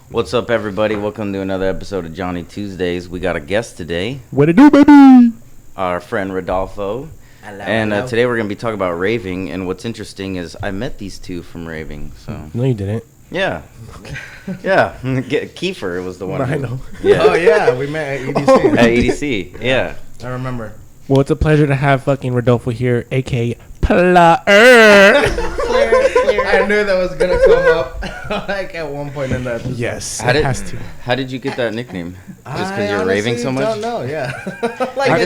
What's up, everybody? Welcome to another episode of JawwKneeeTuesdays. We got a guest today, What it do, baby? our friend Rodolfo. Hello, And hello. today we're going to be talking about raving. And what's interesting is I met these two from raving. So No, you didn't. yeah, yeah. Kiefer was the one. I who- know. Yeah, Oh yeah, we met at EDC. at EDC. Yeah. I remember. Well, it's a pleasure to have fucking Rodolfo here, aka Player. I knew that was gonna come up like at one point in that. Yes, How it did has to. How did you get that nickname? Just I because you're raving so much? Don't know. Yeah. like I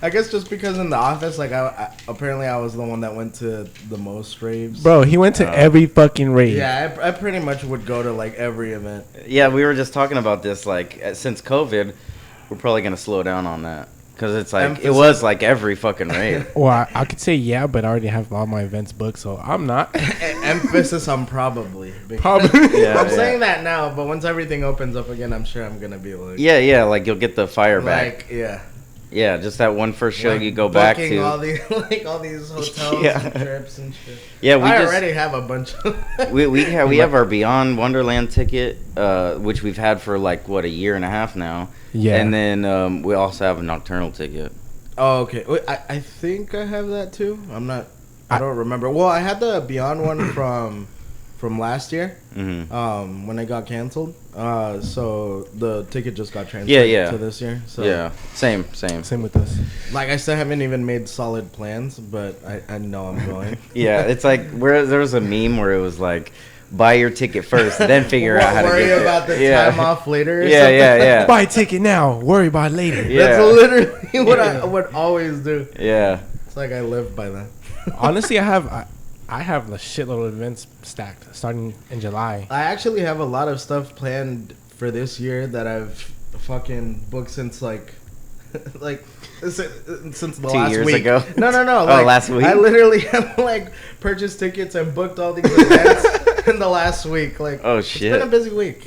guess just because in the office, like I apparently I was the one that went to the most raves. Bro, he went to every fucking rave. Yeah, I pretty much would go to like every event. Yeah, we were just talking about this. Like, since COVID, we're probably going to slow down on that. Because it's like, it was like every fucking rave. Well, I could say yeah, but I already have all my events booked, so I'm not. Emphasis on probably. Probably. Yeah, I'm yeah. saying that now, but once everything opens up again, I'm sure I'm gonna be like. Yeah, like you'll get the fire back. Like yeah. Yeah, just that one first show Like you go back booking to. all these all these hotels Yeah. and trips and shit. Yeah, we I just already have a bunch of we have our Beyond Wonderland ticket, which we've had for like a year and a half now. Yeah. And then we also have a nocturnal ticket. Oh, okay. Wait, I think I have that too. I don't remember. Well, I had the Beyond one from last year. Mm-hmm. When it got canceled. So the ticket just got transferred Yeah. to this year. So Yeah, same. Same with us. like I still haven't even made solid plans, but I know I'm going. Yeah, it's like there was a meme where it was like, buy your ticket first, then figure out how to Worry get about there. the time off later. Or Yeah, something. yeah. Buy a ticket now, worry about it later. Yeah. That's literally what I would always do. Yeah. It's like I live by that. Honestly, I have a shitload of events stacked starting in July. I actually have a lot of stuff planned for this year that I've fucking booked since like since the 2 last years week. ago? No. Oh, Like, last week? I literally have like purchased tickets and booked all these events in the last week. Like, Oh, it's shit. been a busy week.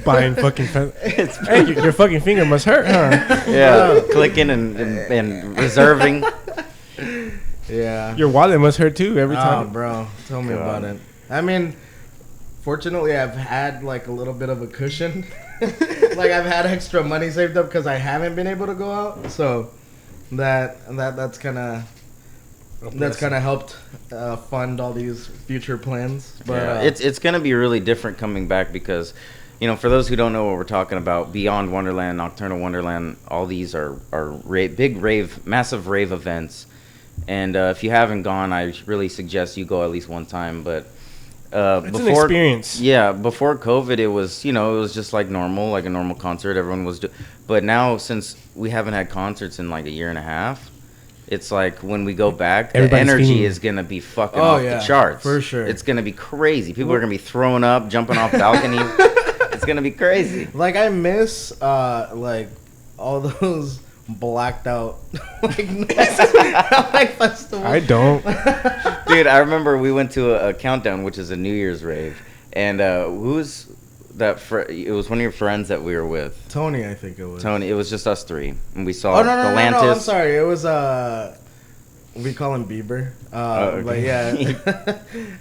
Buying fucking. Hey, your fucking finger must hurt, huh? Yeah, clicking and reserving. Yeah. Your wallet must hurt too every Oh, time. bro, tell me God. about it. I mean, fortunately, I've had like a little bit of a cushion. Like I've had extra money saved up because I haven't been able to go out. So that's kind of helped fund all these future plans. But Yeah, it's gonna be really different coming back because, for those who don't know what we're talking about, Beyond Wonderland, Nocturnal Wonderland, all these are big rave, massive rave events. And if you haven't gone, I really suggest you go at least one time. But It's an experience. Yeah, before COVID, it was it was just like normal, like a normal concert. Everyone was but now since we haven't had concerts in like a year and a half, it's like when we go back, the Everybody's energy feeling- is gonna be fucking Oh, off yeah, the charts for sure. It's gonna be crazy. People are gonna be throwing up, jumping off balconies. It's gonna be crazy. like I miss like all those blacked out like festivals. I don't. Dude, I remember we went to a countdown, which is a New Year's rave, and who's that? It was one of your friends that we were with, Tony, I think it was. Tony. It was just us three, and we saw Oh no, Galantis. I'm sorry. It was we call him Bieber. Okay. But yeah.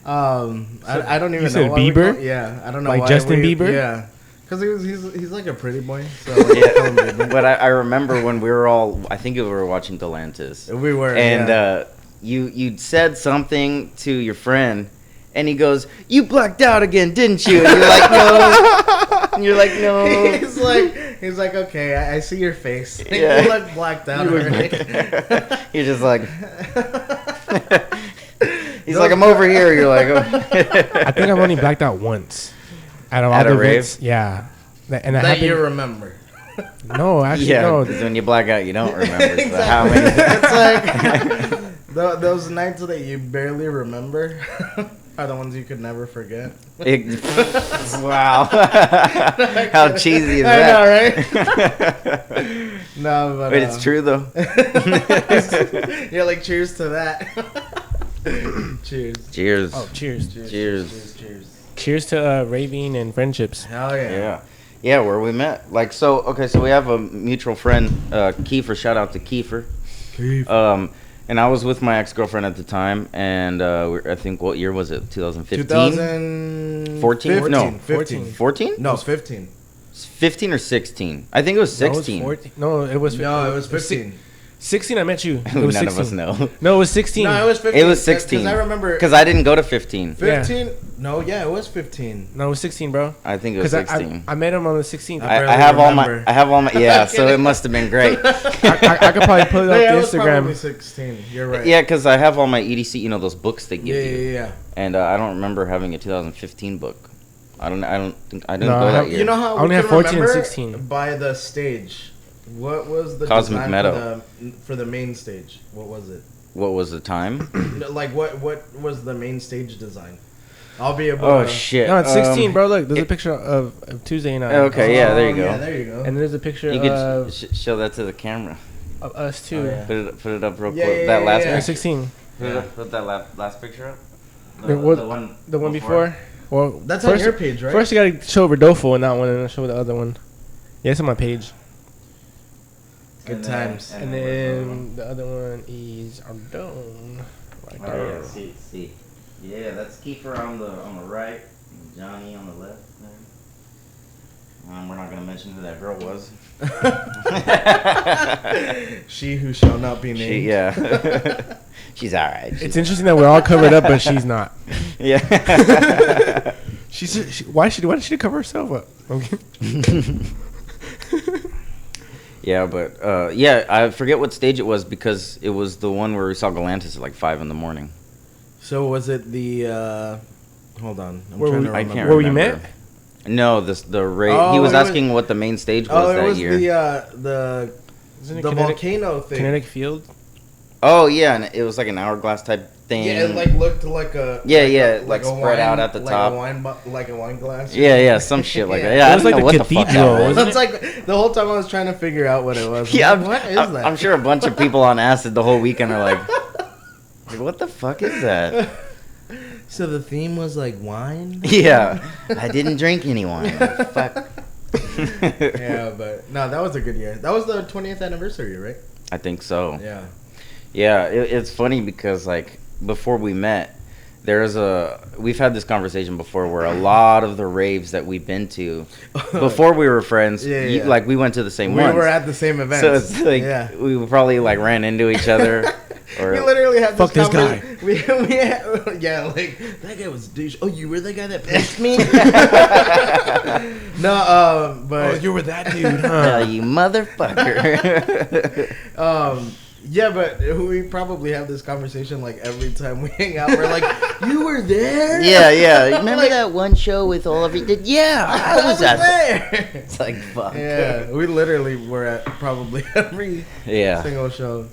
I don't even You know said why we Bieber? call- yeah, I don't know Like why Justin we- Bieber? Yeah. Cuz he's like a pretty boy. So like, we call him Bieber. But I remember when we were all, I think we were watching Galantis, We were and yeah. you said something to your friend, and he goes, "You blacked out again, didn't you?" And you're like, "No." And you're like, "No." He's like, okay, I see your face. Yeah. You look blacked out already. You're just like, he's like, "I'm over here." You're like, "Oh." I think I've only blacked out once. Out of all At a the rave? events, yeah. And that That happened. you remember. No, actually, Yeah, no. 'cause when you black out, you don't remember. So how Exactly. many? It's like those nights that you barely remember are the ones you could never forget. Wow. How cheesy is I that? know, right? No, but Wait, it's true though. Yeah, like cheers to that. Cheers. Cheers. Oh, cheers. Cheers. Cheers. Cheers to raving and friendships. Hell yeah. Yeah, where we met. Like, so we have a mutual friend, Kiefer. Shout out to Kiefer. And And I was with my ex-girlfriend at the time, and I think, what year was it? 2015? 2014? No. 15. 14? No, 15. 15 or 16? I think it was 16. No, it was 15. 16, I met you. It was None 16. of us know. No, it was 16. No, it was 15. It was 16. Because I remember. Because I didn't go to 15. 15? Yeah. No, yeah, it was 15. No, it was 16, bro. I think it was 16. I met him on the 16th. I have all my. Yeah, so it must have been great. I could probably put it up Yeah, the it was Instagram. probably 16. You're right. Yeah, because I have all my EDC, those books they give you. Yeah. And I don't remember having a 2015 book. I didn't go that year. You know how I only we have can 14 and remember 16. by the stage. What was the Cosmic design Meadow. for the main stage? What was it? What was the time? Like what was the main stage design? I'll be able. Oh to... shit! No, it's 16, bro. Look, there's a picture of Tuesday and I. Okay, yeah, there you go. Yeah, there you go. And there's a picture You of could show that to the camera. us too. Oh, yeah. Put it up real Yeah, quick. yeah, That last yeah. picture. 16. Put that last picture up. The one before. Well, That's first, on your page, right? First, you gotta show Rodolfo in that one, and then show the other one. Yeah, it's on my page. Good times. And then the other one is Ardone. Right there. Oh, see. Yeah, that's Kiefer on the right, and Johnny on the left. There. We're not gonna mention who that girl was. She who shall not be named. Yeah. She's all right. It's interesting that we're all covered up, but she's not. Yeah. Why did she cover herself up? Okay. Yeah, but I forget what stage it was because it was the one where we saw Galantis at like 5 a.m. So was it the? Hold on, I'm Where trying we- to I remember. can't Where we remember. met? No, the rave. Oh, he was it was- asking what the main stage was Oh, it that was year. the Isn't it the volcano thing. Kinetic field? Oh yeah, and it was like an hourglass type thing. Yeah, it like looked like a like spread out at the top. like a wine glass. Yeah, some shit like that. Yeah. Yeah, It was like I don't the know what the fuck that cathedral, was. wasn't It's like the whole time I was trying to figure out what it was. Yeah, I'm like, what is that? I'm sure a bunch of people on acid the whole weekend are like, what the fuck is that? So the theme was like wine. Yeah, I didn't drink any wine. Fuck. Yeah, but no, that was a good year. That was the 20th anniversary, right? I think so. Yeah. Yeah, it's funny because like before we met, we've had this conversation before where a lot of the raves that we've been to before we were friends, Yeah. like we went to the same We ones. were at the same event. So it's like we probably like ran into each other. Or We literally had Fuck this guy. We had, yeah, like that guy was douche. Oh, you were the guy that pushed me? No, but you were that dude, huh? you motherfucker. yeah, but we probably have this conversation like every time we hang out. We're like, you were there? Yeah. Remember that one show with all of you? Yeah, I was at there. It's like fuck. Yeah, we literally were at probably every Yeah. single show.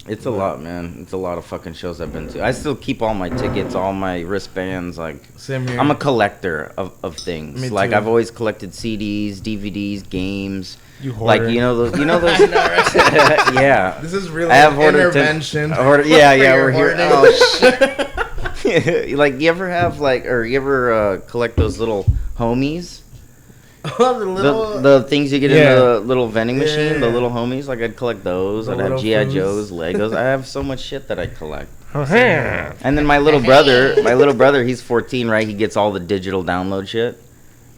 It's a lot, man. It's a lot of fucking shows I've been to. I still keep all my tickets, all my wristbands. Like, Same here. I'm a collector of things. Me Like, too. I've always collected CDs, DVDs, games. You Like, hoarder. you know those. Yeah. This is really I have an hoarder intervention. yeah, your we're here. hoarding. Oh shit. Like, you ever have or you ever collect those little homies? Oh, the little. The things you get Yeah. in the little vending machine, the Yeah. little homies. Like, I'd collect those. The I'd have little G.I. foods. Joes, Legos. I have so much shit that I collect. Uh-huh. And then my little brother, he's 14, right? He gets all the digital download shit.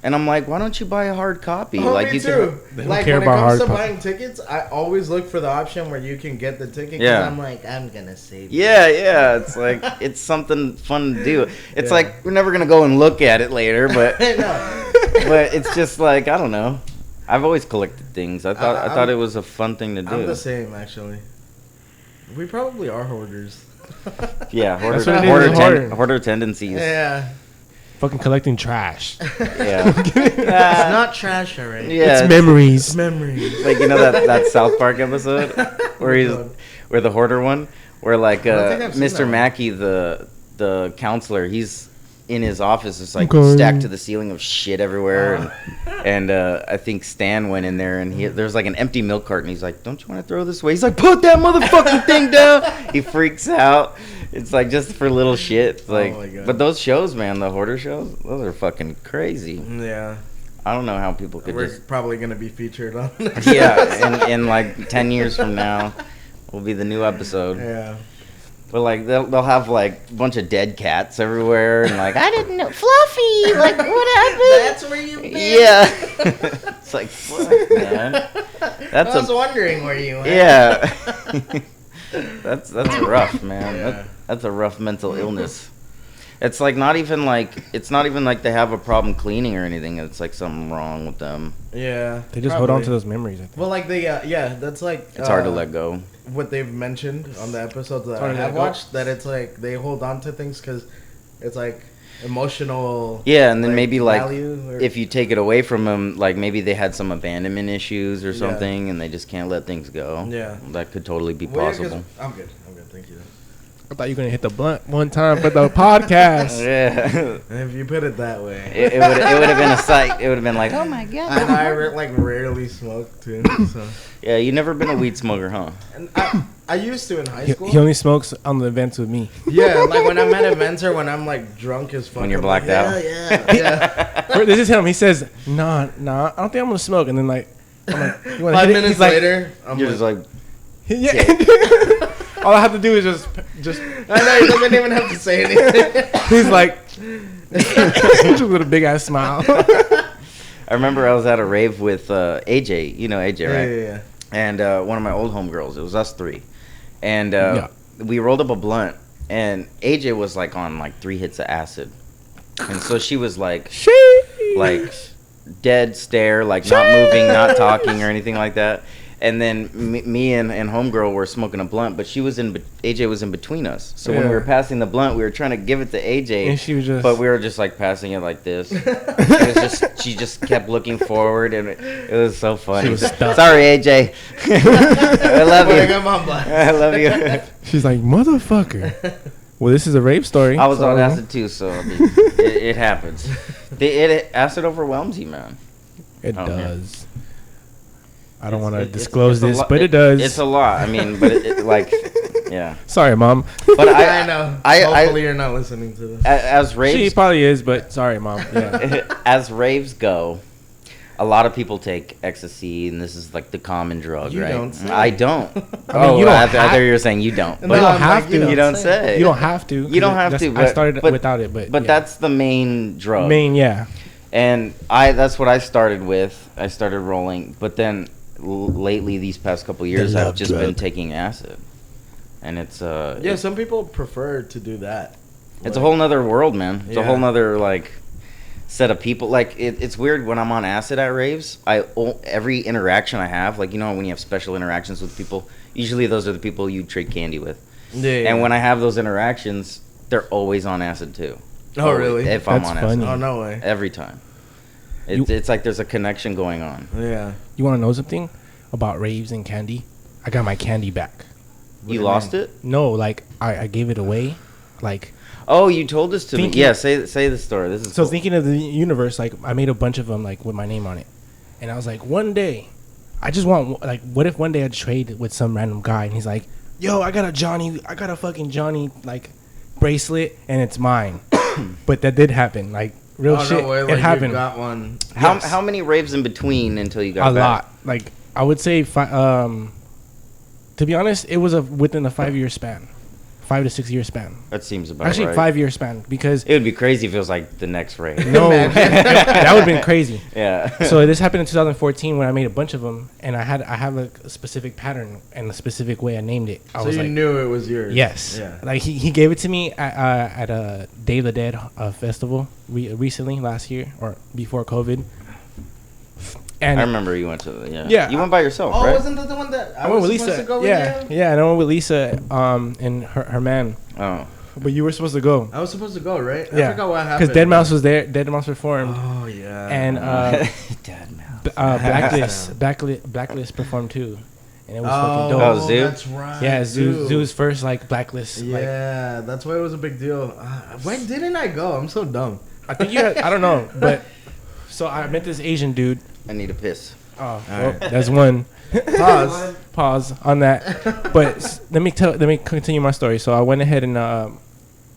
And I'm like, why don't you buy a hard copy? Oh, like me you too. They don't Like care when it about comes to hard buying tickets, I always look for the option where you can get the ticket. 'Cause Yeah. I'm like, I'm gonna save. Yeah. It's like it's something fun to do. It's Yeah. like we're never gonna go and look at it later, but No. but it's just like I don't know. I've always collected things. I thought it was a fun thing to do. I'm the same actually. We probably are hoarders. Yeah, That's what it is, hoarder. hoarder tendencies. Yeah. Fucking collecting trash. Yeah. It's not trash, alright. Yeah, It's memories. Memories. like that South Park episode where the hoarder one, where like I don't think I've seen that Mr. one. Mackey, the counselor, he's in his office, it's like Okay. stacked to the ceiling of shit everywhere, and I think Stan went in there and there's like an empty milk carton. He's like, "Don't you want to throw this away?" He's like, "Put that motherfucking thing down!" He freaks out. It's like just for little shit. It's like, my God. but those shows, man, the hoarder shows, those are fucking crazy. Yeah. I don't know how people could We're just probably gonna be featured on. yeah, in like 10 years from now, will be the new episode. Yeah. But like they'll have like a bunch of dead cats everywhere and like I didn't know Fluffy, like what happened? That's where you've been. Yeah. It's like fuck, man. I was wondering where you went. Yeah. that's rough, man. Yeah. That's a rough mental illness. It's like not even like they have a problem cleaning or anything. It's like something wrong with them. Yeah. They just hold on to those memories, I think. Well, like that's like It's hard to let go. What they've mentioned on the episodes that I have watched, that it's like they hold on to things because it's like emotional. Yeah, and then like, maybe like value if you take it away from them, like maybe they had some abandonment issues or something, and they just can't let things go. Yeah, that could totally be well, possible. I'm good, thank you. I thought you were gonna hit the blunt one time for the podcast. Yeah, if you put it that way, it would have been a sight. It would have been like, oh my god. And I rarely smoke too. So. Yeah, you never been a weed smoker, huh? And I used to in high school. He only smokes on the events with me. Yeah, like when I'm at events or when I'm like drunk as fuck. When you're I'm blacked like, out. Yeah. This is him. He says, nah, I don't think I'm gonna smoke. And then like, I'm like, you wanna 5 hit it? minutes He's later, I'm You're just like, yeah. All I have to do is just. I know, he doesn't even have to say anything. He's like, just with a big ass smile. I remember I was at a rave with AJ. You know AJ, right? Yeah. And one of my old homegirls. It was us three. And we rolled up a blunt. And AJ was like on like 3 hits of acid. And so she was like dead stare, like not moving, not talking or anything like that. And then me and homegirl were smoking a blunt, but AJ was in between us. So when we were passing the blunt, we were trying to give it to AJ, and she was just, but we were just like passing it like this. She just kept looking forward, and it was so funny. She was stuck. Sorry, AJ. I love you. I love you. She's like, motherfucker. Well, this is a rape story. I was on acid too, so I mean, it happens. Acid overwhelms you, man. It does. I don't want to disclose this, but it does. It's a lot. I mean, but it like, yeah. Sorry, Mom. But I know. Hopefully you're not listening to this. As raves, she probably is, but sorry, Mom. Yeah. As raves go, a lot of people take ecstasy, and this is like the common drug, right? Don't say. I don't. I mean, you don't I thought you were saying you don't. But you don't have to. You don't say. You don't have to. You don't have to. I started without it, but that's the main drug. Yeah. And that's what I started with. I started rolling, but then lately, these past couple of years, I've just been taking acid, and it's some people prefer to do that. It's a whole nother world, man. It's a whole nother like set of people. Like it's weird when I'm on acid at raves. Every interaction I have, like, you know, when you have special interactions with people, usually those are the people you trade candy with. Yeah. And when I have those interactions, they're always on acid too. Oh, really? If I'm on acid. Oh, no way. Every time. It's like there's a connection going on. Yeah. You want to know something about raves and candy? I got my candy back. You lost it? No, like I gave it away. Like. Oh, you told this to me. Yeah, say the story. This is so cool. Thinking of the universe. Like I made a bunch of them, like with my name on it, and I was like, one day, I just want like, what if one day I trade with some random guy and he's like, yo, I got a fucking Johnny like bracelet and it's mine. But that did happen. Like real shit. No way, it happened. You got one. How many raves in between until you got a back? lot? Like I would say, to be honest, it was within a 5-year span, 5 to 6 year span. That seems about actually right. 5-year span, because it would be crazy if it was like the next rave. No, that would have been crazy. Yeah. So this happened in 2014 when I made a bunch of them, and I have a specific pattern and a specific way I named it. So you knew it was yours. Yes. Yeah. Like he gave it to me at a Day of the Dead festival recently last year or before COVID. And I remember you went to You went by yourself, right? Oh, wasn't that the one that I went was with supposed Lisa? to go with you? Yeah, and I went with Lisa and her man. Oh. But you were supposed to go. I was supposed to go, right? Yeah. I forgot what happened. Because Dead Mouse was there. Dead Mouse performed. Oh, yeah. And Dead Mouse. Blacklist performed too. And it was fucking dope. Oh, Zoo? That's right. Yeah, Zoo's first like Blacklist. Yeah, that's why it was a big deal. Why didn't I go? I'm so dumb. I think you had, I don't know, but so I met this Asian dude. I need a piss. Oh, well, that's one. Pause on that. But let me continue my story. So I went ahead and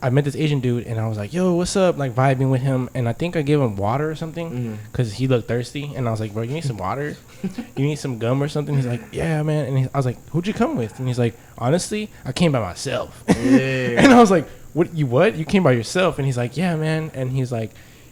I met this Asian dude, and I was like, yo, what's up? Like, vibing with him. And I think I gave him water or something because he looked thirsty. And I was like, bro, you need some water? You need some gum or something? He's like, yeah, man. And I was like, who'd you come with? And he's like, honestly, I came by myself. Yeah. And I was like, what? You came by yourself? And he's like, yeah, man. And he's like,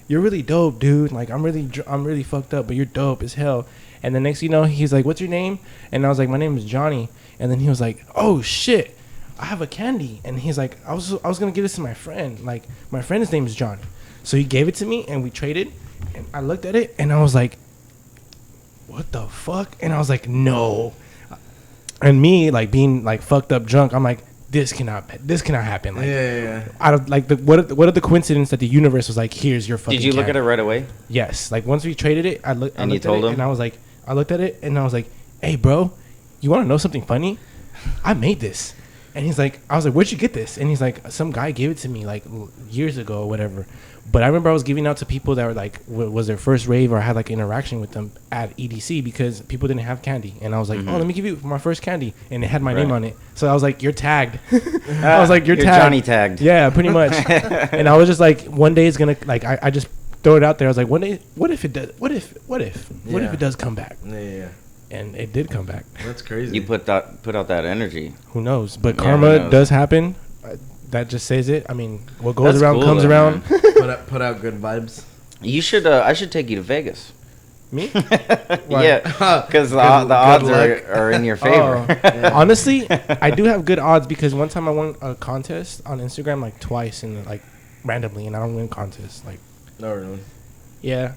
you're really dope, dude. Like, I'm really fucked up, but you're dope as hell. And the next thing you know, he's like, what's your name? And I was like, my name is Johnny. And then he was like, oh, shit. I have a candy. And he's like, I was gonna give this to my friend. Like, my friend's name is Johnny. So he gave it to me and we traded. And I looked at it and I was like, what the fuck? And I was like, no. And me, like, being like fucked up drunk, I'm like, this cannot happen. Like, out of like what are the coincidence that the universe was like, here's your fucking Did you look candy. at it right away? Yes. Like, once we traded it, I looked you at told it him? and I was like, I looked at it and I was like, hey, bro, you want to know something funny? I made this. And he's like, I was like, where'd you get this? And he's like, some guy gave it to me like years ago or whatever. But I remember I was giving out to people that were like, was their first rave or I had like interaction with them at EDC because people didn't have candy. And I was like, oh, let me give you my first candy. And it had my name on it. So I was like, you're tagged. I was like, you're tagged. Johnny tagged. Yeah, pretty much. And I was just like, one day it's going to, like, I just throw it out there. I was like, one day, what if it does? What if it does come back? Yeah. And it did come back. That's crazy. You put out that energy. Who knows? But Yeah, karma who knows? does happen. That just says it. I mean, what goes That's around cool, comes though, around. put out good vibes. You should. I should take you to Vegas. Me? Yeah, because the odds are in your favor. Oh. Honestly, I do have good odds because one time I won a contest on Instagram like twice and like randomly, and I don't win contests. Like, No, really. yeah,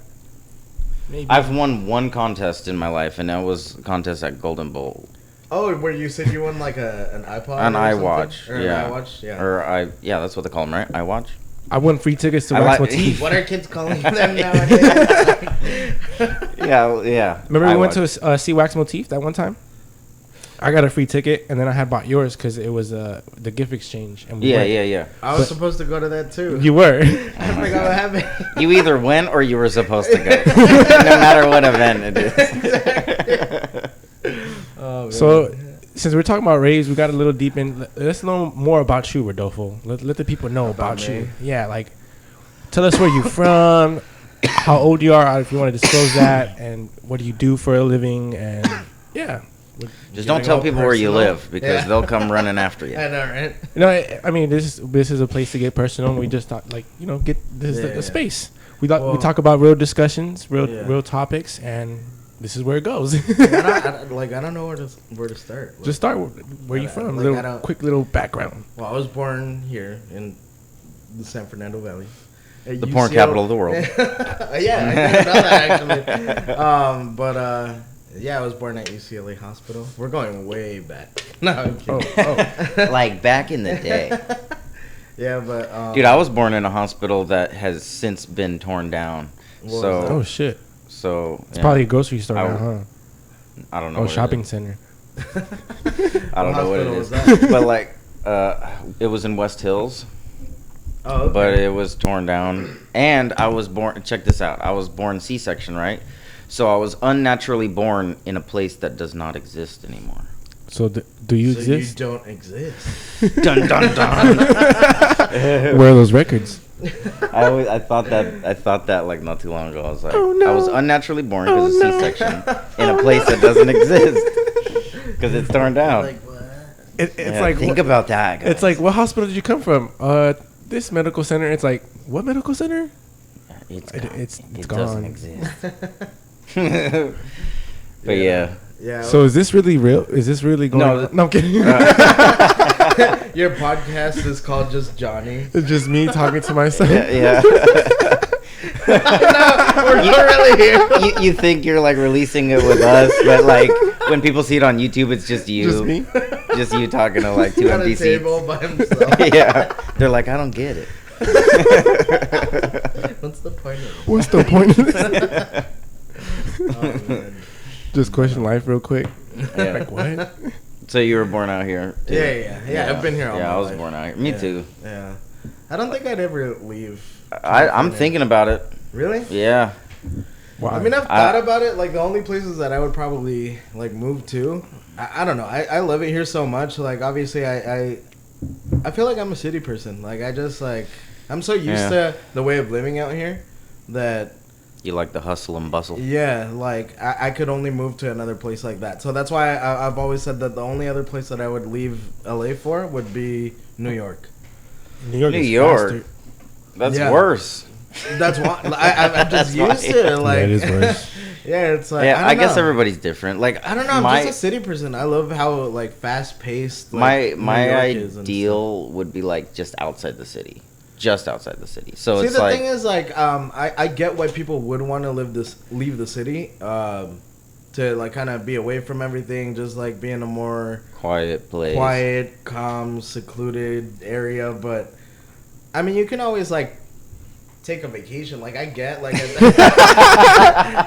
maybe. I've won one contest in my life, and that was a contest at Golden Bowl. Oh, where you said you won like an iPod? An or something? iWatch, Or yeah. An iWatch, yeah. Or yeah, that's what they call them, right? iWatch. I won free tickets to I Wax like- Motif. What are kids calling them nowadays? Yeah. Remember we went iWatch. to see Wax Motif that one time? I got a free ticket, and then I had bought yours because it was the gift exchange. And we went. Yeah. I was supposed to go to that too. You were. I forgot what happened. You either went or you were supposed to go. No matter what event it is. Oh, So, since we're talking about raves, we got a little deep in. Let's know more about you, Rodolfo. Let the people know about me? you. Yeah, like, tell us where you're from, how old you are, if you want to disclose that, and what do you do for a living, and yeah. Just don't tell people where you live because they'll come running after you. I know, right? No, I mean this is a place to get personal. And we just thought, like, get this is the space. We talk about real discussions, real topics, and this is where it goes. I don't know where to start. Like, Just start where you from. Quick little background. Well, I was born here in the San Fernando Valley. At The porn capital of the world. Yeah, I didn't know that actually. Yeah, I was born at UCLA Hospital. We're going way back. No, I'm kidding. Like back in the day. Yeah, but Dude, I was born in a hospital that has since been torn down. What So, was Oh shit! so It's probably a grocery store now, huh? I don't know. Oh, what it shopping is. center. I don't know what it hospital is. was that? But like, it was in West Hills, Oh, okay. but it was torn down. And I was born. Check this out. I was born C-section, right? So I was unnaturally born in a place that does not exist anymore. So do you So exist? you don't exist. Dun dun dun. Where are those records? I thought that like not too long ago. I was like, Oh, no. I was unnaturally born because Oh, of no. C-section in a place that doesn't exist because it's torn down. Like what? It's Yeah, like think about that. Guys. It's like, what hospital did you come from? This medical center. It's like, what medical center? it's It's doesn't gone. exist. But yeah. Yeah. So is this really real? Is this really going? No, on? No, I'm kidding. Your podcast is called Just Johnny. It's just me talking to myself. Yeah. No, we're not really here. You think you're like releasing it with us, but like when people see it on YouTube, it's just you. Just me. Just you talking to like two On empty a seats. table by himself. Yeah. They're like, I don't get it. What's the point of it? What's the point of this? Oh, man. Just question life real quick. Yeah. Like, what? So you were born out here? Too. Yeah. I've been here all Yeah, my I was life. born out here. Me Yeah. too. Yeah. I don't think I'd ever leave. I'm California. thinking about it. Really? Yeah. Wow. I mean, I've thought about it. Like, the only places that I would probably, like, move to, I don't know. I love it here so much. Like, obviously, I I feel like I'm a city person. Like I just like I'm so used Yeah. to the way of living out here that You like the hustle and bustle. yeah, like I could only move to another place like that. So that's why I've always said that the only other place that I would leave LA for would be New York. New York. New is York. faster. That's Yeah. worse. That's why I'm just That's why. used to it. Like Yeah, it is worse. yeah, it's like Yeah, I I guess know. everybody's different. Like I don't know. I'm my just a city person. I love how like fast paced. my Like, my New York is and ideal would be like just outside the city, just outside the city. So See, it's the like thing is, like, I get why people would want to leave the city, to like kind of be away from everything, just like be in a more quiet place. quiet, calm, secluded area. But I mean, you can always like take a vacation. Like I get, like,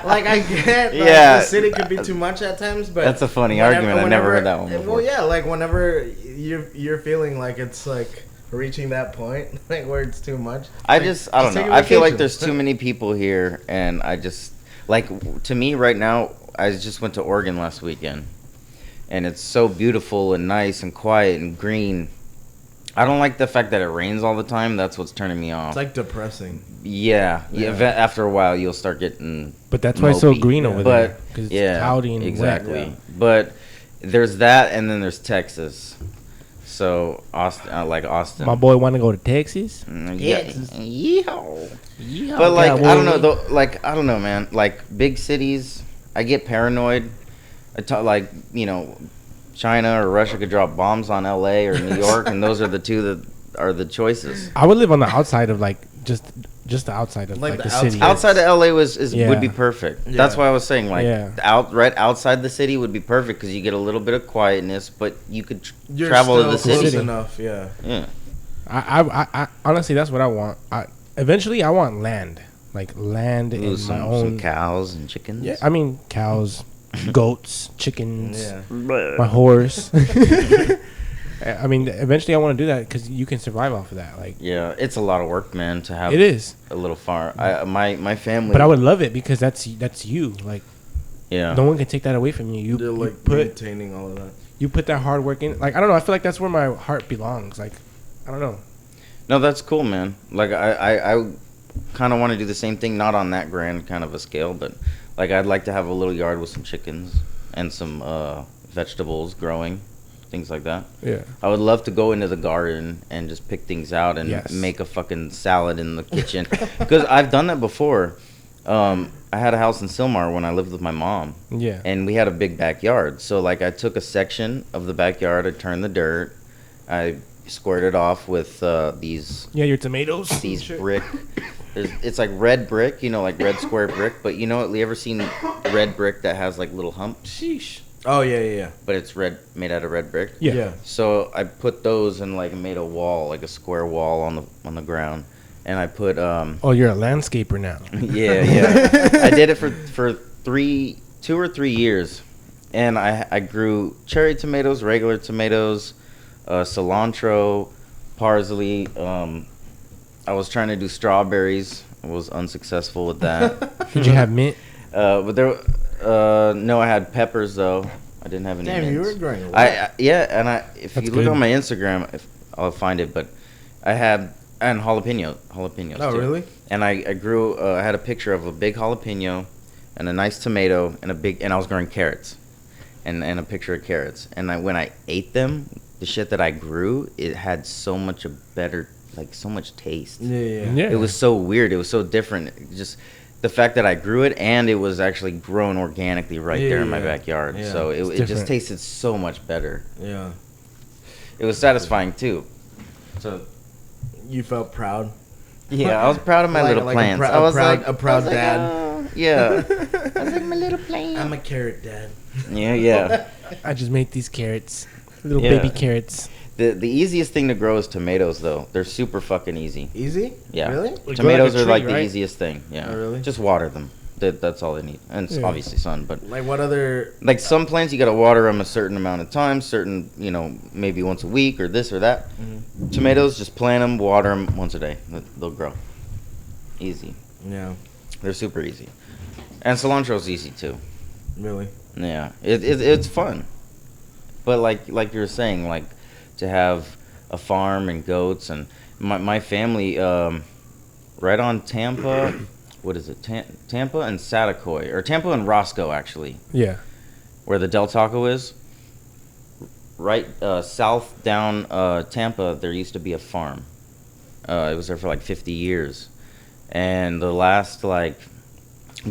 like I get, like, Yeah. the city could be too much at times. But That's a funny argument. I never heard that one before. Well, yeah, like whenever you're feeling like it's like reaching that point, like where it's too much. I like, just I don't take know. a I feel like vacation. there's too many people here, and I just like to me right now. I just went to Oregon last weekend, and it's so beautiful and nice and quiet and green. I don't like the fact that it rains all the time. That's what's turning me off. It's like depressing. Yeah. Yeah. After a while, you'll start getting. But that's why it's so mopey. green over But there. Because it's yeah, cloudy and exactly. wet. Yeah. But there's that, and then there's Texas. So Austin, I like Austin. My boy want to go to Texas. Yeah. Texas. Yeehaw. Yeah, But like boy. I don't know though. Like I don't know, man. Like big cities, I get paranoid. Like China or Russia could drop bombs on L.A. or New York, and those are the two that are the choices. I would live on the outside of like just the outside of Like like the the city. outskirts. Outside of L.A. Yeah. would be perfect. Yeah. That's why I was saying like Yeah. right outside the city would be perfect because you get a little bit of quietness, but you could You're travel to still the close city. enough, yeah. Yeah. I honestly, that's what I want. Eventually, I want land, like land Ooh, in some my own. cows and chickens. Yeah, I mean cows, goats, chickens, Yeah. my horse. I mean, eventually, I want to do that because you can survive off of that. Like, Yeah, it's a lot of work, man, to have it is. a little farm. My family. But I would love it because that's you. Like, Yeah. no one can take that away from you. They're You like put maintaining all of that. you put that hard work in. Like, I don't know. I feel like that's where my heart belongs. Like, I don't know. No, that's cool, man. Like I kind of want to do the same thing, not on that grand kind of a scale, but like I'd like to have a little yard with some chickens and some vegetables growing, things like that. Yeah. I would love to go into the garden and just pick things out and Yes. make a fucking salad in the kitchen because I've done that before. I had a house in Sylmar when I lived with my mom. Yeah. And we had a big backyard. So, like, I took a section of the backyard, I turned the dirt, I squared it off with these Yeah, your tomatoes. brick. It's like red brick, like red square brick. But you ever seen red brick that has, like, little humps? Sheesh. Oh yeah. But it's made out of red brick? Yeah. So, I put those and, like, made a wall, like a square wall on the ground. And I put... Oh, you're a landscaper now. Yeah. I did it for 2 or 3 years, and I grew cherry tomatoes, regular tomatoes, cilantro, parsley. I was trying to do strawberries. I was unsuccessful with that. Did you have mint? But no, I had peppers though. I didn't have any. Damn, you mints. were growing a lot. If That's you look good. on my Instagram, I'll find it. But I had jalapenos. Oh, too. really? And I grew. I had a picture of a big jalapeno, and a nice tomato, and I was growing carrots, and a picture of carrots. And when I ate them, the shit that I grew, it had so much better, like so much taste. Yeah. It was so weird. It was so different. Just the fact that I grew it, and it was actually grown organically right there in my Yeah. backyard. Yeah. So It's it just different. tasted so much better. Yeah. It was satisfying too. So You felt proud. yeah, I was proud of my little plants. I was like a proud I was like, dad. "Oh," yeah. I was like my little plant. I'm a carrot dad. Yeah. I just made these carrots, little Yeah. baby carrots. The easiest thing to grow is tomatoes, though. They're super fucking easy. Easy? Yeah. Really? Like Tomatoes grow are like like a the tree, right? easiest thing. Yeah. Oh, really? Just water them. That's all they need, and it's Yeah. obviously sun. But Like what other? like some plants, you gotta water them a certain amount of time, certain maybe once a week or this or that. Mhm. Tomatoes, just plant them, water them once a day. They'll grow. Easy. Yeah. They're super easy. And cilantro's easy too. Really? Yeah, it's fun, but like you were saying, like to have a farm and goats, and my family right on Tampa. What is it? Tampa and Satakoy, or Tampa and Roscoe actually. Yeah. Where the Del Taco is. Right south down Tampa, there used to be a farm. It was there for like 50 years, and the last like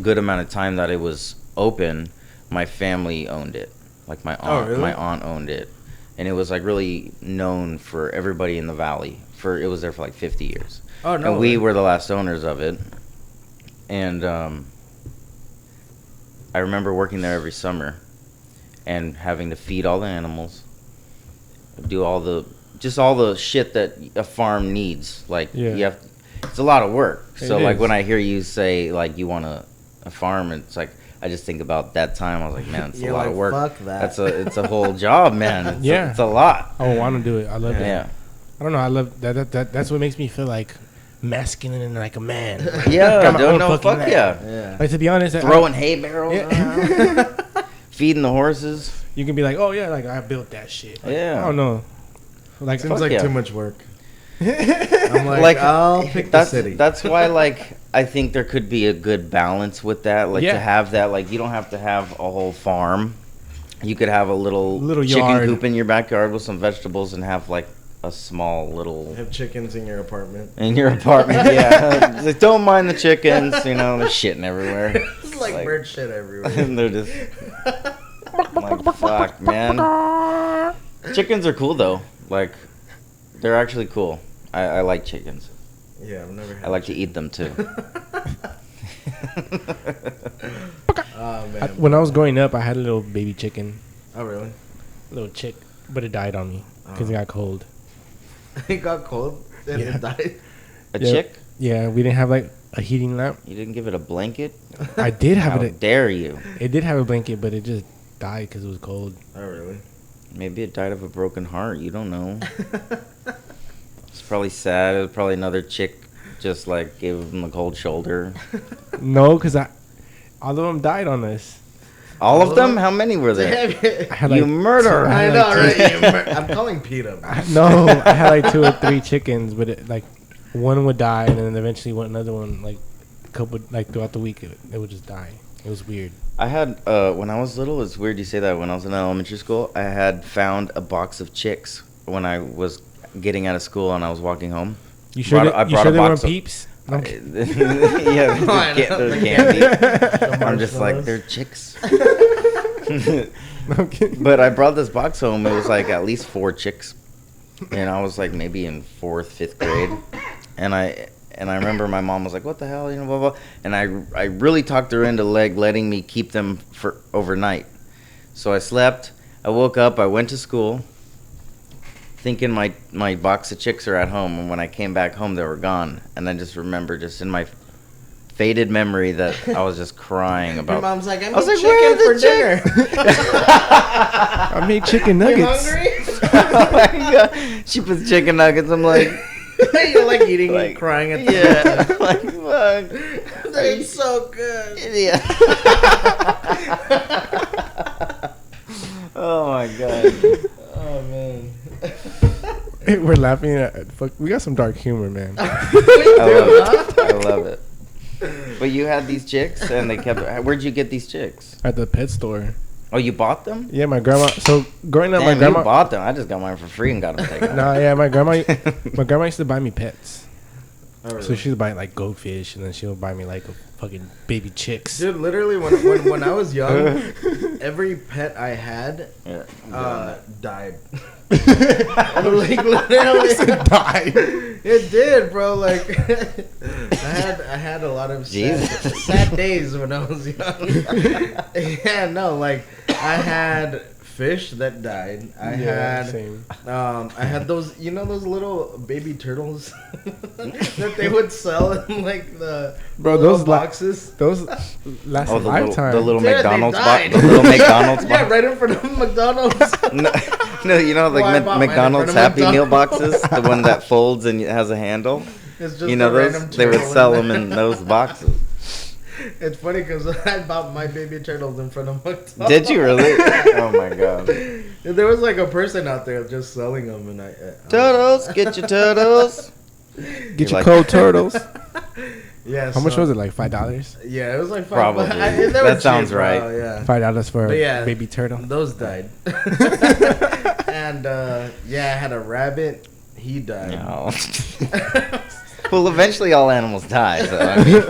good amount of time that it was open, my family owned it. Like my aunt, really? my aunt owned it, and it was like really known for everybody in the valley. It was there for like 50 years. Oh no! And we were the last owners of it, and I remember working there every summer, and having to feed all the animals, do all the shit that a farm needs. Like you have, it's a lot of work. So like when I hear you say like you want a farm, it's like I just think about that time. I was like, man, it's a lot of work. Fuck that. It's a whole job, man. It's a lot. I want to do it. I love it. Yeah. I don't know. I love that. That's what makes me feel like masculine and like a man. Yeah, fuck yeah. Like to be honest, throwing hay barrels around, feeding the horses. You can be like, oh yeah, like I built that shit. Like, Yeah. I don't know. Like seems like too much work. I'm I'll pick the city. That's why like I think there could be a good balance with that. Like to have that, like you don't have to have a whole farm. You could have a little chicken yard. coop in your backyard with some vegetables and have like a small little have chickens in your apartment. Yeah. Like, don't mind the chickens, they're shitting everywhere. It's like bird shit everywhere. And they're just like, fuck, man. Chickens are cool though. Like they're actually cool. I like chickens. Yeah, I've never had I like to eat them too. Oh man. When I was growing up, I had a little baby chicken. Oh really? A little chick, but it died on me because it got cold. It got cold and it died. A chick? Yeah, we didn't have like a heating lamp. You didn't give it a blanket? I did have How it. dare you? It did have a blanket, but it just died because it was cold. Oh really? Maybe it died of a broken heart. You don't know. It's probably sad. It was probably another chick just like gave him the cold shoulder. No, because all of them died on us. All of them? How many were there? I had You murderer. I know, right? I'm calling Peter. No, I had like 2 or 3 chickens, but like one would die, and then eventually another one, like a couple, like throughout the week, it would just die. It was weird. I had, when I was little, it's weird you say that. When I was in elementary school, I had found a box of chicks when I was getting out of school and I was walking home. You sure they weren't peeps? Yeah, they're candy. I'm just like, they're chicks. But I brought this box home. It was like at least 4 chicks, and I was like maybe in 4th, 5th grade, and I remember my mom was like, "What the hell?" Blah blah. And I really talked her into letting me keep them for overnight. So I slept. I woke up. I went to school, thinking my box of chicks are at home, and when I came back home, they were gone. And I just remember, just in my faded memory, that I was just crying about. Your mom's like, I was made like, "Where chicken are for the dinner." I made chicken nuggets. You hungry? Oh my God. She puts chicken nuggets. I'm like, You're like eating and crying at the same time. like fuck. They're so good. Yeah. Oh my God. Oh man. We're laughing at. Fuck, we got some dark humor, man. I love it. But you had these chicks, and they kept. Where'd you get these chicks? At the pet store. Oh, you bought them? Yeah, my grandma. So growing up, Damn, my grandma you bought them. I just got mine for free and got them taken. Nah, yeah, my grandma used to buy me pets. Oh, really? So she'd buy like goldfish, and then she would buy me like a fucking baby chicks. Dude, literally when I was young, every pet I had died. Like literally died. It did, bro. Like I had a lot of sad days when I was young. Yeah, no, like I had fish that died. I had those, those little baby turtles that they would sell in like the those boxes. Those last a lifetime. The little Dude, McDonald's they box. died. The little McDonald's box. Yeah, right in front of McDonald's. No, you know, like Well, I bought mine in McDonald's front of Happy Meal McDonald's. boxes, the one that folds and it has a handle. It's just You know, a those random they would turtle sell in them in those boxes. It's funny because I bought my baby turtles in front of McDonald's. Did you really? Oh my God. There was like a person out there just selling them, and I Turtles, get your turtles. Get your like- cold turtles. Yeah. How much was it? Like $5? Yeah, it was like $5. Probably. They were That sounds cheap, right. bro, yeah. $5 for But a yeah, baby turtle. Those died. And yeah, I had a rabbit. He died. No. Well, eventually all animals die. So I mean,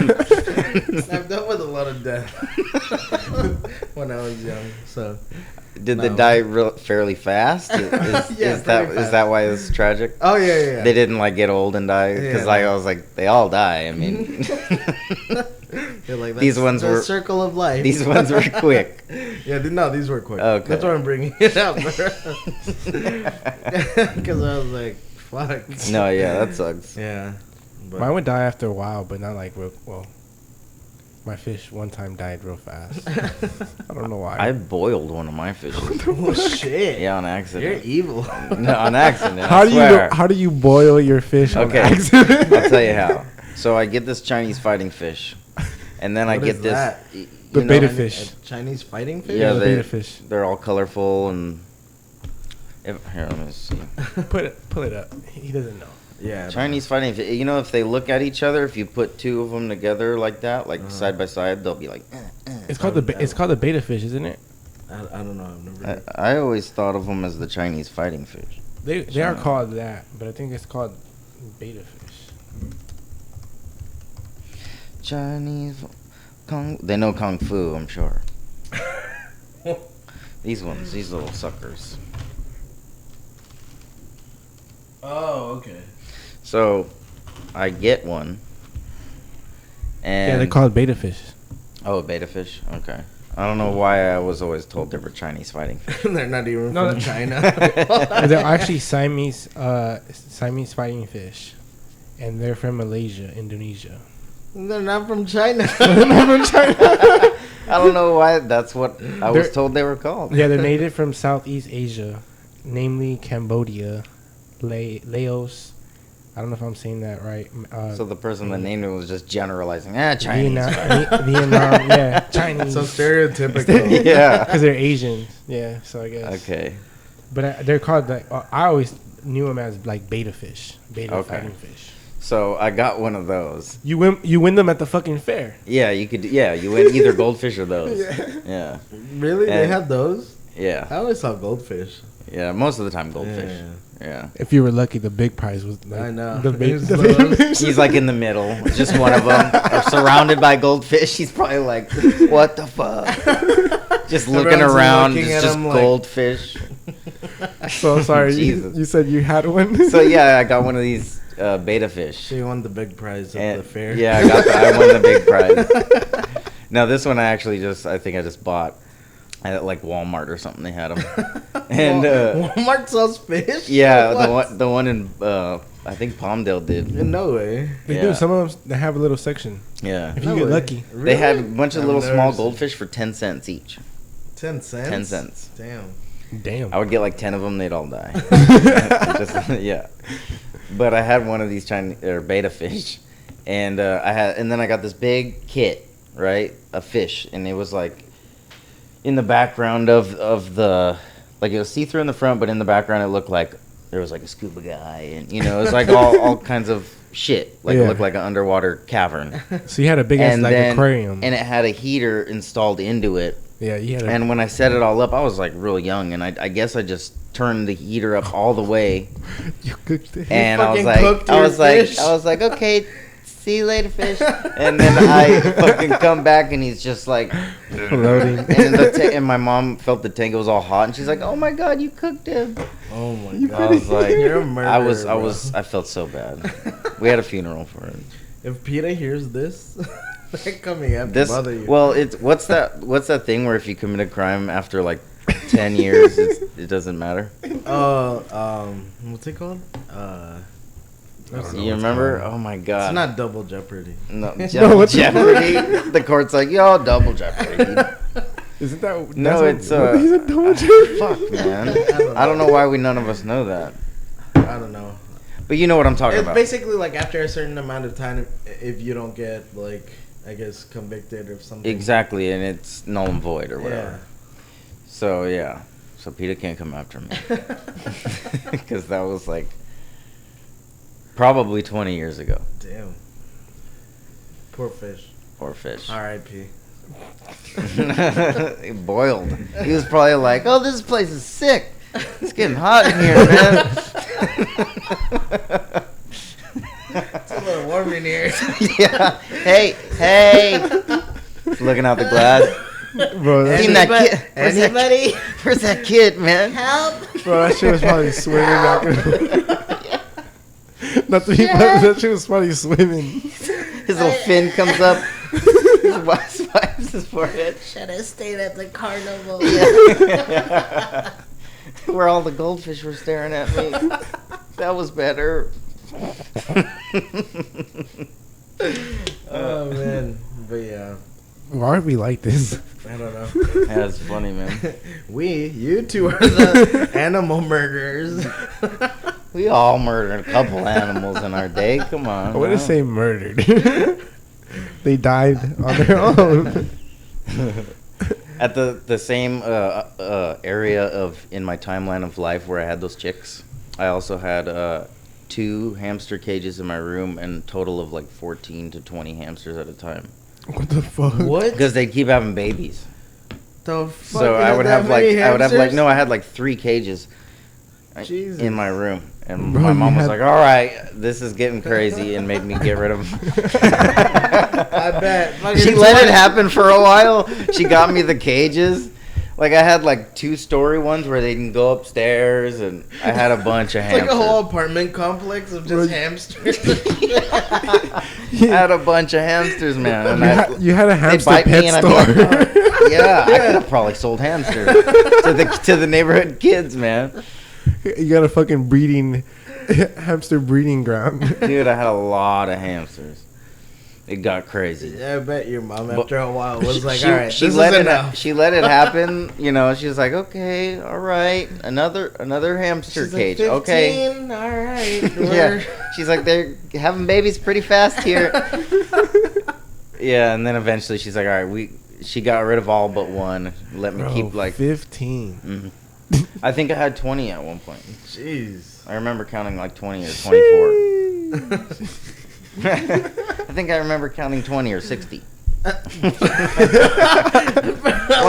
I've dealt with a lot of death when I was young. So did they die fairly fast? Is Yeah, is pretty that fast. why it's tragic? oh yeah. They didn't like get old and die because Yeah, I was like they all die. I mean, They're like, These that's ones the were- circle of life. these ones were quick. Yeah, no, these were quick. Okay. That's why I'm bringing it up. Because I was like, fuck. No, yeah, that sucks. Yeah. But Mine would die after a while, but not like real. Well, my fish one time died real fast. I don't know why. I boiled one of my fishes. oh shit. Yeah, on You're accident. evil. No, on accident. how I do swear. you boil your fish on Okay, accident? I'll tell you how. So I get this Chinese fighting fish, and then I What get is this. that? y- The you know, beta Chinese- fish. a Chinese fighting fish? Yeah, the they, beta fish. they're all colorful and. Here, let me see. Pull it up. He doesn't know. Yeah. Chinese fighting fish. You know, if they look at each other, if you put two of them together like that, like side by side, they'll be like. It's called it's called the beta fish, isn't it? I don't know. I've never. I always thought of them as the Chinese fighting fish. They are called that, but I think it's called beta fish. Chinese they know kung fu, I'm sure. These little suckers. Oh, okay. So, I get one. And Yeah, they're called beta fish. Oh, beta fish. Okay. I don't know why I was always told they were Chinese fighting fish. They're not even No, from China. They're actually Siamese fighting fish, and they're from Malaysia, Indonesia. They're not from China. They're not from China. I don't know why that's what I was They're- told they were called. Yeah, they're native from Southeast Asia, namely Cambodia, Laos. I don't know if I'm saying that right. So the person that named it was just generalizing. Chinese. Vietnam, yeah, Chinese. So stereotypical. Yeah. Because they're Asian. Yeah, so I guess. Okay. But they're called like I always knew them as like beta fish, beta Okay. fighting fish. So I got one of those. You win them at the fucking fair. Yeah, you could. Yeah, you win either goldfish or those. Yeah. Really? They And- have those? Yeah. I always saw goldfish. Yeah. Most of the time, goldfish. Yeah. Yeah. If you were lucky, the big prize was like I know. the big, It's the those. big fish. He's like in the middle, just one of them, or surrounded by goldfish. He's probably like, "What the fuck?" Just looking Everyone's around, looking it's at just him like- goldfish. So sorry, Jesus. you said you had one. So yeah, I got one of these beta fish. So you won the big prize of And- the fair? Yeah, I won the big prize. Now this one I think I just bought at like Walmart or something. They had them, and Walmart sells fish? yeah, What? the one in I think Palmdale did. No way. They Yeah. do. Some of them they have a little section. Yeah, If No you get way. lucky. they had a Really? bunch of I've little never small seen- goldfish for 10 cents each. 10 cents? 10 cents. Damn. Damn. I would get like 10 of them, they'd all die. Yeah. But I had one of these Chinese or beta fish, and then I got this big kit, right, of fish, and it was like in the background of the, like it was see through in the front, but in the background it looked like there was like a scuba guy, and it was like all kinds of shit, like it Yeah. looked like an underwater cavern, So you had a big ass like aquarium. and it had a heater installed into it. Yeah, you had. And when I set it all up, I was like real young, and I guess I just turned the heater up all the way, you cooked it. and I was fucking cooked your fish. okay, see you later, fish. And then I fucking come back, and he's just like Floating. and my mom felt the tank; it was all hot, and she's like, "Oh my god, you cooked him!" Oh my You god. I was like, You're a murderer, I felt so bad. We had a funeral for it. If PETA hears this, they're coming after This bother you. well, it's what's that thing where if you commit a crime after like 10 years, it doesn't matter. What's it called? I don't know You what's remember? called. Oh my god! It's not double jeopardy. No, No, what's it Jeopardy. The court's like, yo, double Jeopardy. Isn't that? No, that's it's what he's a double jeopardy. fuck, man. I don't know why none of us know that. I don't know. But you know what I'm talking It's about. basically like after a certain amount of time, if you don't get like, I guess, convicted or something. Exactly, and it's null and void or whatever. Yeah. So yeah, so PETA can't come after me. Because that was like probably 20 years ago. Damn. Poor fish. Or fish. R.I.P. He boiled. He was probably like, "Oh, this place is sick. It's getting hot in here, man." It's a little warm in here. Yeah. Hey. Looking out the glass. Bro, that Seen shit, that kid? Anybody? Where's that kid, man? Help! bro, that shit was probably swimming back and Not to be funny, that shit was probably swimming. His little fin comes up. He wipes his forehead. Should have stayed at the carnival. Where all the goldfish were staring at me. That was better. Oh man, but yeah, Why are we like this? I don't know. That's funny, man. You two are the animal murderers. We all murdered a couple animals in our day. Come on. I wouldn't say murdered. They died on their own. At the same area of in my timeline of life where I had those chicks, I also had 2 hamster cages in my room and a total of like 14 to 20 hamsters at a time. What the fuck? What? Because they keep having babies. The fuck? So You I had would that have many I hamsters? had like 3 cages Jesus. in my room. And Bro, my mom you was had- like, "All right, this is getting crazy," and made me get rid of them. I bet. She let it happen for a while. She got me the cages. Like I had like 2-story ones where they can go upstairs, and I had a bunch of It's hamsters. like a whole apartment complex of just hamsters. I had a bunch of hamsters, man. And You had a hamster bite me pet and I'd be store. like, "Oh, yeah, I could have probably sold hamsters to the neighborhood kids, man. You got a fucking hamster breeding ground. Dude, I had a lot of hamsters. It got crazy. Yeah, I bet your mom But- after a while was like, she, all right, she this let is it enough. she let it happen. You know, she was like, "Okay, all right, another hamster She's cage, like, okay." 15, all right. Yeah, she's like, "They're having babies pretty fast here." Yeah, and then eventually she's like, "All right, she got rid of all but one. Let me Bro, keep like 15. mhm. I think I had 20 at one point. Jeez. I remember counting like 20 or 24. I think I remember counting 20 or 60. One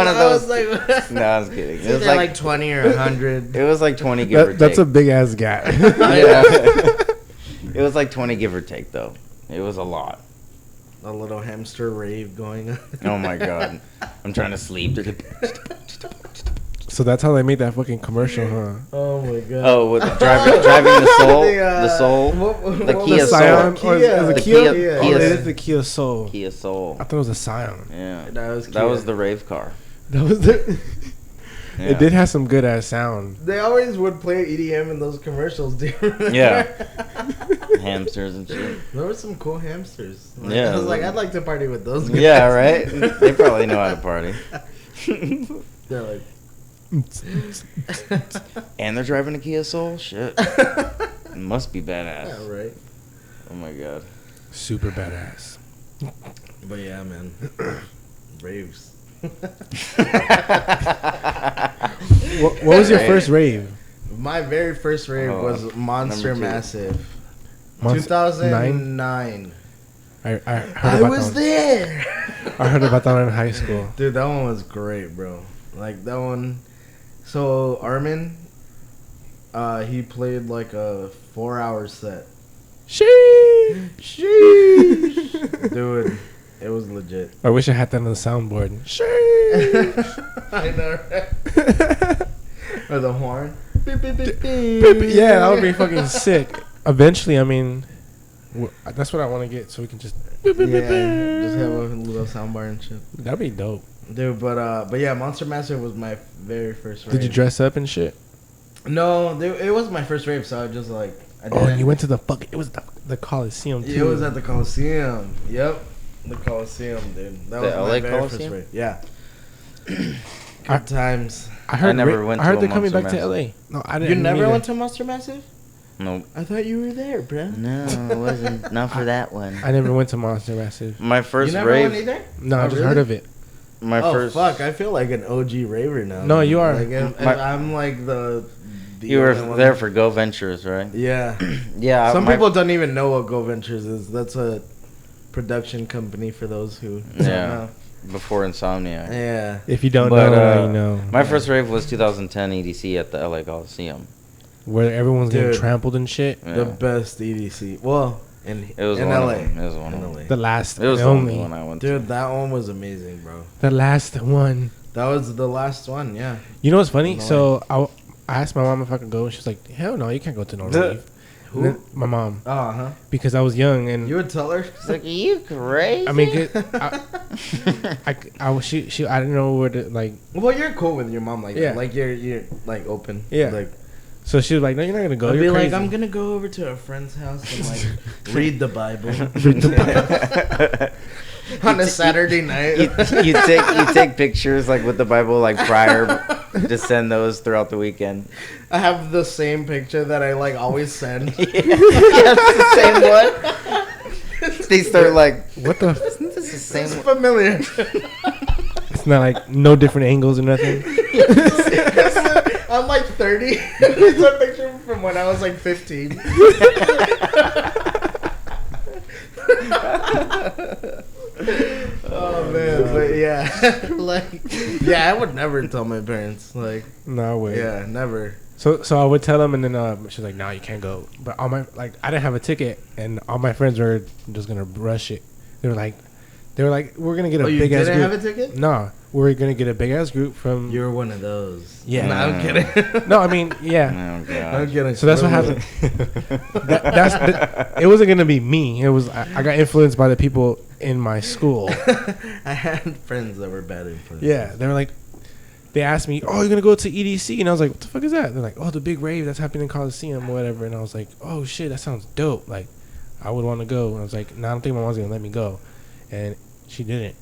of those. No, I was kidding. It was like 20 or 100. it was like 20 give or take. That's a big ass gap. Yeah. It was like 20 give or take though. It was a lot. A little hamster rave going on. Oh my god. I'm trying to sleep. So that's how they made that fucking commercial, huh? Oh my god. Oh, with driving the soul, the soul, the what Kia was The Scion? Soul. Or is it The a Kia- Kia? Kia- Oh, it is the Kia Soul. Kia Soul. I thought it was a Scion. Yeah. That was That was the rave car. That was the. Yeah. It did have some good ass sound. They always would play EDM in those commercials, dude. Yeah. Hamsters and shit. There were some cool hamsters. Like, Yeah. I was like, I'd like to party with those guys. Yeah, right? They probably know how to party. They're like, And they're driving a Kia Soul? Shit. It must be badass. yeah, right. Oh my god. Super badass. But yeah, man. Raves. What was your first rave? My very first rave Oh, was Monster number two. Massive. Monster- 2009. I heard I about was that. there. I heard about that in high school. Dude, that one was great, bro. Like that one. So Armin, he played like a 4-hour set. Sheesh. Dude, it was legit. I wish I had that on the soundboard. I know, right? Or the horn. Yeah, that would be fucking sick. Eventually, I mean, that's what I want to get, so we can just. Yeah, just have a little soundbar and shit. That'd be dope. Dude, but yeah, Monster Massive was my very first rave. Did you dress up and shit? No, dude, it was my first rave, so I just like I Oh, didn't. you went to the fuck. It was the Coliseum too. It was at the Coliseum. Yep, the Coliseum, dude. That The was LA my very Coliseum? first rave. Yeah. Good times. I heard. never went I heard to a they're coming Monster back to LA. No, I You didn't. never either. went to Monster Massive? Nope. I thought you were there, bro. No, it wasn't. Not for that one. I never went to Monster Massive. My You first never rave. went either? No, I Oh, just really? heard of it. My first. Fuck! I feel like an OG raver now. No, you are. Like, if I'm like the You were only one there for Go Ventures, right? Yeah. Yeah. Some people don't even know what Go Ventures is. That's a production company for those who don't know. Before Insomniac. Yeah. If you don't But, know, you know. My first rave was 2010 EDC at the LA Coliseum. Where everyone's getting Dude. trampled and shit. Yeah. The best EDC. Well, It was in one LA. of them. It was one of them. LA. The last, It was the the only, only one I went Dude, that one was amazing, bro. the last one. That was the last one, yeah. You know what's funny? No So I asked my mom if I could go, and she's like, "Hell no, you can't go to no rave." Who? And then my mom, Oh, huh. because I was young and You would tell her? to. She's like, are you crazy? I mean, I didn't know where to like. Well, you're cool with your mom like Yeah. that. Like, you're like, open. Yeah. Like, So she was like, "No, you're not gonna go. I'd You're be crazy." like, I'm gonna go over to a friend's house and, like, read the Bible. On a Saturday night. you take pictures like with the Bible like prior to send those throughout the weekend. I have the same picture that I, like, always send. Yeah, it's the same one. They start like, What the? isn't this the same It's one? familiar. It's not like no different angles or nothing. I'm like 30. It's a picture from when I was like 15. Oh man, but yeah, like, yeah, I would never tell my parents, like, No way. yeah, never. So I would tell them, and then she's like, "No, you can't go." But all my I didn't have a ticket, and all my friends were just gonna rush it. They were like, "We're gonna get a Oh, you big ass didn't group." have a ticket? No, we're gonna get a big ass group from. You're one of those. Yeah. No, I'm kidding. No, I mean, yeah. Oh god. I'm kidding. So that's what happened. It wasn't gonna be me. It was I got influenced by the people in my school. I had friends that were bad influences. Yeah, they were like, they asked me, "Oh, you're gonna go to EDC?" And I was like, "What the fuck is that?" They're like, "Oh, the big rave that's happening in Coliseum or whatever." And I was like, "Oh shit, that sounds dope. Like, I would want to go." And I was like, "No, I don't think my mom's gonna let me go," and she didn't.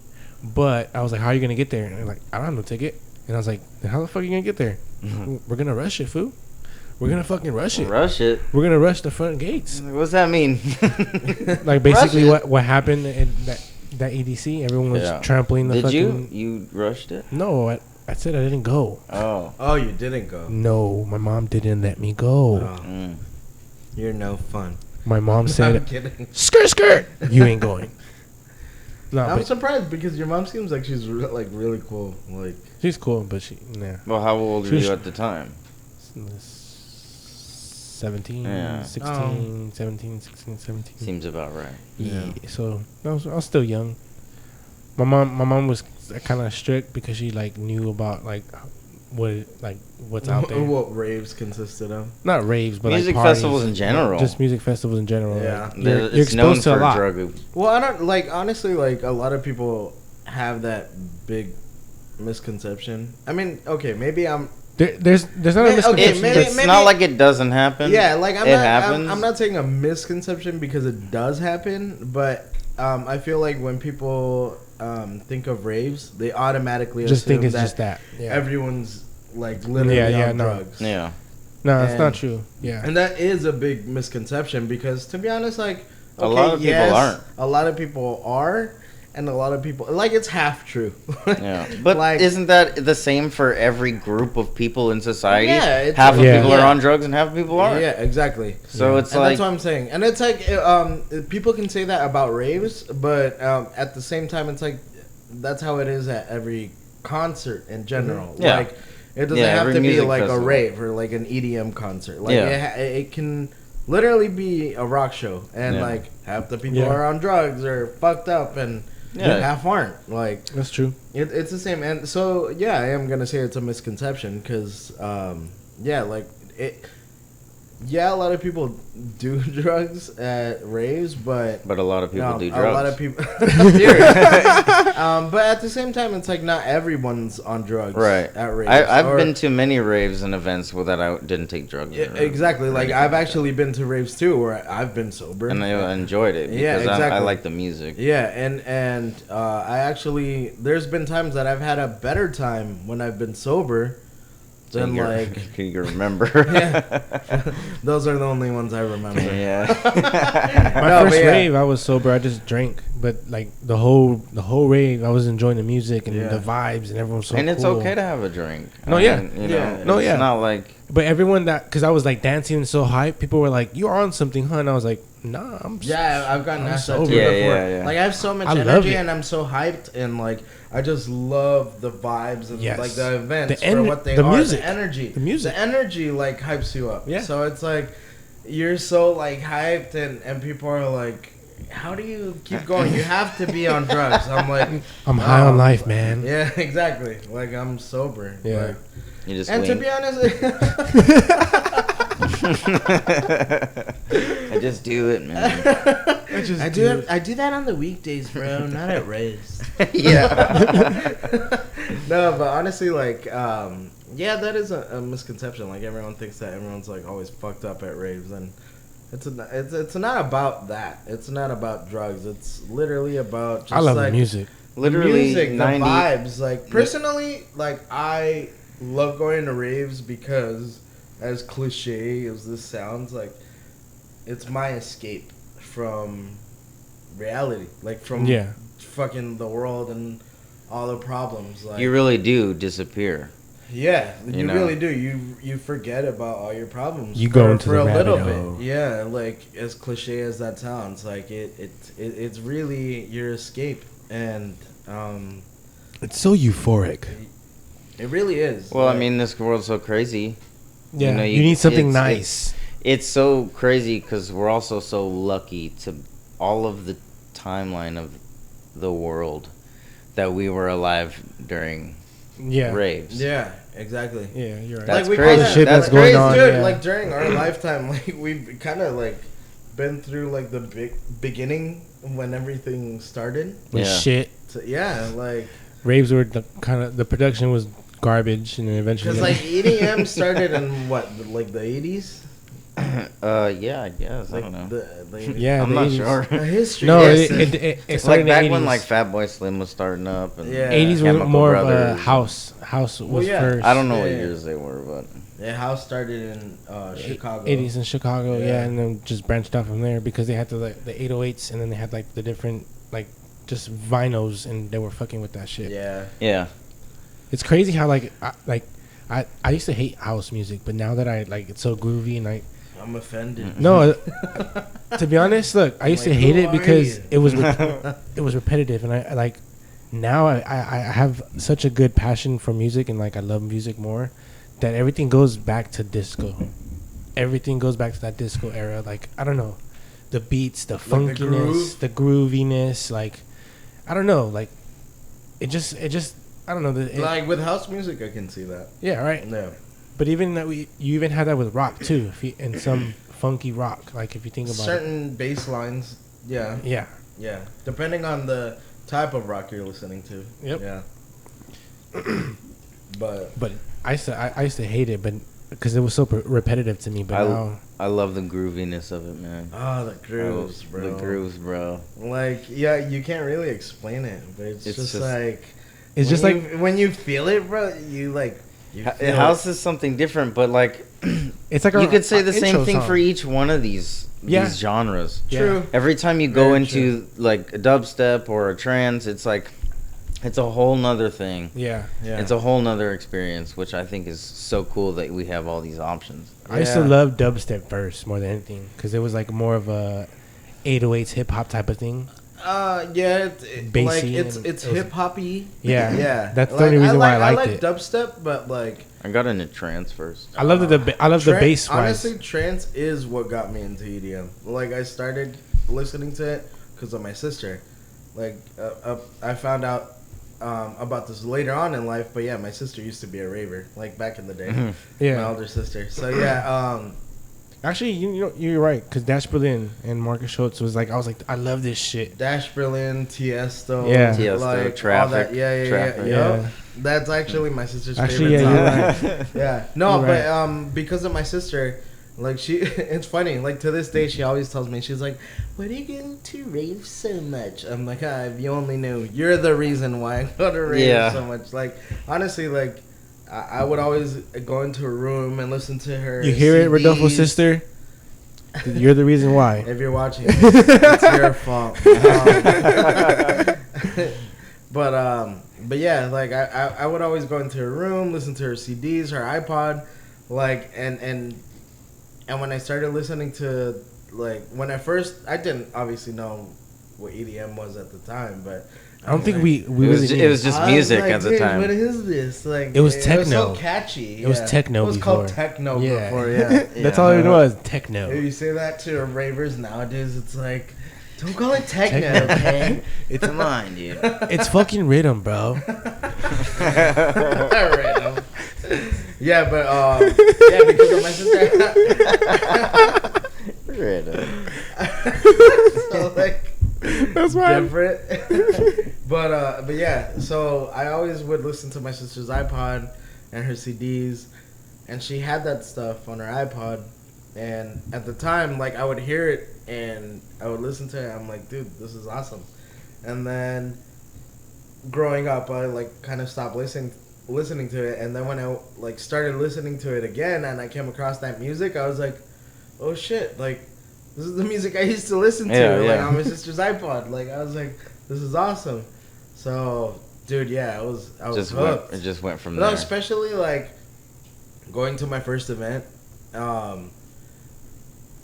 But I was like, "How are you gonna get there?" And they're like, "I don't have no ticket." And I was like, "Then how the fuck are you gonna get there?" We're gonna rush it, fool. We're gonna fucking rush it. Rush it. We're gonna rush the front gates. What's that mean? Like basically Rush it. what happened in that EDC, everyone was trampling the Did fucking. you rushed it? No, I said I didn't go. Oh. Oh, you didn't go. No, my mom didn't let me go. Oh, Mm. you're no fun. My mom I'm said, kidding. "Skirt, skirt, you ain't going." No, I'm but surprised because your mom seems like she's like really cool. Like, she's cool, but nah. Well, how old She were was- you at the time? 17, Yeah. 16, 17, 16, 17. Seems about right. Yeah. So I was still young. My mom was kind of strict because she like knew about like what's out there. what raves consisted of. Not raves, but Music like parties. festivals in general. Just music festivals in general. Yeah. Like, you're It's known exposed to a for lot. drug. Well, I don't like honestly. Like a lot of people have that big misconception. I mean, okay, maybe I'm. There's not a Okay, misconception. maybe- It's not like it doesn't happen. Yeah, like It happens. I'm not saying a misconception because it does happen, but I feel like when people think of raves, they automatically just assume think it's that just that. Yeah. everyone's like literally Yeah, on no. drugs. Yeah. No, it's and- not true. Yeah. And that is a big misconception because, to be honest, like A lot of people aren't. A lot of people are, and a lot of people like it's half true. Yeah, but Like- isn't that the same for every group of people in society? Yeah, it's- half of Yeah. people are Yeah. on drugs and half of people aren't. Yeah, exactly. So Yeah. it's And like that's what I'm saying. And it's like people can say that about raves, but at the same time, it's like that's how it is at every concert in general. Yeah. Like it doesn't Yeah, have every to be music like festival. a rave or like an EDM concert. Like Yeah. it can literally be a rock show, and Yeah. like half the people Yeah. are on drugs or fucked up, and Yeah. half aren't. Like That's true. it's the same. And so yeah, I am gonna say it's a misconception because yeah, like it. Yeah, a lot of people do drugs at raves, but but a lot of people no, do drugs. A lot of people. But at the same time, it's like not everyone's on drugs. Right. At raves. I've Or- been to many raves and events where that I didn't take drugs. Yeah, or exactly. Like anything I've that. actually been to raves too, where I've been sober. and I enjoyed it because Yeah, I exactly. like the music. Yeah, and I actually there's been times that I've had a better time when I've been sober Then like, can you remember? yeah, those are the only ones I remember. Yeah. My first rave, I was sober. I just drank, but like the whole rave, I was enjoying the music and the vibes, and everyone was so and it's cool. okay to have a drink. No, I mean, you know, it's not like. But everyone because I was like dancing and so hyped, people were like, "You're on something, huh?" And I was like, "Nah, I've gotten asked that too sober." before. Yeah. Like I have so much energy and I'm so hyped and like I just love the vibes and like the events for what they are. Music. The music, the energy like hypes you up. Yeah. So it's like you're so like hyped and people are like, how do you keep going? You have to be on drugs. I'm like, I'm high on life, man. Yeah, exactly. Like I'm sober. Yeah. Like, you just and to be honest, I just do it, man. I do that on the weekdays, bro, not at raves. Yeah. No, but honestly, like, that is a misconception. Like everyone thinks that everyone's like always fucked up at raves, and it's not about that. It's not about drugs. It's literally about just I love like, the music. Literally, the vibes. Like personally, like I love going to raves because, as cliche as this sounds, like it's my escape from reality, like from fucking the world and all the problems. Like you really do disappear. Yeah, you really do. You forget about all your problems. You go into for the a little hole. bit. Yeah, like as cliche as that sounds, like it's really your escape, and it's so euphoric. It really is. Well, I mean, this world's so crazy. Yeah, you need something nice. It's so crazy because we're also so lucky to all of the timeline of the world that we were alive during raves. Yeah, exactly. Yeah, you're right. That's like, crazy. The shit that's going on. Dude, yeah. like during our lifetime, like we've kind of like been through like the beginning when everything started. With shit. So, like raves were the production was garbage, and then eventually because like EDM started in what, like the 80s. Yeah, I guess. Like I don't know. I'm not 80s. sure. The history. No, it started like back in the 80s. when like Fatboy Slim was starting up. And 80s were more of a house. House was first. I don't know what years they were, but house started in Chicago. 80s in Chicago, and then just branched out from there because they had the 808s, and then they had like the different like just vinyls, and they were fucking with that shit. Yeah. It's crazy how I used to hate house music, but now that I like it's so groovy and I'm offended. No, to be honest, look, I used to hate it because it was repetitive, and I like now I have such a good passion for music, and like I love music more, that everything goes back to disco. Everything goes back to that disco era. Like I don't know, the beats, the funkiness, the grooviness. Like I don't know, like it just I don't know. Like with house music, I can see that. Yeah, right. No. But even that you even had that with rock too, and some funky rock. Like if you think about certain bass lines, yeah, depending on the type of rock you're listening to. Yep. Yeah. but I used to hate it, but because it was so repetitive to me. But now I love the grooviness of it, man. Oh, the grooves, bro. The grooves, bro. Like you can't really explain it, but it's just like it's just like when you feel it, bro. You like. House is something different, but like it's like you could say the same thing for each one of these genres. True. Every time you go into like a dubstep or a trance, it's like it's a whole nother thing. Yeah. It's a whole nother experience, which I think is so cool that we have all these options. I used to love dubstep first more than anything because it was like more of a 808s hip hop type of thing. It's hip hoppy. Yeah. That's the only reason why I liked it. I like dubstep, but like I got into trance first. I love the bass. Honestly, trance is what got me into EDM. Like I started listening to it because of my sister. Like I found out about this later on in life, but my sister used to be a raver, like back in the day. My older sister. So actually, you're right, because Dash Berlin and Marcus Schultz was like, I love this shit. Dash Berlin, Tiesto, Tiesto, like, Traffic. Traffic. Yeah. That's actually my sister's favorite song. Right. No, but because of my sister, like it's funny. Like to this day, she always tells me, she's like, "Why do you go to rave so much?" I'm like, if you only knew, you're the reason why I go to rave so much. Like honestly, like I would always go into a room and listen to her. You hear it, Rodolfo's sister? You're the reason why. If you're watching this, it's your fault. But yeah, like I would always go into her room, listen to her CDs, her iPod, like and when I started listening to, like, when I didn't obviously know what EDM was at the time, but I don't think like, we really it was just music like, at the time. What is this? Like, it was It techno. was so catchy. It was techno. It was before. called techno Yeah. before. Yeah. That's all it was. Techno. If you say that to ravers nowadays, it's like, don't call it techno, Techno. okay? It's a line, dude. It's fucking rhythm, bro. Random. Yeah, but yeah, because of my sister. So like, That's why. different. But yeah, so I always would listen to my sister's iPod and her CDs, and she had that stuff on her iPod, and at the time, like, I would hear it and I would listen to it. I'm like, dude, this is awesome. And then growing up, I like kind of stopped listening to it, and then when I like started listening to it again and I came across that music, I was like, oh shit, like, this is the music I used to listen to, like, on my sister's iPod. Like, I was like, this is awesome. So, dude, yeah, I was hooked. It just went from No, there. especially like going to my first event.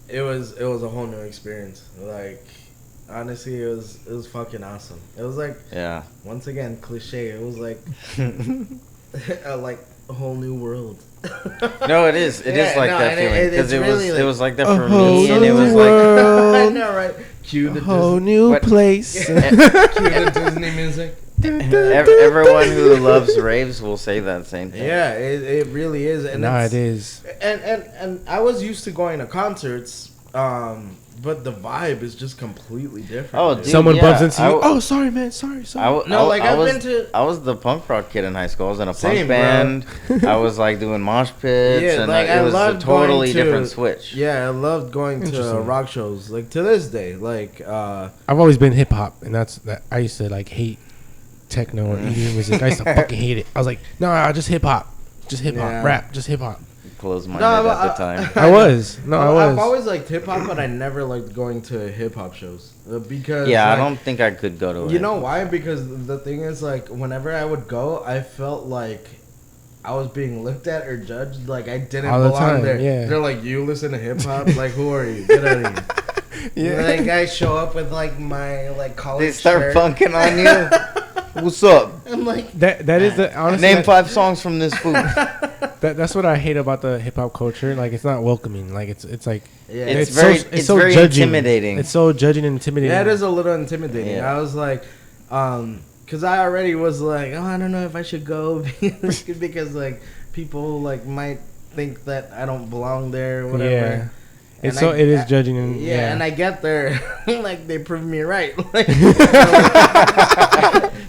It was a whole new experience. Like, honestly, it was fucking awesome. It was like, once again, cliche. It was like like a whole new world. No, it is. It is like that feeling, because it was like that for whole me, and it was new like world. I know, right? Cue the whole Disney, new place. cue the Disney music. everyone who loves raves will say that same thing. Yeah, it really is. And Nah, it's- it is. And I was used to going to concerts, but the vibe is just completely different. Oh, dude. dude. Someone yeah, bumps into you. I w- Oh, sorry, man. Sorry. No, like, I've was, been to- I was the punk rock kid in high school. I was in a Same, punk bro. band. I was like doing mosh pits, Yeah, and like, it I was a loved totally going to- different switch. Yeah, I loved going to Interesting. rock shows. Like, to this day, like, I've always been hip hop, and that. I used to like hate techno or EDM music. I used to fucking hate it. I was like, no, just hip hop, Yeah. rap, just hip hop. Closed-minded No, at the time. I was. I've always liked hip hop, but I never liked going to hip hop shows because Yeah, like, I don't think I could go to it. You know why? Because the thing is, like, whenever I would go, I felt like I was being looked at or judged. Like, I didn't All the belong time, there. yeah. They're like, you listen to hip hop? Like, who are you? Get out of here. Yeah. Like, I show up with like my like college They start shirt. punking on you. What's up? I'm like, That is the honestly. Name 5 songs from this food. That's what I hate about the hip hop culture. Like, it's not welcoming. Like, it's like yeah, It's very intimidating. It's so judging and intimidating. yeah, it is a little intimidating. Yeah. I was like, because I already was like, oh, I don't know if I should go because like people like might think that I don't belong there or whatever. Yeah. And It's so I- it is I- judging and Yeah, and I get there, like, they prove me right. Like,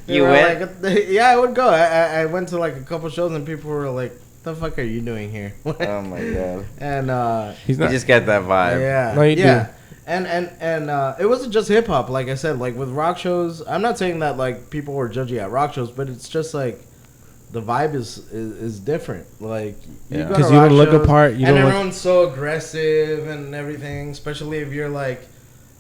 they You were went? like, yeah, I would go. I went to like a couple shows and people were like, "The fuck are you doing here?" Oh my god. And he's You not. just get that vibe. yeah, No, you yeah. do. And it wasn't just hip hop. Like I said, like with rock shows, I'm not saying that like people were judgy at rock shows, but it's just like the vibe is different. Like you Yeah. go to 'Cause you rock don't look shows, apart, you and don't look- everyone's so aggressive and everything, especially if you're like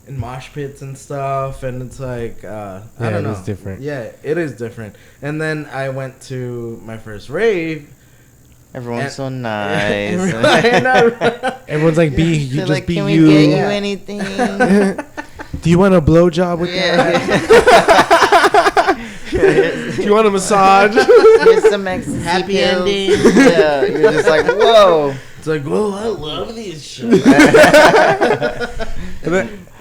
in mosh pits and stuff. And it's like I don't know, it is different. Yeah, it is different. And then I went to my first rave. Everyone's And- so nice. Everyone's like, be you, They're just like, be can you. we get you Yeah. anything? Do you want a blowjob with that? Do you want a massage? Here's some ecstasy Happy pills. ending. Yeah, you're just like, whoa. It's like, whoa, I love these shit.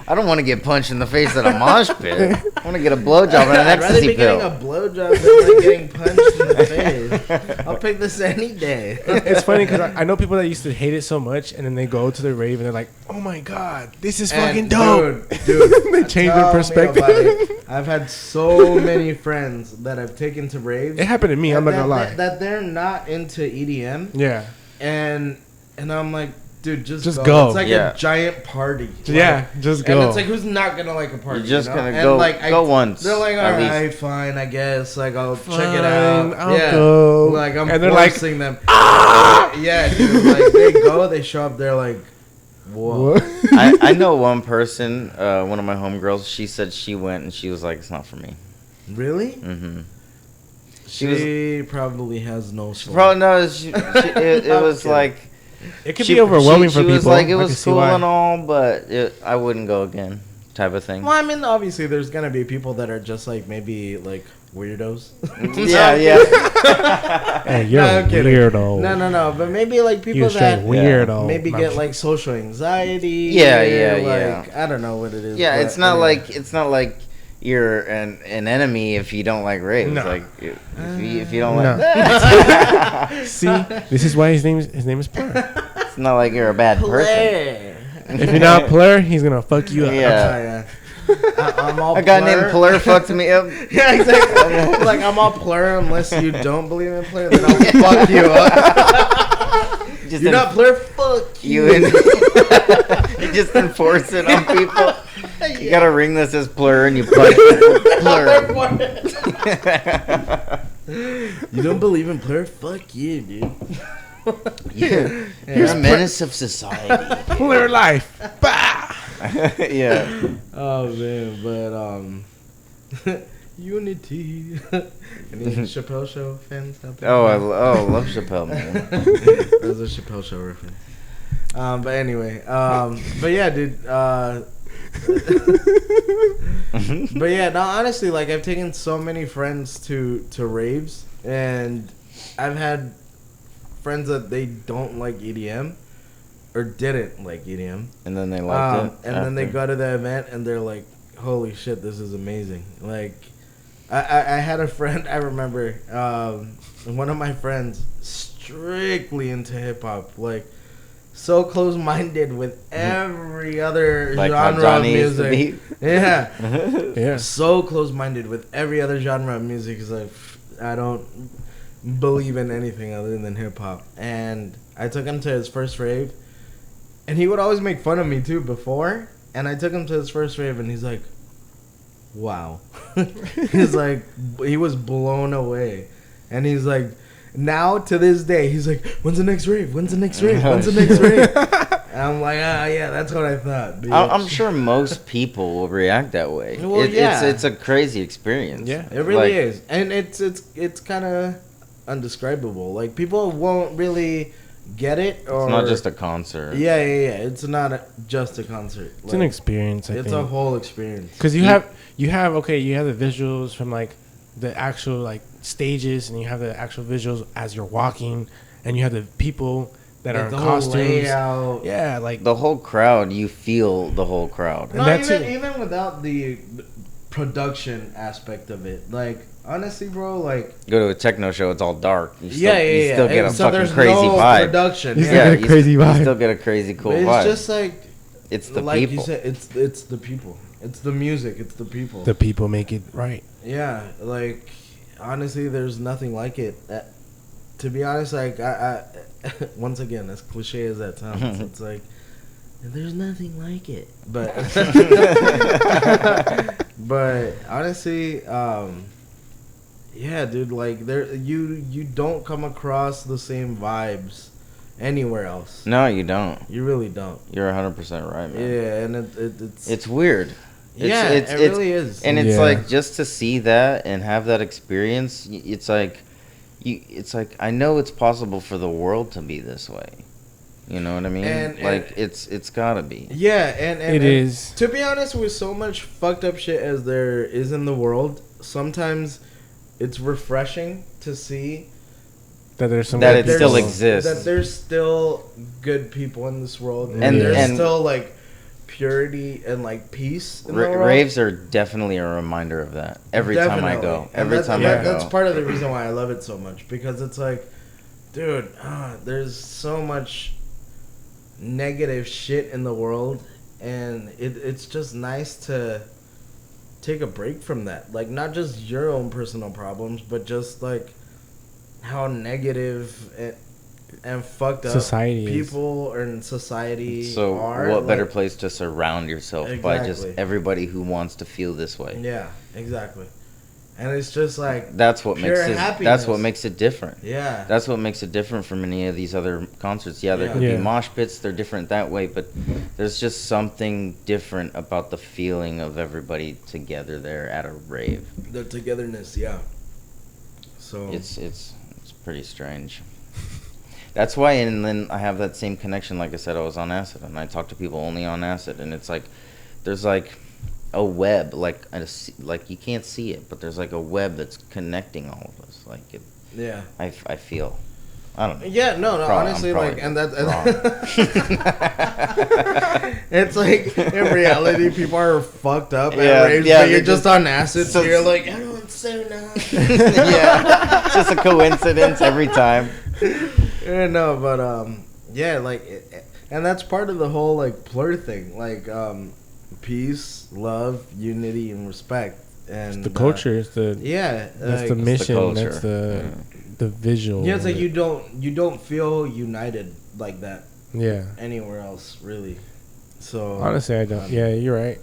I don't want to get punched in the face at a mosh pit. I want to get a blowjob and an I'd rather ecstasy be pill. getting a blowjob than like getting punched in the face. I'll pick this any day. It's funny because I know people that used to hate it so much, and then they go to the rave and they're like, "Oh my god, this is fucking And dope." dude. They change tell their me perspective. about it. I've had so many friends that I've taken to raves. It happened to me. I'm not that, gonna lie. That they're not into EDM, Yeah, and I'm like, dude, just Just go. go. It's like Yeah. a giant party. yeah, just And go. it's like, who's not gonna like a party? You're just you know? gonna And go, like, go once. They're like, at all least. right, fine, I guess. Like, I'll check Fine, it out. I'll yeah. go. Like, I'm And they're like, forcing them. Yeah, dude. Like they show up. They're like, whoa. I know one person, one of my homegirls. She said she went and she was like, "It's not for me." Really? Mm-hmm. She probably has no soul. Probably no. It was kidding. like It could be overwhelming for She was people. like, it I was can see cool why. and all, but I wouldn't go again, type of thing. Well, I mean, obviously, there's gonna be people that are just like maybe like weirdos. Yeah. Hey, you're No, a I'm kidding. weirdo. No, but maybe like people You're a straight that weirdo. maybe No, get like social anxiety. Yeah, like, I don't know what it is. Yeah, but it's not anyway. like you're an enemy if you don't like raves. No. Like if you don't No. like See, this is why his name is Plur. it's not like you're a bad person. Play. If you're not Plur, he's gonna fuck you up. Yeah. I'm all A guy plur. named Plur fucked me up. Yeah, exactly. Like I'm all plur unless you don't believe in plur, then I'll fuck you up. Just You're not plur, fuck you. you just enforce it on people. You got a ring that says Plur and you punch Plur. You don't believe in plur? Fuck you, dude. You're a menace of society. Plur life. Bah! Yeah. Oh man, but unity. Any Chappelle Show fans out there? Oh, I love Chappelle, man. That was a Chappelle Show reference. But anyway, but yeah, dude. But yeah, no, honestly, like I've taken so many friends to raves, and I've had friends that they don't like EDM or didn't like EDM, And then they liked it. and then they after. go to the event and they're like, "Holy shit, this is amazing!" Like, I had a friend I remember, one of my friends strictly into hip hop, like so close minded with every other Like how genre of Johnny used to music. be. Yeah. Yeah. So close minded with every other genre of music. Is like, I don't believe in anything other than hip hop. And I took him to his first rave, and he would always make fun of me too before. And I took him to his first rave, and he's like, "Wow." He's like, he was blown away, and he's like, now to this day, he's like, "When's the next rave? When's the next rave? When's the next rave?" And I'm like, yeah, that's what I thought. Bitch. I'm sure most people will react that way. Well, yeah. It's a crazy experience. Yeah. It really is, and it's kind of undescribable. Like people won't really get it, or It's not just a concert. yeah. It's not just a concert. It's an experience. I It's think. a whole experience. Because you have the visuals from like the actual like stages, and you have the actual visuals as you're walking, and you have the people that are in the whole costumes. layout. Yeah, like The whole crowd, you feel the whole crowd. And No, that's even without the production aspect of it, like honestly, bro, like Go to a techno show, it's all dark. You still, yeah. You still get a So fucking there's crazy no vibe. production. You Yeah, still get a you crazy You vibe. still get a crazy cool but it's vibe. just like It's the like people. you said, it's the people, it's the music, it's the people. the people make it right. Yeah, like honestly, there's nothing like it. To be honest, like I once again, as cliche as that sounds, it's like there's nothing like it. But but honestly, yeah, dude, like you don't come across the same vibes anywhere else. No, you don't. You really don't. You're 100% right, man. Yeah, and it's It's weird. yeah, it really is. And it's Yeah. like just to see that and have that experience, it's like I know it's possible for the world to be this way. You know what I mean? And- like it's gotta be. Yeah, and It is. To be honest, with so much fucked up shit as there is in the world, sometimes it's refreshing to see That there's some That good it still people. exists. that there's still good people in this world, and, And- there's and- still like purity and like peace in the world. Raves are definitely a reminder of that. Every time I go. And Every time I go. That's part of the reason why I love it so much, because it's like, dude, there's so much negative shit in the world, and it's just nice to take a break from that. Like, not just your own personal problems, but just like how negative and fucked up Society is. people in society So are. what better like, place to surround yourself by just Exactly. everybody who wants to feel this way? Yeah, exactly. And it's just like that's what pure makes it. happiness. That's what makes it different. Yeah. That's what makes it different from any of these other concerts. Yeah, there could be mosh pits. They're different that way, but there's just something different about the feeling of everybody together there at a rave. The togetherness, yeah. So It's pretty strange. That's why, and then I have that same connection. Like I said, I was on acid, and I talk to people only on acid, and it's like there's like a web, like you can't see it, but there's like a web that's connecting all of us. Like it, yeah, I feel. I don't know. Yeah, no, honestly, like, and that, it's like in reality, people are fucked up at raves, but you're just on acid, so you're like, everyone's so nice. Yeah, it's just a coincidence every time. Yeah, no, but yeah, like, and that's part of the whole like plur thing, like peace, love, unity, and respect, and it's the culture. It's the that's like, the mission. The that's the visual. Yeah, it's like you don't feel united like that. Yeah. Anywhere else, really. So honestly, I don't. Yeah, you're right.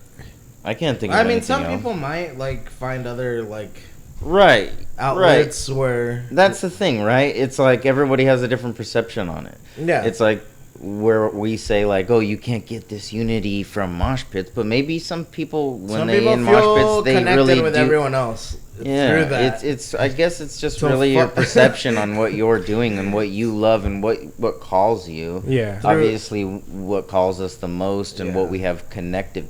I can't think of I mean, anything some else. people might like find other like right. outlets where that's the thing, right? It's like everybody has a different perception on it. Yeah. It's like where we say like, oh, you can't get this unity from mosh pits, but maybe some people when they in mosh pits they connected really with do. Everyone else. Yeah, through that. it's. I guess it's just really your perception on what you're doing and what you love and what calls you. Yeah. Obviously, what calls us the most and what we have connected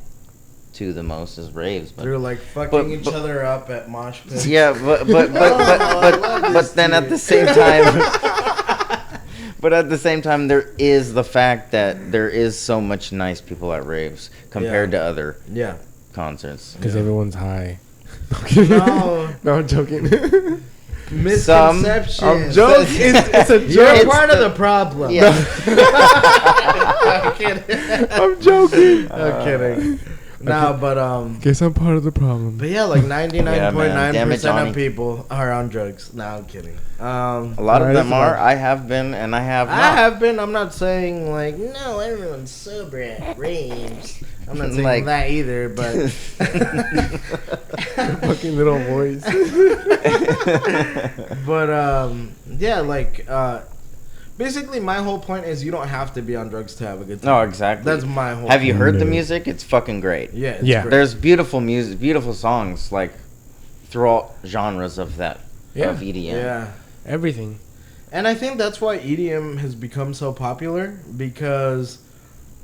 to the most is raves. But through like fucking each other up at mosh pits. Yeah, but then at the same time, but at the same time, there is the fact that there is so much nice people at raves compared to other concerts. Because everyone's high. No, I'm joking. Misconception. I'm joking. It's a joke. You're part of the problem. Yeah. I'm kidding. I'm joking. I'm kidding. No, but guess I'm part of the problem. But yeah, like 99.9% of Johnny. people are on drugs. No, I'm kidding. A lot of them are. I have been, and I have not. I have been. I'm not saying like no, everyone's sober at raves. I'm not saying like, that either, but fucking little voice. But yeah, like basically my whole point is you don't have to be on drugs to have a good time. No, exactly. That's my whole. Have you heard the music? It's fucking great. Yeah, it's yeah. great. There's beautiful music, beautiful songs like throughout genres of that of EDM. Yeah, everything. And I think that's why EDM has become so popular because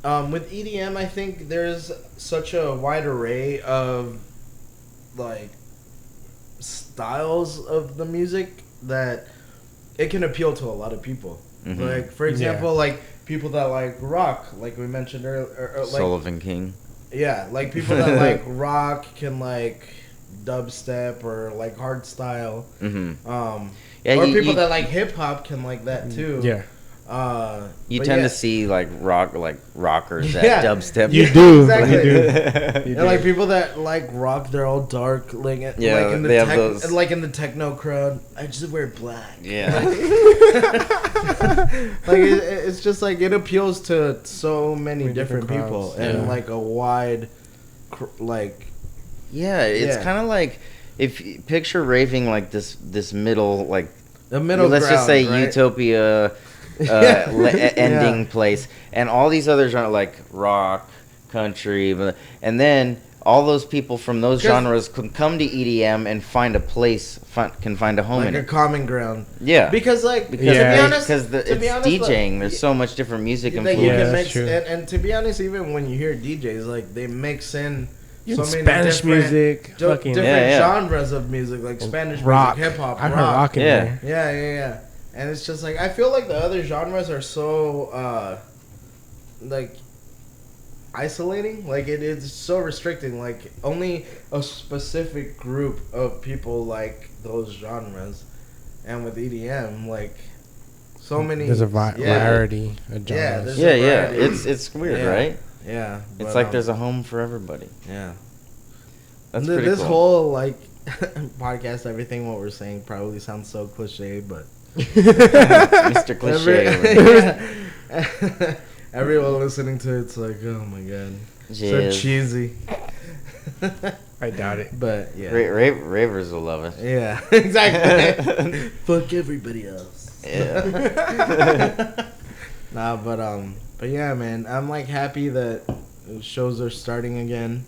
with EDM, I think there's such a wide array of like styles of the music that it can appeal to a lot of people. Mm-hmm. Like for example, like people that like rock, like we mentioned earlier, like, Sullivan King. Yeah, like people that like rock can like dubstep or like hard style. Mm-hmm. Or people that like hip hop can like that too. Yeah. You tend to see like rockers at dubstep. You do. Exactly. You do. And like people that like rock, they're all dark, like in the like in the techno crowd. I just wear black. Yeah. Like it's just like it appeals to so many different people and like a wide, like. Yeah, it's kind of like if you picture raving like this middle like the middle. Let's just say right? Utopia. Ending place, and all these others are like rock, country, and then all those people from those genres can come to EDM and find a place, can find a home like in a common ground. Yeah, because to be honest, it's DJing. There's so much different music influence. You can mix, and to be honest, even when you hear DJs, like they mix in. So many Spanish music, different genres of music, like Spanish rock, music, hip hop, I heard rock in there. Yeah. And it's just like I feel like the other genres are so like isolating. Like it is so restricting. Like only a specific group of people like those genres. And with EDM, like so many. There's a variety of genres. Yeah. It's weird, right? Yeah. It's like there's a home for everybody. Yeah. That's pretty cool. This whole like podcast, everything what we're saying probably sounds so cliche, but. Mr. Cliche. Everyone listening to it's like, oh my god, so cheesy. I doubt it. But yeah, Ravers will love it. yeah, exactly. Fuck everybody else. Yeah. Nah, but yeah, man, I'm like happy that shows are starting again.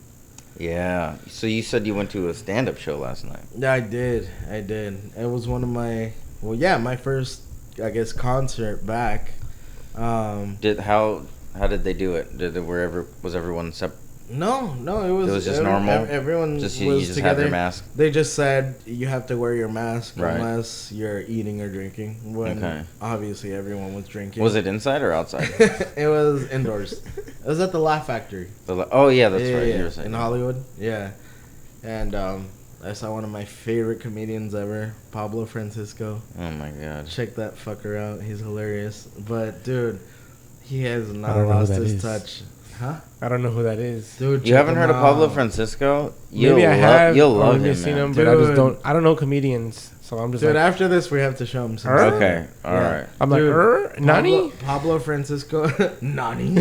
Yeah. So you said you went to a stand-up show last night. Yeah, I did. It was one of my, my first, I guess, concert back. How did they do it? Was everyone No, it was just normal? Everyone you was just together. have your mask? They just said you have to wear your mask Right. unless you're eating or drinking. When Okay. obviously everyone was drinking. Was it inside or outside? It was indoors. It was at the Laugh Factory. Oh yeah, that's right. Yeah, You were saying in that. Hollywood. Yeah, and I saw one of my favorite comedians ever, Pablo Francisco. Oh my god. Check that fucker out. He's hilarious. But dude, he has I not don't know who lost that his is. touch. Huh? I don't know who that is. Dude, You check haven't him heard of Pablo out. Francisco? Maybe I have. You'll or love maybe him, I've seen man. him, but I just Dude. don't. I don't know comedians, so I'm just Dude, like, after this, we have to show him some. Alright. Okay. All Yeah. right. I'm Dude, like, Nani? Pablo Francisco. Nani?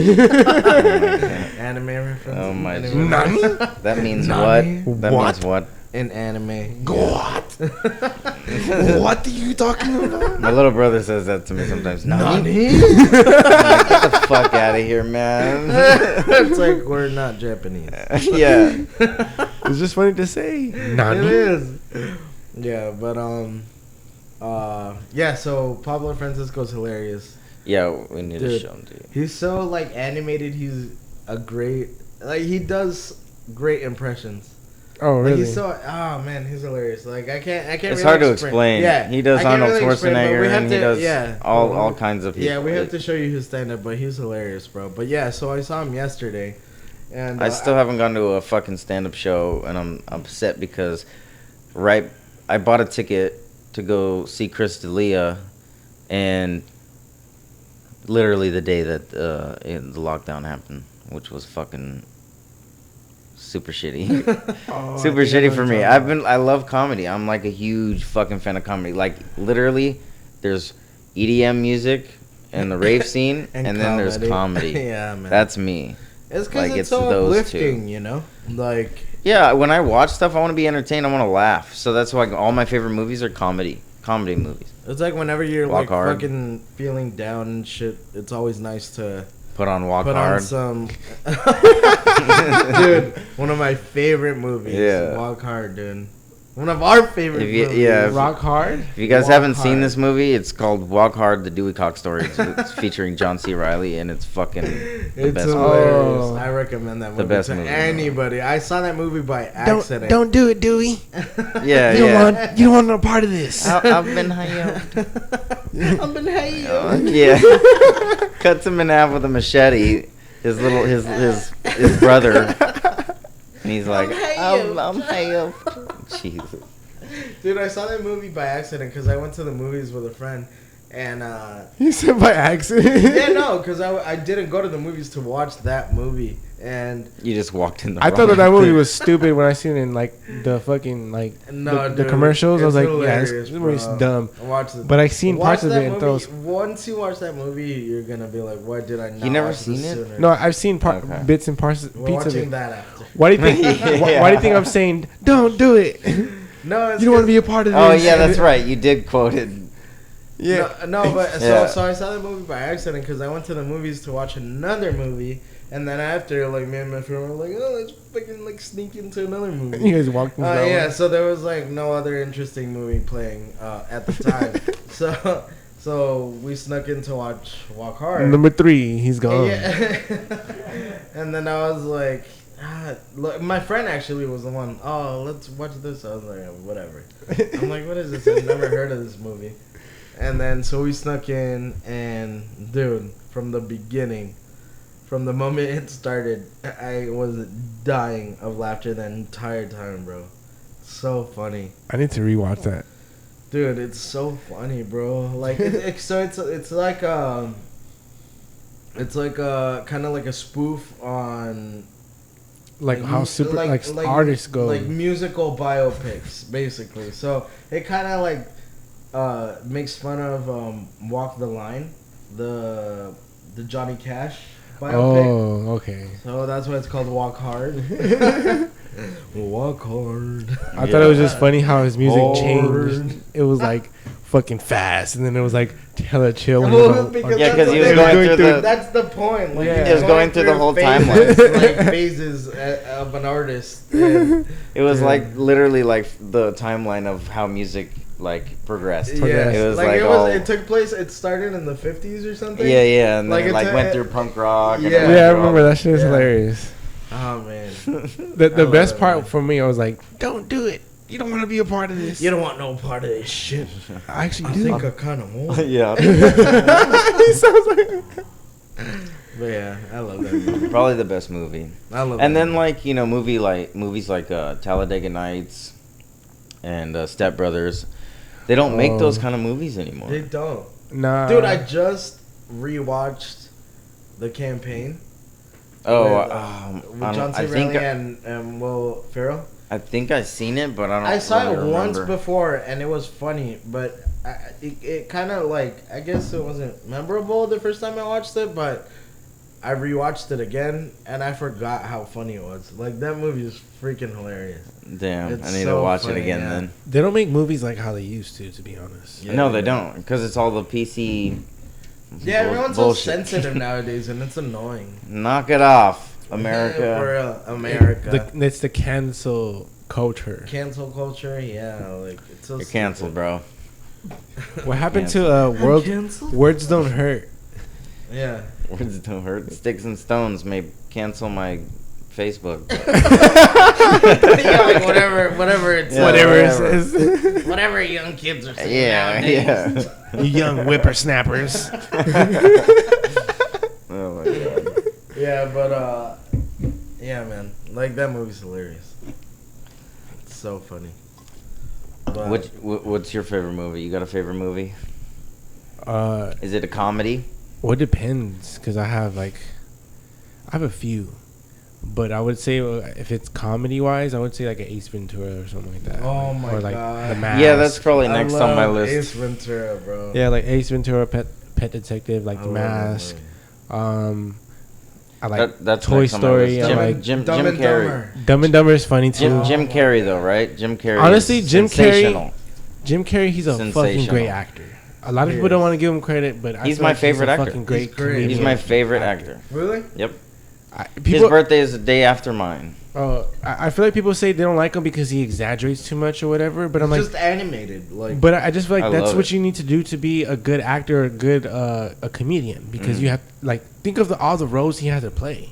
Anime reference. Oh my Anime Nani? That means Nani? what? That What? means what? In anime. What? What are you talking about? My little brother says that to me sometimes. Nani? Nani? I'm like, get the fuck out of here, man. It's like we're not Japanese. Yeah. It's just funny to say. It Nani? is. Yeah, but yeah. So Pablo Francisco's hilarious. Yeah, we need to Dude. show him to you. He's so like animated. He's a great he does great impressions. Oh, Like, really? he's so man, he's hilarious. Like I can't. It's really hard to explain. Yeah, He does I can't Arnold really explain, but Schwarzenegger we have and he to- does yeah. all kinds of people. Yeah, we have to show you his stand up, but he's hilarious, bro. But yeah, so I saw him yesterday, and I still haven't gone to a fucking stand-up show, and I'm upset because I bought a ticket to go see Chris D'Elia, and literally the day that the lockdown happened, which was fucking super shitty. Oh, I Super think I know shitty what for you're me. talking I love comedy. I'm like a huge fucking fan of comedy. Like literally, there's EDM music and the rave scene, and then there's comedy. Yeah, man. That's me. It's because like, it's it's so those uplifting, you know. Like Yeah, when I watch stuff, I want to be entertained. I want to laugh. So that's why all my favorite movies are comedy movies. it's like whenever you're Walk like Hard. fucking feeling down and shit. It's always nice to Put on Walk put Hard. on some. Dude, one of my favorite movies. Yeah. Walk Hard, dude. One of our favorite If you- movies. yeah, about. Rock Hard? If you guys Walk haven't seen Hard. this movie, it's called Walk Hard: The Dewey Cox Story. It's featuring John C. Reilly, and it's fucking the It's best. hilarious. movie. I recommend that movie best to movie. anybody. I saw that movie by accident. Don't do it, Dewey. Yeah, You yeah. don't want no part of this. I've been high up. I've been hating. Yeah. Cuts him in half with a machete. His brother. And he's like, I'm high up. Jesus. Dude, I saw that movie by accident because I went to the movies with a friend, and You said by accident. yeah, no, because I didn't go to the movies to watch that movie, and You just walked in the I wrong thought that movie thing. was stupid when I seen it in like the fucking like no, the dude, commercials. I was it's like, yeah, this hilarious, movie's bro. dumb. Watch it. But I seen Watch parts of that it and movie. those. Once you watch that movie, you're gonna be like, "Why did I not?" You never watch seen this it? sooner? No, I've seen Okay. bits and parts We're pieces of watching it. that after. Why do you think? Why do you think I'm saying don't do it? No, it's You don't want to be a part of this. Oh, yeah, that's right. You did quote it. Yeah. No, but Yeah. so I saw the movie by accident because I went to the movies to watch another movie, and then after, like, me and my friend were like, "Oh, let's fucking like sneak into another movie." You guys walked into that Yeah, one. so there was like no other interesting movie playing at the time, so we snuck in to watch Walk Hard. Number 3, he's gone. Yeah. And then I was like, look, my friend actually was the one. Oh, let's watch this. I was like, whatever. I'm like, what is this? I've never heard of this movie. And then so we snuck in, and dude, from the beginning, from the moment it started, I was dying of laughter the entire time, bro. So funny. I need to rewatch that. Dude, it's so funny, bro. Like, it's like kind of like a spoof on Like how super like artists go. like musical biopics, basically. So it kind of like makes fun of Walk the Line, the Johnny Cash biopic. Oh, okay. So that's why it's called Walk Hard. Walk hard. I thought it was just funny how his music Hard. changed. It was like fucking fast, and then it was like hella chill. when Well, he was because Yeah, 'cause that's he was what- going through the- That's the point. Like, Yeah. he's He was going through the whole phases, like phases of an artist. And It was Yeah. like literally like the timeline of how music like progressed. yeah, It was like, like it all, It took place. It started in the 50s or something. yeah, and Like, then it like it's went a- through punk rock. And Yeah. it went Yeah, I through all remember that shit is Yeah. hilarious. Oh man, The love best that part movie. for me, I was like, "Don't do it. You don't want to be a part of this." you don't want no part of this shit. I actually I do. think I kind of want. yeah, He sounds like. But yeah, I love that movie. probably the best movie. I love. And that then movie. like movies like Talladega Nights and Step Brothers, they don't make those kind of movies anymore. they don't. Nah, Dude, I just rewatched The Campaign. Oh, with John C. Reilly and Will Ferrell. I think I seen it, but I don't. I saw really it once remember. before and it was funny, but it kind of like, I guess it wasn't memorable the first time I watched it, but I rewatched it again and I forgot how funny it was. Like, that movie is freaking hilarious. Damn, It's I need so to watch funny, it again yeah. then. they don't make movies like how they used to be honest. Yeah, No, they don't, because it's all the PC. Yeah, bull- everyone's bullshit. so sensitive nowadays and it's annoying. Knock it off, For America. real, America. It's the cancel culture. Cancel culture, yeah, like, it's so You're canceled, bro. What happened Cancel. to world Canceled? words don't hurt? Yeah. Words don't hurt. Sticks and stones may cancel my Facebook. Yeah, like whatever it's Yeah, Whatever it whatever. says. whatever young kids are saying Yeah, nowadays. yeah. You young whippersnappers. Oh my god. Yeah, but yeah, man, like, that movie's hilarious. It's so funny. But What's your favorite movie? You got a favorite movie? Uh, Is it a comedy? well, it depends, because I have a few, but I would say if it's comedy wise, I would say like an Ace Ventura or something like that. Oh my or like God. The Mask. Yeah, that's probably I next on my love list. Ace Ventura, bro. Yeah, like Ace Ventura, Pet Detective, like I The love that Mask. movie. I like That's Toy next on my Story. list. I like Jim Dumb and Carrey. Dumber. Dumb and Dumber is funny too. Jim Carrey though, right? Jim Carrey. Honestly, is Jim Carrey- sensational. Jim Carrey, he's a fucking Sensational. great actor. A lot of He people don't is. want to give him credit, but I He's feel my like favorite a actor. fucking great He's great. comedian. He's my favorite actor. Really? Yep. His People, birthday is the day after mine. I feel like people say they don't like him because he exaggerates too much or whatever. But I'm It's like, just animated, like. but I just feel like I that's love what it. you need to do to be a good actor, a good a comedian, because you have like think of all the roles he had to play.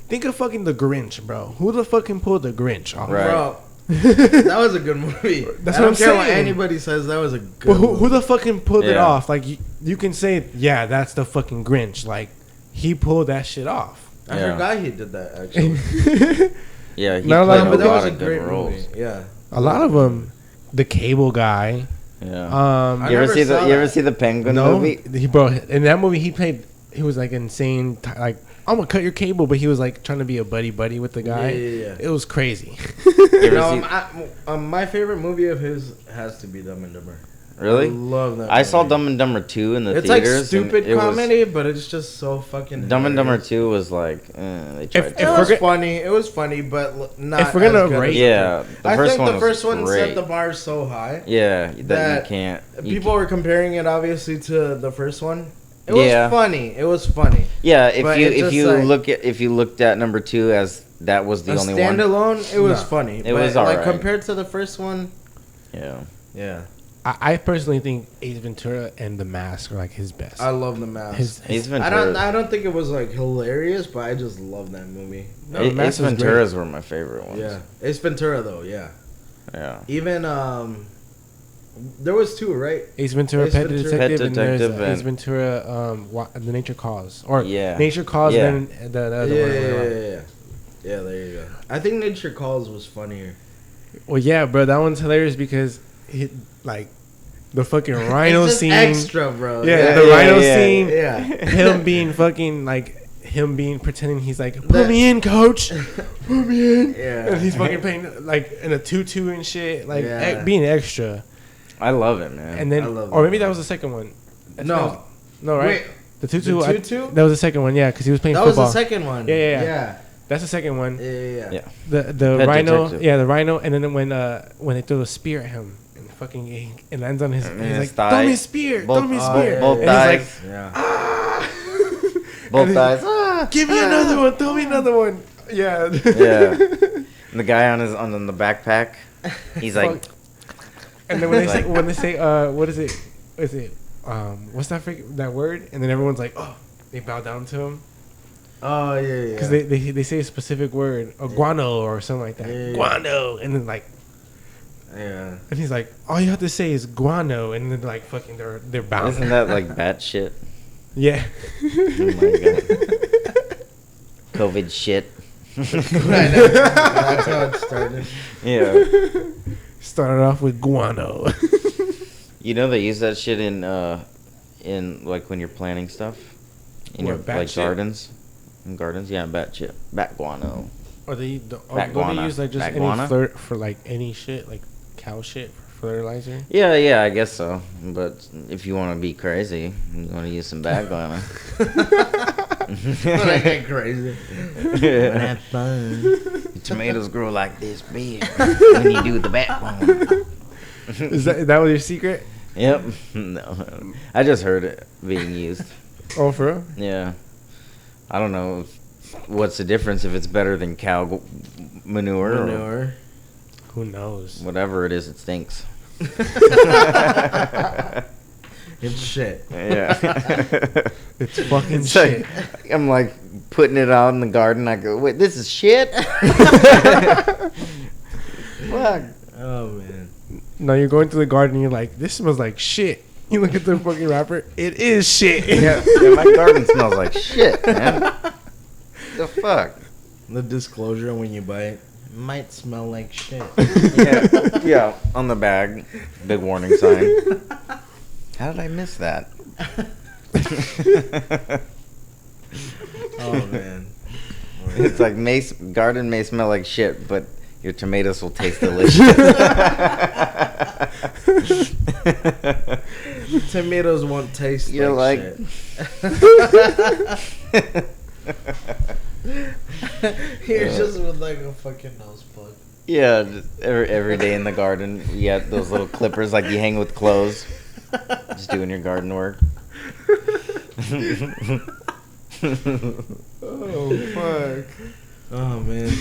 Think of fucking the Grinch, bro. Who the fucking pulled the Grinch off? Right. Bro, that was a good movie. That's I what don't I'm care what saying. anybody says. That was a good. But who movie. the fucking pulled it Yeah. off? Like you can say, yeah, that's the fucking Grinch. Like he pulled that shit off. I Yeah. forgot he did that actually. Yeah, he Not played like- a But that lot was a of good great roles. movie. Yeah. A lot of them. The Cable Guy. Yeah. I You ever never see saw you ever that. see the Penguin No, movie? he bro. In that movie, he was like insane. Like I'm gonna cut your cable, but he was like trying to be a buddy with the guy. Yeah. It was crazy. You ever No, see- my favorite movie of his has to be Dumb and Dumber. really? I love that. I saw movie. Dumb and Dumber 2 in the It's like theaters. and stupid it was- comedy, but it's just so fucking. Dumb and Dumber hilarious. 2 was like, they tried. If It we're was go- funny. It was funny, but not. If we're gonna as good rate- as Yeah, the I first think one the was first one great. set the bar so high. Yeah, that that you can't. you People were comparing it obviously to the first one. It was Yeah. funny. It was funny. Yeah, if But you it's if just you like- if you looked at number 2 as that was the A only one. standalone, it was No. funny. It but was like alright. compared to the first one. Yeah. Yeah, I personally think Ace Ventura and The Mask are like his best. I love the Mask. His Ace I Ventura. don't think it was like hilarious, but I just love that movie. No, The Mask Ace was Venturas were my favorite ones. Yeah, Ace Ventura though. Yeah, Yeah. even there was two, right? Ace Ventura, Ace Pet Ventura. Detective, Pet and there's Detective Ace and- Ventura, The Nature Calls, or Yeah. Nature Calls, Yeah. and then the other Yeah, one. yeah. There you go. I think Nature Calls was funnier. Well, yeah, bro, that one's hilarious because like the fucking rhino It's just scene. extra, bro. Yeah, the yeah, rhino yeah. scene. Yeah. Him being fucking like him being pretending he's like put That- me in, coach, put me in. Yeah. And he's fucking playing like in a tutu and shit, like Yeah. being extra. I love it, man. And then, I love or that. maybe that was the second one. I think No. that was- no, right? Wait, The tutu. the tutu? that was the second one, yeah, because he was playing that football. was the second one. Yeah. That's the second one. Yeah. The Pet rhino, detective. yeah, the rhino, and then when they throw the spear at him and fucking it lands on his, And he's his like, thigh. throw me a spear, throw me a spear. Both And he's like, thighs. Yeah. Both and thighs. give me another one, throw me another one. Yeah. Yeah. And the guy on the backpack, he's like, And then when they say what is it? Is it what's that word? And then everyone's like, oh, they bow down to him Oh yeah. because they say a specific word, or guano or something like that. Yeah. Guano, and then like, Yeah. and he's like, all you have to say is guano, and then like fucking they're bound. isn't that like bat shit? Yeah. Oh my god. COVID shit. I know. That's how it started. Yeah. Started off with guano. You know they use that shit in like when you're planting stuff in What, your bat like shit? gardens. In gardens, yeah, bat shit, bat guano. Or they Bat don't guana. they use like just Bat any guana? flirt for like any shit, like cow shit for fertilizer? Yeah, I guess so. But if you want to be crazy, you want to use some bat guano. When I get crazy. Yeah. Have fun. Your tomatoes grow like this big when you do the bat guano. Is that was your secret? Yep. No, I just heard it being used. Oh, for real? Yeah. I don't know what's the difference if it's better than cow manure or Manure. Who knows? whatever it is. It stinks. It's shit. Yeah. It's fucking It's shit. like, I'm like putting it out in the garden. I go, wait, this is shit. Fuck. Oh man. No, you're going to the garden and you're like, this smells like shit. You look at the fucking wrapper, it is shit. Yeah, my garden smells like shit, man. The fuck. The disclosure when you buy it might smell like shit. Yeah, on the bag, big warning sign. How did I miss that? Oh man. It's like garden may smell like shit, but your tomatoes will taste delicious. Tomatoes won't taste You're like like- shit. You're just with like a fucking nose plug. Yeah, just every day in the garden, you got those little clippers like you hang with clothes. Just doing your garden work. Oh, fuck. Oh man.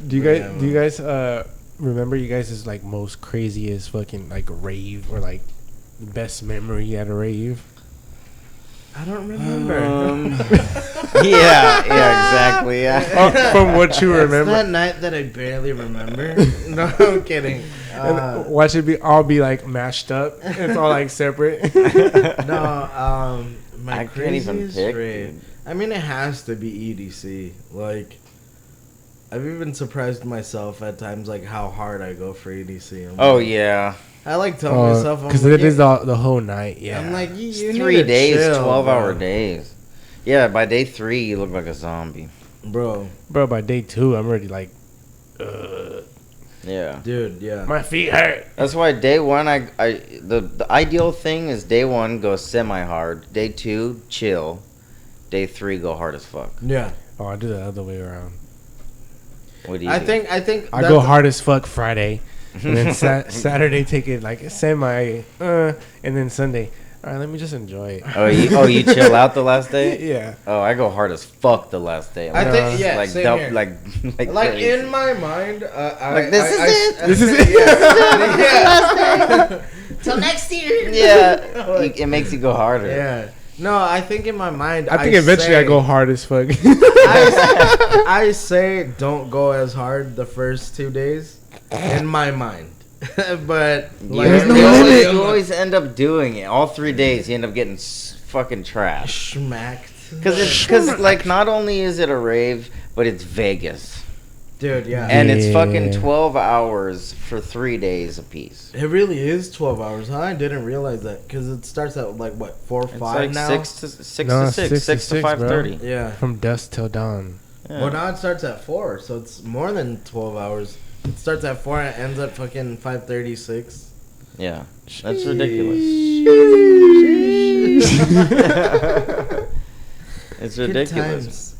Do you guys remember you guys' like most craziest fucking like rave or like best memory at a rave? I don't remember. Yeah, exactly. Yeah. From what you It's remember. that night that I barely remember. No, I'm kidding. And watch it all be like mashed up. It's all like separate. No, my I can't even craziest pick. rave. I mean, it has to be EDC. Like, I've even surprised myself at times, like how hard I go for EDC. I'm Oh like- yeah. I like telling myself because like, it is the whole night. Yeah, I'm like, you It's need 3 to days, chill, 12-hour bro. days. Yeah, by day 3, you look like a zombie. Bro, bro. By day 2, I'm already like, Yeah. dude, yeah. my feet hurt. That's why day 1, the ideal thing is day 1 go semi-hard, day 2 chill, day 3 go hard as fuck. Yeah. Oh, I do the other way around. What do you I do? think I that's- go hard as fuck Friday, and then Saturday take it like semi, and then Sunday. All right, let me just enjoy it. Oh, you chill out the last day? Yeah. Oh, I go hard as fuck the last day. I think, yeah, like same dou- here. like Like crazy. in my mind, Like, this is it. This is it. Yeah. Till next year. Yeah, it makes you go harder. Yeah. No, I think in my mind, I think eventually I go hard as fuck. I say don't go as hard the first 2 days in my mind, but like, You, no you always, limit. you always end up doing it. All 3 days, you end up getting fucking trashed. smacked. Because like not only is it a rave, but it's Vegas, Dude, yeah. and it's fucking Yeah. 12 hours for 3 days apiece. It really is 12 hours, huh? I didn't realize that because it starts at like what 4 or It's 5 like now. 6 to 6 No, to 6, 6 6 to to 6, bro. 5:30. Yeah. From dusk till dawn. Yeah. Well, now it starts at 4, so it's more than 12 hours. It starts at 4 and it ends at fucking 5:36. Yeah, that's ridiculous. It's Good ridiculous. times.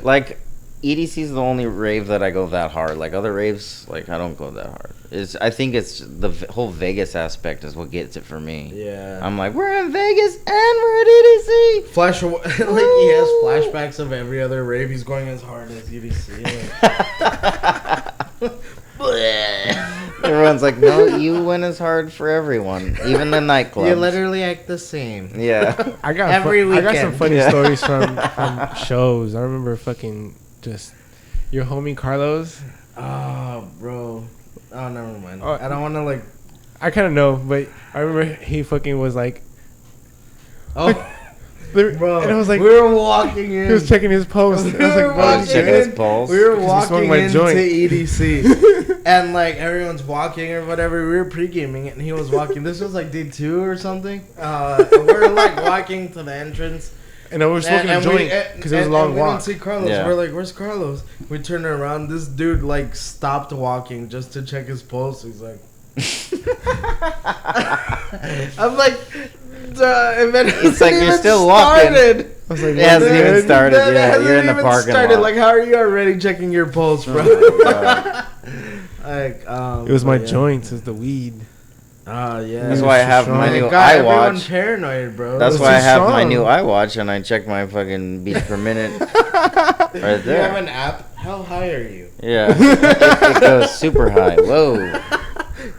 Like, EDC is the only rave that I go that hard. Like other raves, like I don't go that hard. I think it's the whole Vegas aspect is what gets it for me. Yeah. I'm like, we're in Vegas and we're at EDC. Like he has flashbacks of every other rave. He's going as hard as EDC. Everyone's like, no, you went as hard for everyone, even the nightclubs. You literally act the same. Yeah. I got Every I got some weekend. funny Yeah. stories from shows. I remember fucking just your homie Carlos. Oh, bro. Oh, never mind. Oh, I don't want to like. I kind of know, but I remember he fucking was like, Oh, bro. and I was like, we were walking in. he was checking his post. I was We were like, bro, walking checking his in. pulse. We were He walking smoked my into joint. EDC, and like everyone's walking or whatever. We were pre-gaming it, and he was walking. This was like day 2 or something. We're like walking to the entrance. and I was smoking a joint because it was a long we walk. didn't see Carlos. Yeah. We're like, "Where's Carlos?" We turned around. This dude like stopped walking just to check his pulse. He's like, I'm like, duh, and then It's like you're still walking. started. I was like, It hasn't what, even dude? started Then it yet. hasn't You're in the even parking started. lot. Like, how are you already checking your pulse, bro? Oh my God. Like, It was my yeah. joints, it's the weed. Oh yeah. That's why I have my It new got everyone iWatch. paranoid, bro. That's It's why I too have my strong. new iWatch and I check my fucking beats per minute right You have there. an app. How high are you? Yeah, it goes super high. Whoa.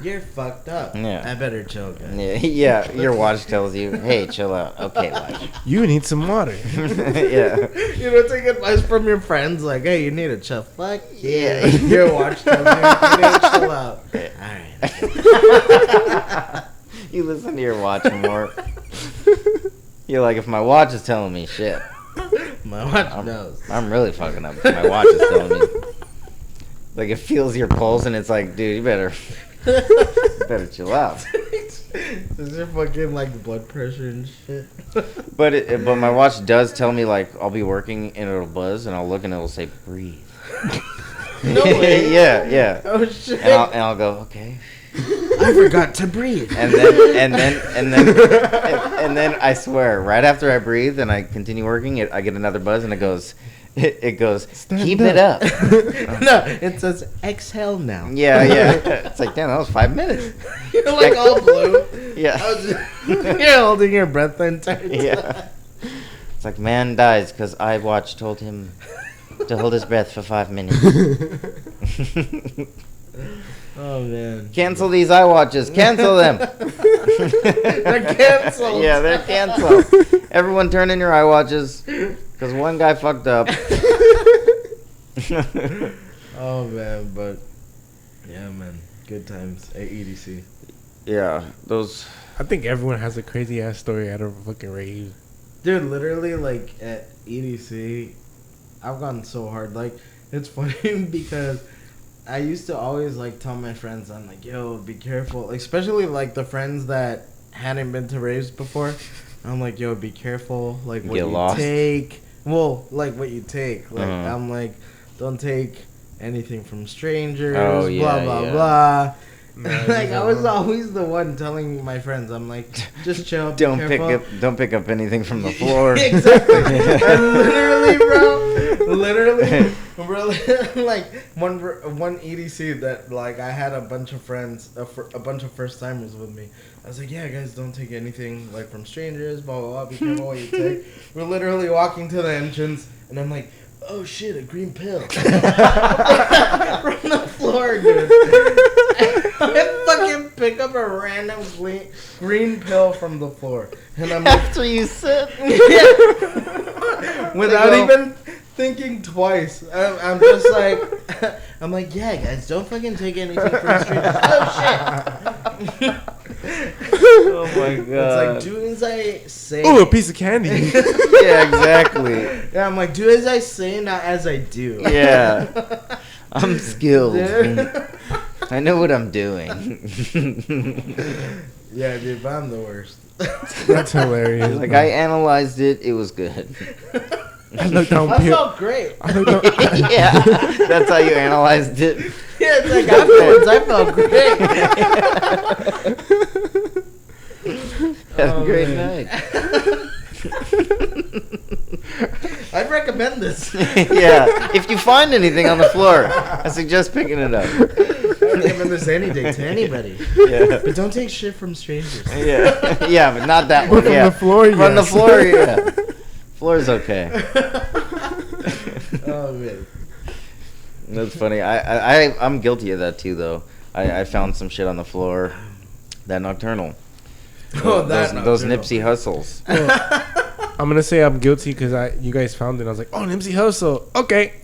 You're fucked up. Yeah. I better chill, guys. Yeah, yeah. Your watch tells you, "Hey, chill out." Okay, watch. You need some water. Yeah. You know, take advice from your friends, like, hey, you need to chill. Fuck Yeah. Your watch tells you need to chill out. Alright. You listen to your watch more. You're like, if my watch is telling me shit, My watch knows. I'm really fucking up. My watch is telling me. Like, it feels your pulse and it's like, dude, you better chill out. Is your fucking like blood pressure and shit? But my watch does tell me, like, I'll be working and it'll buzz and I'll look and it'll say breathe. No way. Yeah. Oh shit! And I'll go, okay. I forgot to breathe. And then I swear, right after I breathe and I continue working, I get another buzz and it goes, keep it up. No, it says exhale now. Yeah. It's like, damn, that was 5 minutes. You're like all blue. Yeah. You're holding your breath the entire time. Yeah. It's like, man dies because iWatch told him to hold his breath for 5 minutes. Oh man. Cancel these iWatches. Cancel them. They're canceled. Yeah, they're canceled. Everyone turn in your iWatches because one guy fucked up. Oh man, but yeah, man, good times at EDC. Yeah, those. I think everyone has a crazy ass story at a fucking rave. Dude, literally, like at EDC, I've gone so hard. Like, it's funny because I used to always like tell my friends, I'm like, yo, be careful. Like, especially like the friends that hadn't been to raves before. I'm like, yo, be careful. Like, what Get you lost. take. Well, like what you take. Like, Uh-huh. I'm like, don't take anything from strangers. Oh, yeah, blah blah yeah. blah. Man, Like, I was always the one telling my friends, I'm like, just chill. be Don't careful. don't pick up anything from the floor. Exactly. And literally, bro, like one EDC that like I had a bunch of friends, a bunch of first timers with me. I was like, yeah, guys, don't take anything like from strangers. Blah blah blah. Be careful what you take. We're literally walking to the entrance, and I'm like, oh shit, a green pill from the floor, dude. I fucking pick up a random green pill from the floor, and I'm like, After you sit. without They go- even thinking twice. I'm just like, I'm like, yeah, guys, don't fucking take anything from strangers. Oh shit. Oh my god. It's like, do as I say. Oh, a piece of candy. Yeah, exactly. Yeah, I'm like, do as I say, not as I do. Yeah. I'm skilled. Dude. I know what I'm doing. Yeah, dude, but I'm the worst. That's hilarious. Like, bro. I analyzed it. It was good. I looked down. I felt great. I looked down. Yeah. That's how you analyzed it. Yeah, it's like afterwards, I felt great. Have Oh, a great man. night. I'd recommend this. Yeah, if you find anything on the floor, I suggest picking it up. I recommend this any day to anybody. Yeah, But don't take shit from strangers. yeah, yeah, but not that one. From Yeah, the floor, from the yes. floor. Yeah, floor's okay. Oh man. That's funny. I'm guilty of that too, though. I found some shit on the floor. That Nocturnal. Oh, that those Nocturnal. Nipsey Hustles. I'm gonna say I'm guilty because you guys found it. I was like, oh, Nipsey Hussle. Okay.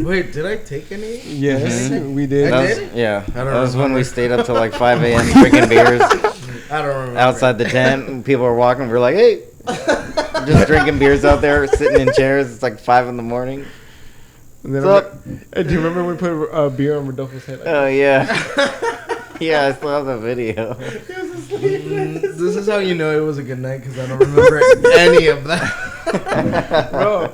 Wait, did I take any? Yes, Mhm. we did. I That was, did? yeah, I don't that was when remember. we stayed up till like 5 a.m. drinking beers I don't remember. outside the tent. And people were walking. We're like, hey, just drinking beers out there, sitting in chairs. It's like 5 in the morning. And then What's up? do you remember we put beer on Rodolfo's head? Oh yeah, yeah. I still have the video. This is how you know it was a good night because I don't remember any of that. Bro,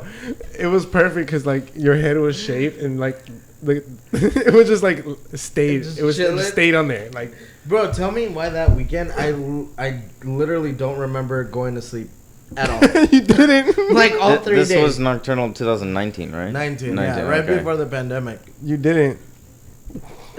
it was perfect because like your head was shaved and like it was just like stayed. Just It was chilling? just stayed on there. Like Bro, tell me why that weekend I literally don't remember going to sleep at all. you didn't. Like all 3 This days. was Nocturnal 2019, right? 19, yeah, right okay. before the pandemic. You didn't.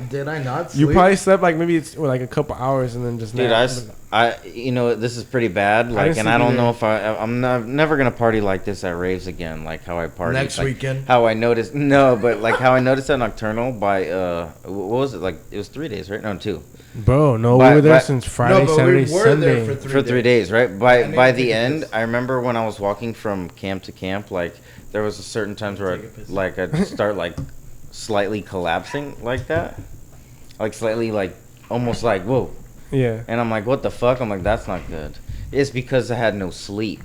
Did I not sleep? You probably slept like maybe it's like a couple hours and then just. Dude, napped. you know, this is pretty bad. Like, didn't and I sleep don't know either. if I'm never gonna party like this at raves again. Like how I partied Next like, weekend. How I noticed, no, but like how I noticed that Nocturnal by what was it like? It was 3 days, right? No, 2. Bro, no, But- we were there but- since Friday, but Saturday, we were Sunday. there For 3 days, right? I By need by to the take a end, piss. I remember when I was walking from camp to camp, like there was a certain times where Take a piss. I'd start like slightly collapsing like that, like slightly like almost like whoa. Yeah. And I'm like, what the fuck? I'm like, that's not good. It's because I had no sleep.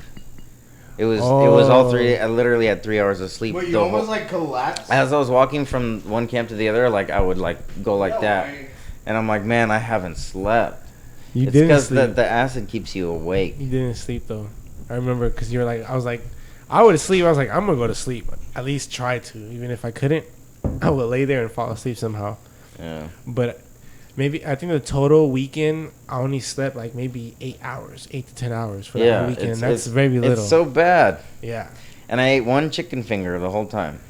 It was all 3 days. I literally had 3 hours of sleep. Wait, you the almost whole- like collapsed? as I was walking from one camp to the other, like I would like go like No that, way. and I'm like, man, I haven't slept. You It's didn't because sleep. the acid keeps you awake. You didn't sleep though. I remember because you were like, I was like, I would sleep. I was like, I'm gonna go to sleep. At least try to. Even if I couldn't, I would lay there and fall asleep somehow. Yeah. But maybe I think the total weekend I only slept like maybe 8 hours, 8 to 10 hours for that Yeah, whole weekend. it's- And that's it's- very little. It's so bad. yeah. And I ate one chicken finger the whole time.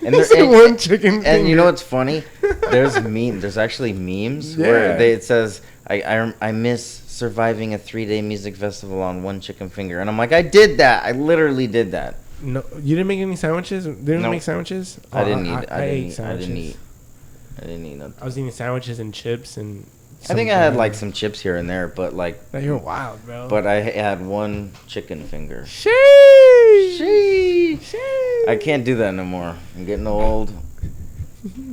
And there- there's one chicken. And you know finger. what's funny? There's actually memes where Yeah. it says I miss surviving a 3-day music festival on one chicken finger, and I'm like, I did that. I literally did that. No, you didn't make any sandwiches. Didn't No. make sandwiches. I didn't Oh, eat. I I ate didn't sandwiches. eat. I didn't eat nothing. I was eating sandwiches and chips and. I think I had like some chips here and there, but like, You're wild, bro. but I had one chicken finger. Sheesh. Sheesh. I can't do that no more. I'm getting old.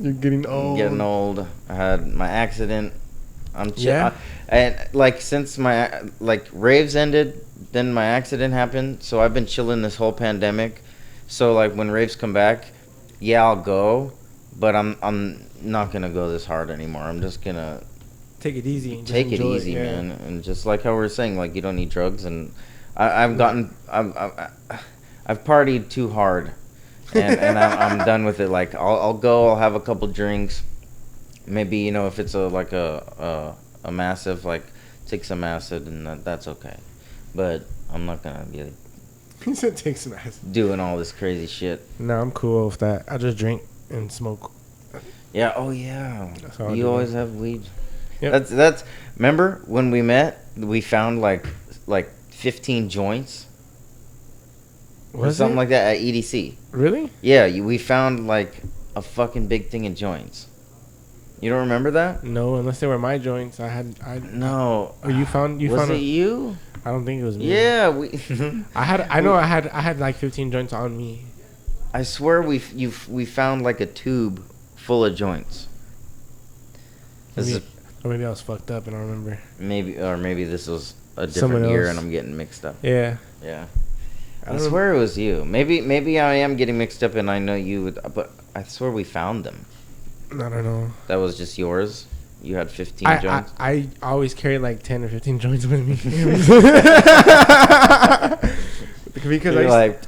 You're getting I'm old. getting old. I had my accident. Yeah? And like since my like raves ended, then my accident happened. So I've been chilling this whole pandemic. So like when raves come back, yeah, I'll go, but I'm not gonna go this hard anymore. I'm just gonna Take it easy. And just take it enjoy easy, yeah. man. And just like how we were saying, like you don't need drugs. And I've partied too hard, and I'm done with it. Like I'll go, I'll have a couple drinks, maybe if it's a massive, like take some acid, and that's okay. But I'm not gonna be like, He said take some acid. doing all this crazy shit. No, I'm cool with that. I just drink and smoke. Yeah. Oh yeah. That's how I do You that. always have weed. Yep. That's. Remember when we met? We found like 15 joints or Was something it? like that at EDC. Really? Yeah, we found like a fucking big thing of joints. You don't remember that? No, unless they were my joints. No. Oh, you found Was a- it you? I don't think it was me. Yeah, we. I had like 15 joints on me. I swear we found like a tube full of joints. This Maybe, is or maybe I was fucked up and I don't remember. maybe this was a Someone different year else. and I'm getting mixed up. Yeah. Yeah. I I don't swear it was you. Maybe I am getting mixed up and I know you would, but I swear we found them. I don't know. That was just yours. You had 15 I joints. always carry like 10 or 15 joints with me. Because You're like,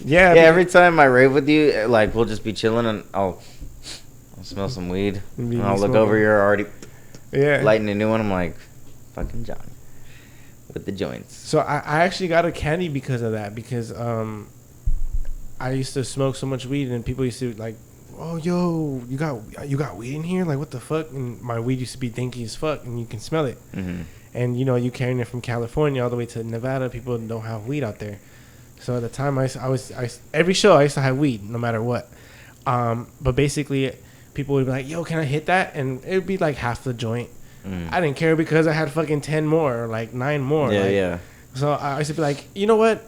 yeah, yeah. Every time I rave with you, like we'll just be chilling and I'll smell some weed And and I'll look over. You're already yeah. lighting a new one. I'm like, fucking Johnny with the joints. So I actually got a candy because of that. Because I used to smoke so much weed, and people used to like, oh, yo, you got weed in here? Like, what the fuck? And my weed used to be dinky as fuck, and you can smell it. Mm-hmm. And, you know, you carrying it from California all the way to Nevada, people don't have weed out there. So at the time, every show, I used to have weed, no matter what. But basically, people would be like, yo, can I hit that? And it would be like half the joint. I didn't care because I had fucking 10 more, or like 9 more. Yeah, like, yeah. So I used to be like, you know what?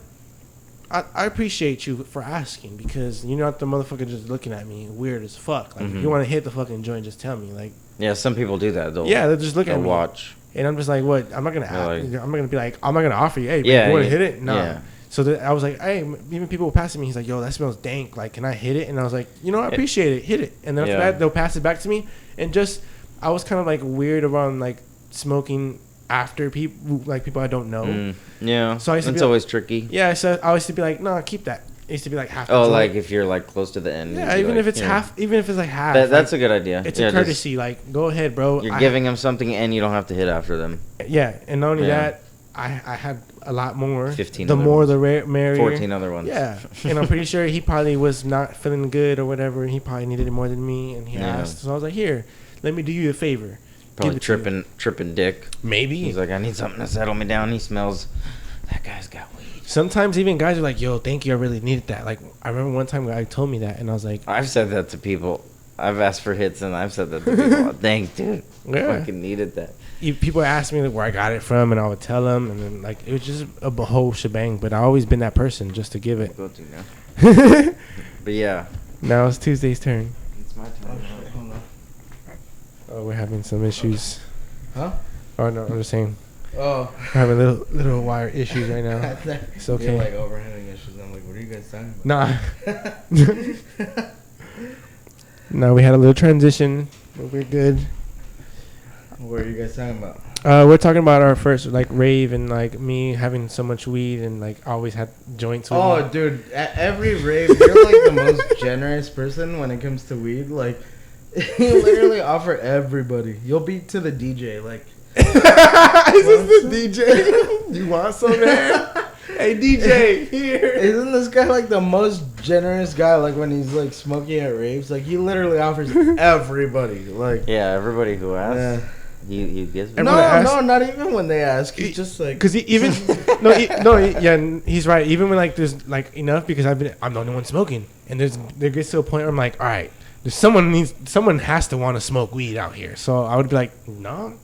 I appreciate you for asking, because you're not the motherfucker just looking at me weird as fuck. Like, if you want to hit the fucking joint, just tell me. Like, yeah, some people do that. They'll just look at me. Watch. And I'm just like, what? I'm not gonna be like, I'm not gonna offer you. Hey, Yeah, you want to hit it? No. Yeah. So I was like, hey, even people were passing me. He's like, yo, that smells dank. Like, can I hit it? And I was like, you know, I appreciate it. Hit it. And then after that, they'll pass it back to me. And just, I was kind of like weird around like smoking after people I don't know. Yeah. So it's always tricky. Yeah. So I used to be like, no, keep that. It used to be like half. Oh, like if you're like close to the end. Yeah, even if it's half, even if it's like half. That's a good idea. It's a courtesy. Like, go ahead, bro. You're giving them something, and you don't have to hit after them. Yeah, and not only that, I had a lot more. 15. The more, the merrier. 14 other ones. Yeah, and I'm pretty sure he probably was not feeling good or whatever, and he probably needed it more than me, and he asked. So I was like, here, let me do you a favor. Probably tripping dick. Maybe. He's like, I need something to settle me down. He smells. That guy's got weed. Sometimes even guys are like, yo, thank you, I really needed that. Like, I remember one time a guy told me that, and I was like... I've said that to people. I've asked for hits, and I've said that to people. Thanks, dude. Yeah. I fucking needed that. People ask me like, where I got it from, and I would tell them, and then like it was just a whole shebang. But I've always been that person just to give it. Go to now. But yeah. Now it's Tuesday's turn. It's my turn. Hold on. Oh, we're having some issues. Huh? Oh, no, I'm just saying. Oh. We're having little wire issues right now. It's okay. You're like overheading issues. I'm like, what are you guys talking about? Nah. No, we had a little transition, but we're good. What are you guys talking about? We're talking about our first like rave, and like me having so much weed and like always had joints with me. Dude, at every rave you're like the most generous person when it comes to weed. Like, you literally offer everybody. You'll beat to the DJ like, is this the DJ? You want some, man? Hey DJ, here. Isn't this guy like the most generous guy? Like when he's like smoking at raves, like he literally offers everybody. Like, yeah, everybody who asks. Yeah. He gives. No, not even when they ask. He's just like, because he's right. Even when like there's like enough, because I'm the only one smoking, and there gets to a point where I'm like, all right, someone has to want to smoke weed out here. So I would be like, no.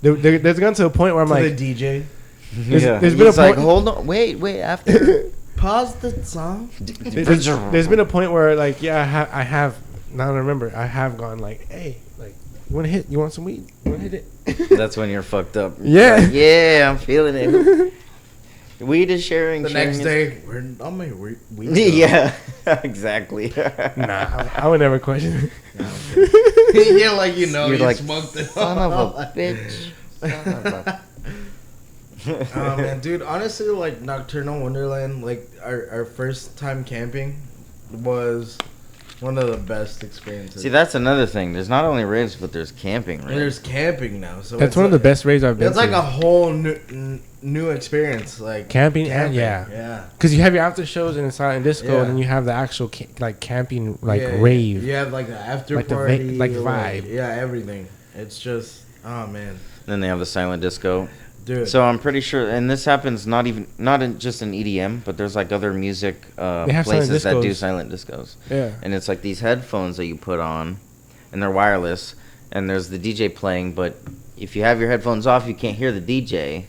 There's gone to a point where I'm like, the DJ. There's been a point. Hold on, wait. After pause the song. There's been a point where like, yeah, I have. Now I remember, I have gone like, hey, like. You want to hit? You want some weed? You want to hit it? That's when you're fucked up. Yeah. Like, yeah, I'm feeling it. Weed is sharing. The next day, I'm my weed. Yeah, exactly. Nah, I would never question it. Yeah, like you like, smoked it. Son of a bitch. Oh man, dude. Honestly, like Nocturnal Wonderland, like our first time camping was one of the best experiences. See, that's another thing. There's not only raves, but there's camping. Right? There's camping now, so that's one of the best raves I've been to. It's like a whole new experience, like camping. And yeah, because you have your after shows and a silent disco, and then you have the actual like camping rave. You have like the after like party, the vibe. Yeah, everything. It's just man. Then they have the silent disco. Dude. So I'm pretty sure, and this happens not just in EDM, but there's like other music places that do silent discos. Yeah. And it's like these headphones that you put on, and they're wireless, and there's the DJ playing, but if you have your headphones off, you can't hear the DJ,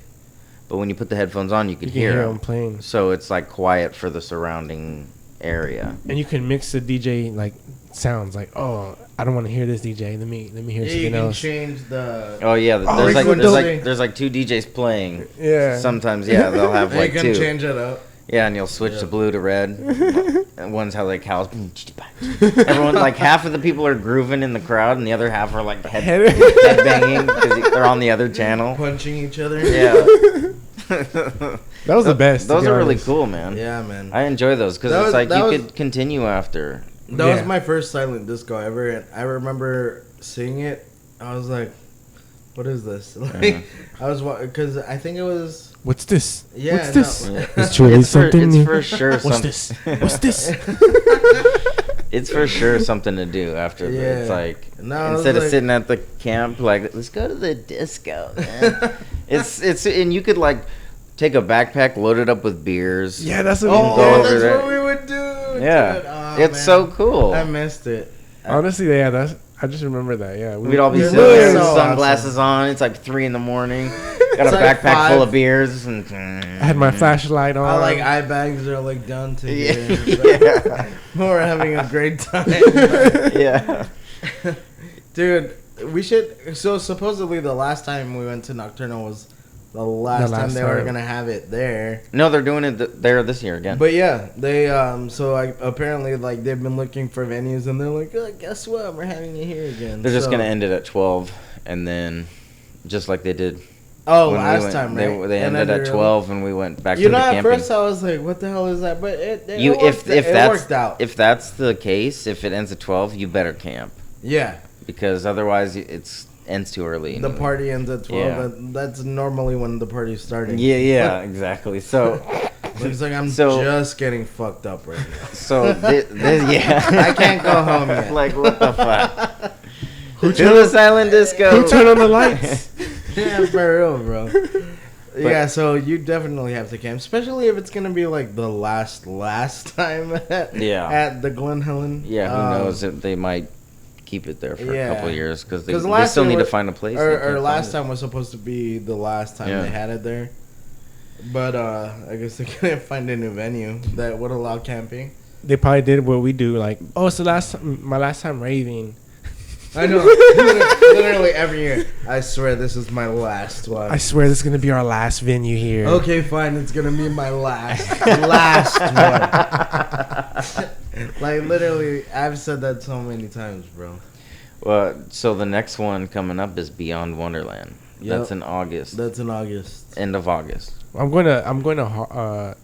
but when you put the headphones on, you can hear him playing. So it's like quiet for the surrounding area. And you can mix the DJ like sounds like, oh, I don't want to hear this DJ. Let me hear something else. You can change the. Oh yeah, there's like two DJs playing. Yeah. Sometimes they'll have like you two. can change it up. Yeah, and you'll switch the blue to red. And one's how like cows. Everyone, like half of the people are grooving in the crowd, and the other half are like head banging because they're on the other channel, punching each other. Yeah. That was the best. Those are really cool, man. Yeah, man. I enjoy those because it's like you could continue after. That was my first silent disco ever, and I remember seeing it. I was like, what is this? Like, I was because I think it was. What's this? Yeah, What's this? Yeah. It's truly something It's new. for sure. What's this? What's this? It's for sure something to do after. Yeah. It's like No, instead of like- sitting at the camp, like let's go to the disco. Man. it's and you could like take a backpack, load it up with beers. Yeah, that's what Oh, Go over that's there. what we would do. Yeah. Dude. Oh, It's man. so cool. I missed it. Honestly, yeah, that's. I just remember that. Yeah, We'd all be It sitting there with was so sunglasses on. It's like 3 a.m. Got a It's like backpack full 5. of beers, and I had my flashlight on. I like eye bags are like down to Yeah. here. Yeah. We're having a great time. Yeah. Dude, we should. So supposedly the last time we went to Nocturnal was the last time they were time. gonna have it there. No, they're doing it there this year again. But yeah, they so apparently like they've been looking for venues and they're like, oh, guess what? We're having it here again. They're just So- gonna end it at 12, and then just like they did. Oh, when we last went, time, right? They And ended then at they 12, and we went back You to know, the at camping. first I was like, what the hell is that? But it You worked, if it that's worked out. if that's the case, if it ends at 12, you better camp Yeah. because otherwise it ends too early. The party ends at 12. Yeah. That's normally when the party's starting. Yeah, exactly. So Looks like I'm So- just getting fucked up right now. so yeah, I can't go home yet. Like what the fuck? Who To the silent disco. Who turned on the lights? Yeah, for real, bro. Yeah, so you definitely have to camp, especially if it's gonna be like the last time at the Glen Helen. Yeah, who knows? They might keep it there for yeah. a couple of years because they last still year need to wa- find a place. They Or can't last find time was supposed to be the last time Yeah. they had it there, but I guess they couldn't find a new venue that would allow camping. They probably did what we do. Like, oh, it's my last time raving. I know, literally every year. I swear this is my last one. I swear this is gonna be our last venue here. Okay, fine. It's gonna be my last one. Like literally, I've said that so many times, bro. Well, so the next one coming up is Beyond Wonderland. Yep. That's in August. That's in August. End of August. I'm going to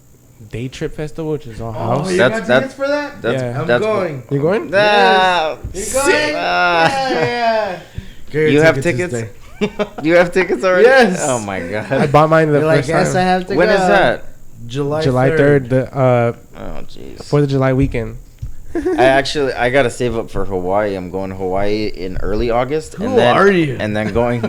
Day Trip Festival, which is all house. you That's- got that's- tickets for that? Yeah. I'm that's going. You going? Ah, You sick. going? Ah. Yeah. You have tickets? You have tickets already? Yes. Oh my I god. bought mine the You're like, first yes, I time. have to When go. is that? July July 3rd, the Oh jeez. 4th of July weekend. I gotta save up for Hawaii. I'm going to Hawaii in early August. Who and then, are you? And then going.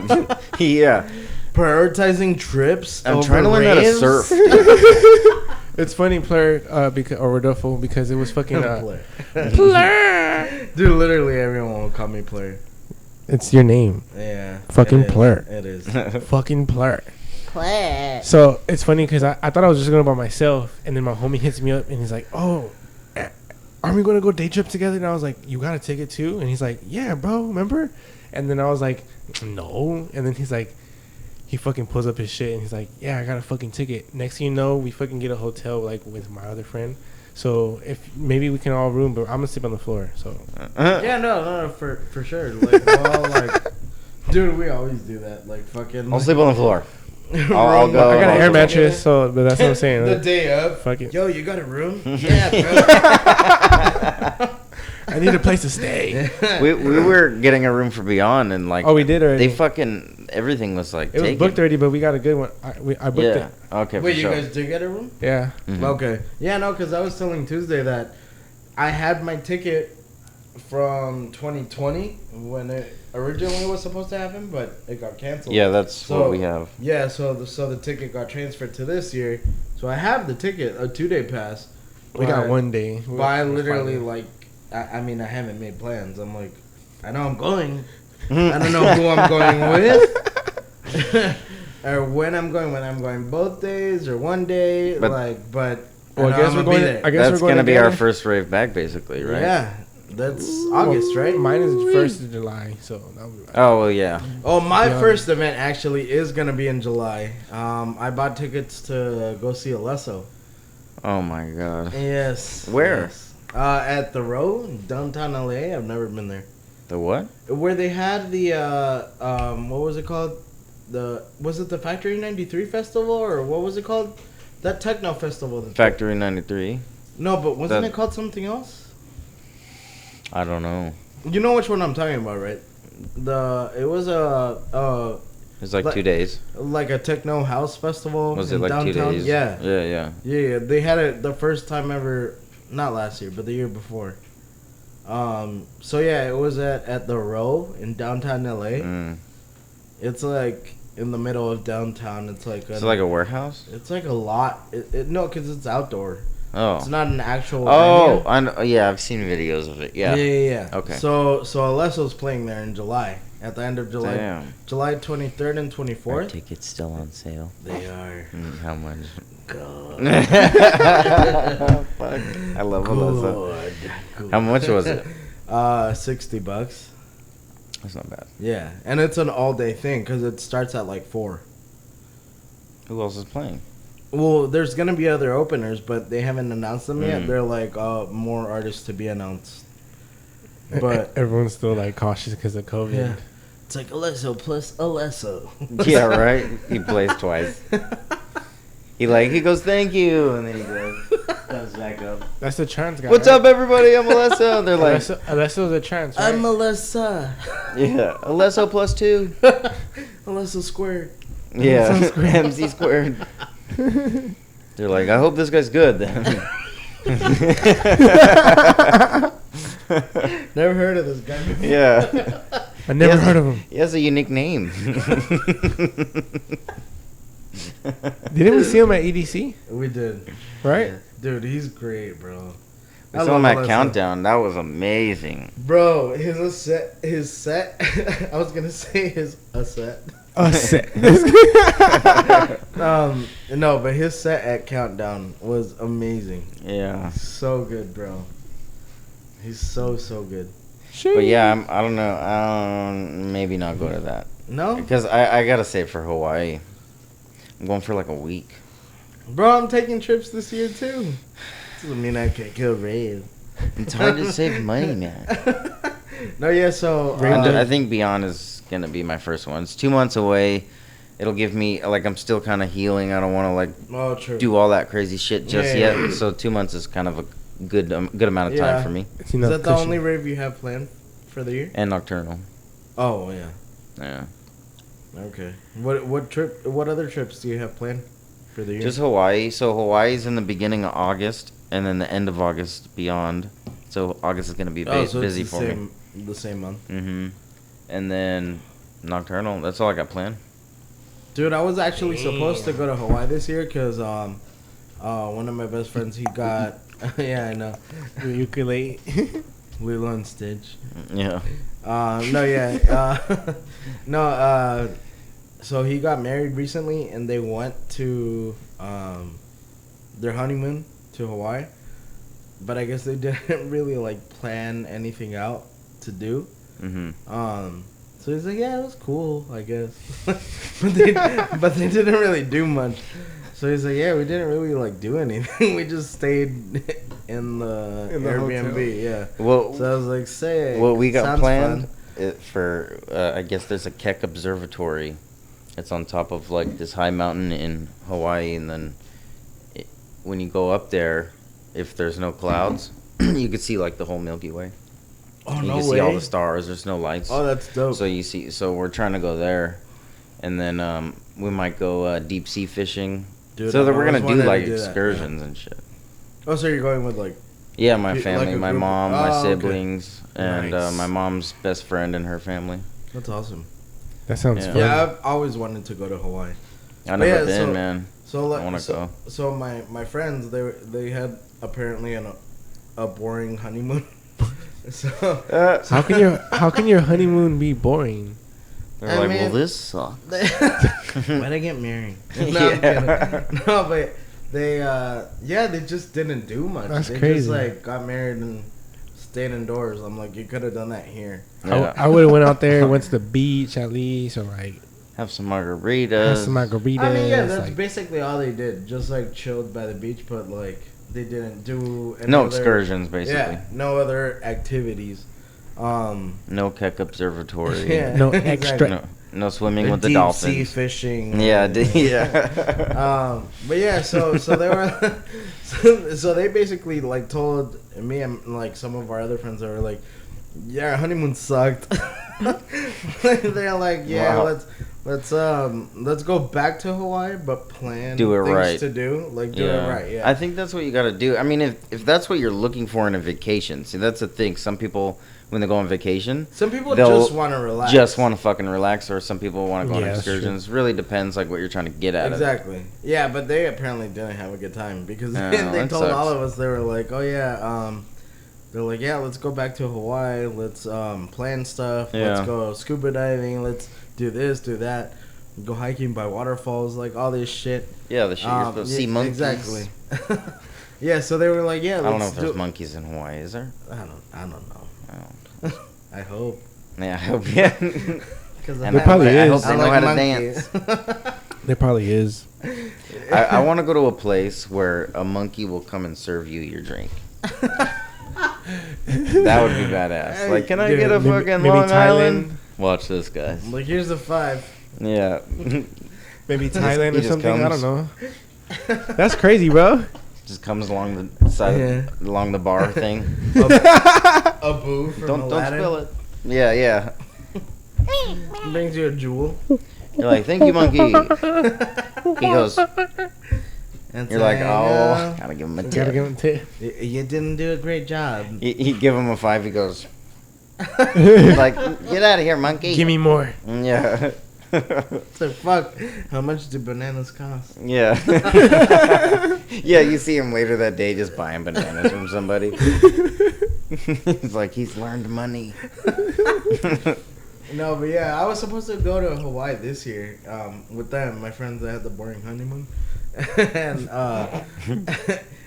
Yeah. Prioritizing trips. I'm over trying to learn how to raves? surf. It's funny, Plur, because or Rodolfo, because it was fucking Plur. Plur. Dude, literally everyone will call me Plur. It's your name, Yeah. Fucking it is. Plur. It is. fucking Plur. So it's funny because I thought I was just going by myself, and then my homie hits me up and he's like, "Oh, aren't we going to go day trip together?" And I was like, "You got a ticket too?" And he's like, "Yeah, bro, remember?" And then I was like, "No." And then he's like, he fucking pulls up his shit and he's like, "Yeah, I got a fucking ticket." Next thing you know, we fucking get a hotel like with my other friend. So if maybe we can all room, but I'm gonna sleep on the floor. So Yeah, no, for sure. Like, well, like, dude, we always do that. Like, fucking. I'll sleep on the floor. I'll room go. I got an I'll air go. mattress, so but that's what I'm saying. The day of. Fuck it. Yo, you got a room? Yeah, bro. I need a place to stay. We were getting a room for Beyond and like. Oh, we did already. They fucking everything was like. It was taken. booked already, but we got a good one. I booked Yeah. it. Okay. Wait, for you sure. guys did get a room? Yeah. Mhm. Okay. Yeah, no, because I was telling Tuesday that I had my ticket from 2020 when it originally was supposed to happen, but it got canceled. Yeah, that's So- what we have. Yeah, so the ticket got transferred to this year. So I have the ticket, a 2-day pass. We got but- 1 day. But I literally like, I mean, I haven't made plans. I'm like, I know I'm going. I don't know who I'm going with, or when I'm going. When I'm going both days or 1 day, But- but Well, I I know guess I'm we're gonna be going. there. I guess That's we're going gonna be our together. first rave back, basically, right? Yeah, that's August, right? Mine is the 1st of July, so that'll be right. Oh well, yeah. Oh, my Yeah. first event actually is gonna be in July. I bought tickets to go see Alesso. Oh my god. Yes. Where? Yes. At the Row, downtown LA. I've never been there. The what? Where they had the what was it called? Was it the Factory 93 festival or what was it called? That techno festival. Factory 93. No, but wasn't That- it called something else? I don't know. You know which one I'm talking about, right? It was It's like 2 days. Like a techno house festival. Was it in like downtown. 2 days? Yeah. Yeah. They had it the first time ever, not last year, but the year before. So yeah, it was at the Row in downtown LA. It's like in the middle of downtown. It's like It's like a warehouse. It's like a lot. No, because it's outdoor. Oh. It's not an actual. Oh, venue. I know. Yeah, I've seen videos of it. Yeah. Yeah. Okay. So Alesso's playing there in July. At the end of July. Damn. July 23rd and 24th. Are tickets still on sale? They are. How much? God. Fuck. I love Alesso. How much was it? $60. That's not bad. Yeah, and it's an all-day thing because it starts at like 4. Who else is playing? Well, there's gonna be other openers, but they haven't announced them yet. Mm. They're like more artists to be announced. But everyone's still like cautious because of COVID. yeah, it's like Alesso plus Alesso. Yeah, right. He plays twice. He goes thank you, and then he comes back up. That's the trans guy. What's right? up, everybody? I'm Alesso. They're like, Alesso's a trans. Right? I'm Alessa. yeah, Alesso plus 2. Alesso squared. Yeah, MC squared. They're like, I hope this guy's good then. Never heard of this guy. Yeah. I never heard of him. He has a unique name. Didn't we see him at EDC? We did. Right? Dude, he's great, bro. I saw him at Countdown. That was amazing. Bro, his set. I was gonna say a set. No, but his set at Countdown was amazing. Yeah. So good, bro. He's so good. But yeah, I don't know. Maybe not go to that. No? Because I gotta save for Hawaii. I'm going for like a week. Bro, I'm taking trips this year too. Doesn't mean I can't go rave. It's hard to save money, man. No, yeah, so... I think Beyond is going to be my first one. It's 2 months away. It'll give me, like, I'm still kind of healing. I don't want to, like, do all that crazy shit just yet. Yeah. So 2 months is kind of a good amount of time for me. Is that the only rave you have planned for the year? And Nocturnal. Oh, yeah. Yeah. Okay. What other trips do you have planned for the year? Just Hawaii. So Hawaii's in the beginning of August, and then the end of August Beyond. So August is going to be busy for me. The same month. Mm-hmm. And then Nocturnal. That's all I got planned. Dude, I was actually supposed to go to Hawaii this year because one of my best friends, he got... yeah, I know. The ukulele. Lilo and Stitch. Yeah. So he got married recently, and they went to their honeymoon to Hawaii. But I guess they didn't really like plan anything out to do. Mm-hmm. So he's like, yeah, it was cool, I guess. but they didn't really do much. So he's like, yeah, we didn't really like do anything. We just stayed in the Airbnb. hotel. Yeah. Well, so I was like, say, what we got planned fun. for, I guess there's a Keck Observatory. It's on top of like this high mountain in Hawaii, and then when you go up there, if there's no clouds, you could see like the whole Milky Way. Oh, you no can way. see all the stars. There's no lights. Oh, that's dope. So we're trying to go there, and then we might go deep sea fishing. Dude, so that we're gonna do like do excursions and shit. Oh, so you're going with like? Yeah, my Like family, a my group? mom, my Oh, okay. siblings, and Nice. my mom's best friend and her family. That's awesome. That sounds Yeah. fun. Yeah, I've always wanted to go to Hawaii. I've never yeah, been, man. So like, I wanna go. So my friends, they had apparently a boring honeymoon. So How can your honeymoon be boring? They're I like, mean- well, this sucks. why'd I get married? No, I'm kidding. No, but they they just didn't do much. That's they crazy. just like got married and stayed indoors. I'm like, you could have done that here. Yeah. I would have went out there, went to the beach at least, or like Have some margaritas. have some margaritas. I mean, yeah, that's like, basically all they did. Just like chilled by the beach, but like they didn't do any No other- excursions, basically. Yeah, no other activities. No Keck Observatory. Yeah, No exactly. extra- No swimming with the Deep dolphins. sea fishing. Yeah, yeah. But yeah, so they were, so they basically like told me and like some of our other friends that were like, yeah, our honeymoon sucked. They're like, yeah, Wow. let's go back to Hawaii, but plan Do it things right. to do. Like do it right. Yeah. I think that's what you got to do. I mean, if that's what you're looking for in a vacation, see, that's the thing. Some people, when they go on vacation, Some people they'll just want to relax. just want to fucking relax, or some people want to go on Yeah, that's true. excursions. Really depends, like what you're trying to get at. Exactly. Yeah, but they apparently didn't have a good time because Oh, they that told sucks. all of us, they were like, "Oh yeah, they're like, yeah, let's go back to Hawaii. Let's plan stuff. Yeah. Let's go scuba diving. Let's do this, do that. Go hiking by waterfalls, like all this shit." Yeah, the shit you're supposed to see monkeys. Exactly. Yeah, so they were like, "Yeah, I don't know let's if there's do." monkeys in Hawaii. Is there? I don't know. Oh. I hope. Yeah, I hope. Yeah. Because There probably I is. hope they know how to dance. There probably is. I want to go to a place where a monkey will come and serve you your drink. That would be badass. Like, can I Dude, get a maybe- fucking maybe Long Thailand? Island? Watch this, guys. Like, here's the 5. Yeah. Maybe Thailand He or just something. I comes. don't know. That's crazy, bro. Just comes along the side, Yeah. along the bar thing. A boo from Don't Aladdin. spill it. Yeah, yeah. Brings you a jewel. You're like, thank you, monkey. He goes. And You're like, saying, oh, gotta give him a Gotta tip. give him a tip. You didn't do a great job. He give him a 5. He goes. He's like, get out of here, monkey. Give me more. Yeah. So fuck, how much do bananas cost? Yeah. Yeah, you see him later that day just buying bananas from somebody. He's like, he's learned money. No, but yeah, I was supposed to go to Hawaii this year with them, my friends that had the boring honeymoon. and